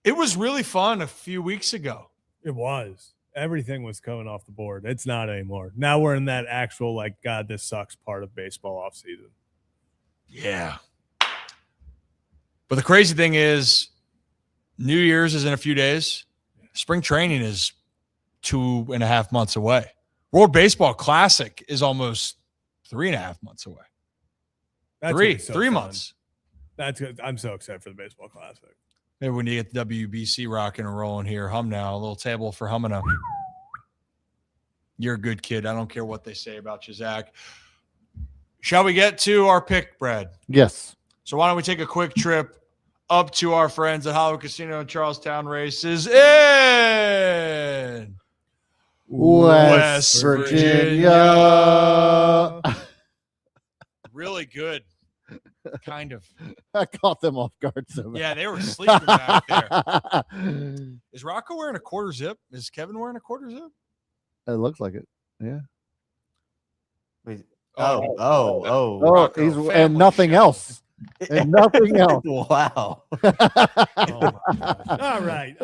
was really fun a few weeks ago. It was. Everything was coming off the board. It's not anymore. Now we're in that actual, like, God, this sucks part of baseball offseason. Yeah. But the crazy thing is, New Year's is in a few days. Spring training is 2.5 months away. World Baseball Classic is almost 3.5 months away. That's three months. That's good. I'm so excited for the Baseball Classic. Maybe we need to get the WBC rocking and rolling here. Hum now. A little table for humming up. You're a good kid. I don't care what they say about you, Zach. Shall we get to our pick, Brad? Yes. So why don't we take a quick trip up to our friends at Hollywood Casino in Charlestown Races in West Virginia. Really good. Kind of. I caught them off guard so bad. Yeah, they were sleeping back there. Is Rocco wearing a quarter zip? Is Kevin wearing a quarter zip? It looks like it. Yeah. Wait. He's and nothing else. And nothing else. Wow. All right.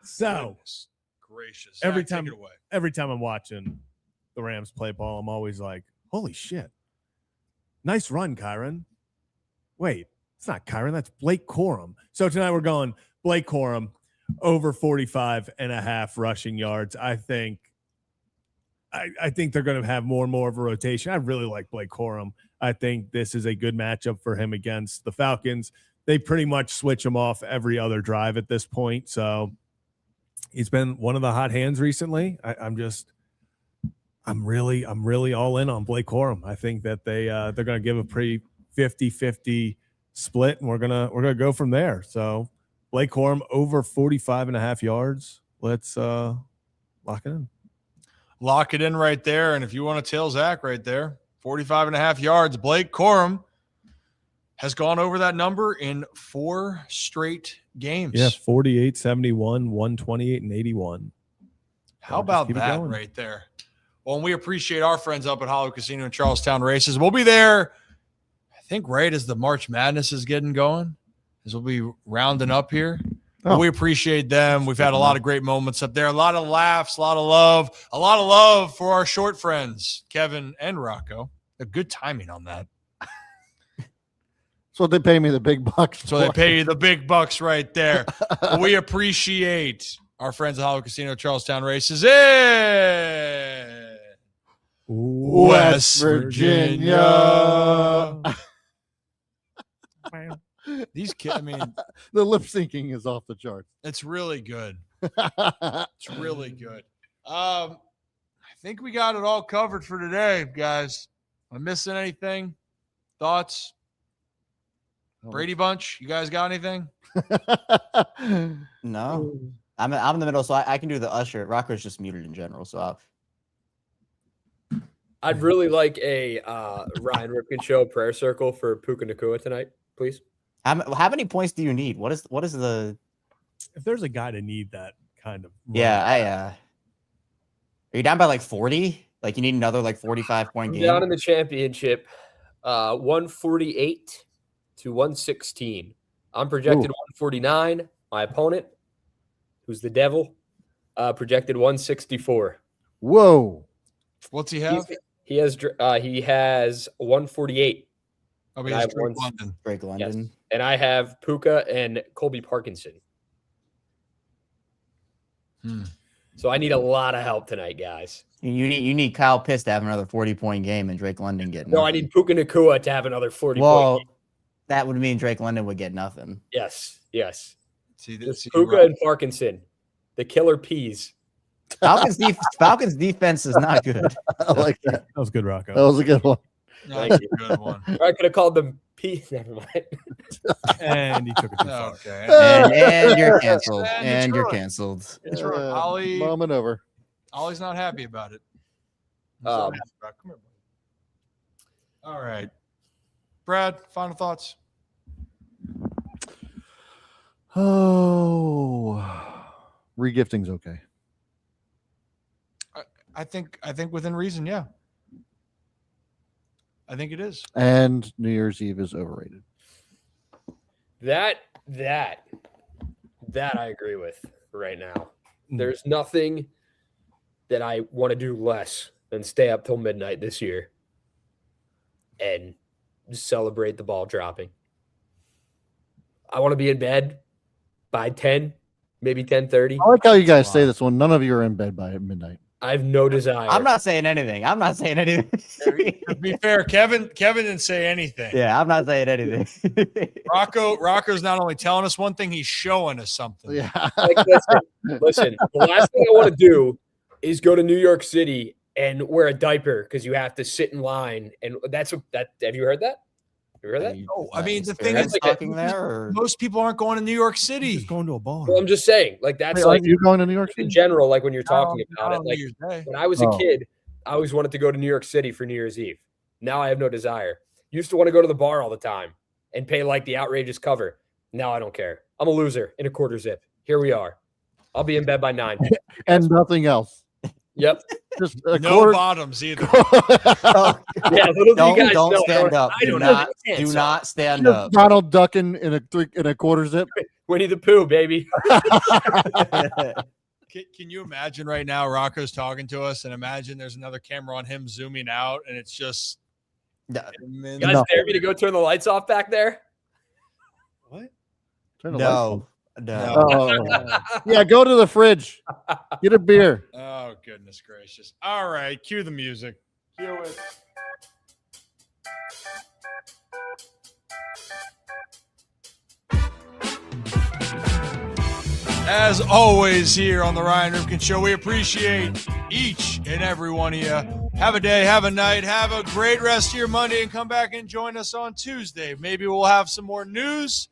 So gracious. Every Zach, time I'm watching the Rams play ball, I'm always like, holy shit. Nice run, Kyron. Wait, it's not Kyron. That's Blake Corum. So tonight we're going Blake Corum over 45.5 rushing yards. I think they're going to have more and more of a rotation. I really like Blake Corum. I think this is a good matchup for him against the Falcons. They pretty much switch him off every other drive at this point. So he's been one of the hot hands recently. I'm really all in on blake Corum. I think that they're going to give a pretty 50-50 split, and we're gonna go from there. So Blake Corum over 45.5 yards. Let's lock it in. Lock it in right there. And if you want to tail Zach right there, 45.5 yards. Blake Corum has gone over that number in 4 straight games. Yeah, 48, 71, 128, and 81. How about that right there? Well, and we appreciate our friends up at Hollywood Casino in Charlestown Races. We'll be there, I think, right as the March Madness is getting going, as we'll be rounding up here. Oh. We appreciate them. We've had a lot of great moments up there, a lot of laughs, a lot of love for our short friends, Kevin and Rocco. A good timing on that. So they pay me the big bucks. So they pay you the big bucks right there. We appreciate our friends at Hollywood Casino Charlestown Races in West Virginia. These kids, I mean, the lip syncing is off the charts. It's really good. It's really good. I think we got it all covered for today, guys. Am I missing anything? Thoughts? Brady Bunch, you guys got anything? No. I'm in the middle, so I can do the usher. Rocco's just muted in general, so I'd really like a Ryan Ripken show prayer circle for Puka Nacua tonight, please. How many points do you need? What is the? If there's a guy to need that kind of. Yeah, are you down by like 40? Like you need another like 45-point game? Down in the championship, 148 to 116. I'm projected 149. My opponent, who's the devil, projected 164. Whoa. What's he have? He has 148. Oh, he has Drake London. Drake London. Yes. And I have Puka and Colby Parkinson. So I need a lot of help tonight, guys. You need Kyle Pitts to have another 40-point game and Drake London get nothing. No, I need Puka Nacua to have another 40-point game. That would mean Drake London would get nothing. Yes. See, Puka and Parkinson, the killer peas. Falcons defense is not good. I like that. That was good, Rocco. That was a good one. That's a good one. I could have called them peas. Never mind. And he took it too far. Okay. And you're canceled. And you're canceled. That's right. Ollie. Moment over. Ollie's not happy about it. Um, Come here, buddy. All right. Brad, final thoughts? Oh, regifting's okay. I think within reason, yeah. I think it is. And New Year's Eve is overrated. That I agree with right now. There's nothing that I want to do less than stay up till midnight this year and celebrate the ball dropping. I want to be in bed by 10, maybe 10:30. I like how you guys say this one. None of you are in bed by midnight. I have no desire. I'm not saying anything. To be fair, Kevin didn't say anything. Yeah, I'm not saying anything. Rocco's not only telling us one thing, he's showing us something. Yeah. Like, listen, the last thing I want to do is go to New York City and wear a diaper because you have to sit in line. And have you heard that? You heard that? Oh, I mean, the thing is, most people aren't going to New York City. Just going to a bar. Well, I'm just saying, like that's Wait, like are you going to New York City in general. Like when you're talking about it, like Day. when I was a kid, I always wanted to go to New York City for New Year's Eve. Now I have no desire. Used to want to go to the bar all the time and pay like the outrageous cover. Now I don't care. I'm a loser in a quarter zip. Here we are. I'll be in bed by 9. and nothing else. Yep. Just no bottoms either. Yeah, little do you guys don't know. stand up. I don't know. Do not stand up. Donald Duck in a quarter zip. Winnie the Pooh, baby. Can you imagine right now Rocco's talking to us and imagine there's another camera on him zooming out and it's just you guys dare me to go turn the lights off back there? What? Turn the lights off. No. Oh. Yeah, go to the fridge. Get a beer. Oh, goodness gracious. All right, cue the music. Cue it. As always here on the Ryan Ripken Show, we appreciate each and every one of you. Have a day, have a night, have a great rest of your Monday, and come back and join us on Tuesday. Maybe we'll have some more news.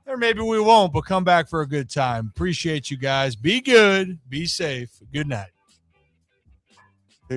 Or maybe we won't, but come back for a good time. Appreciate you guys. Be good. Be safe. Good night.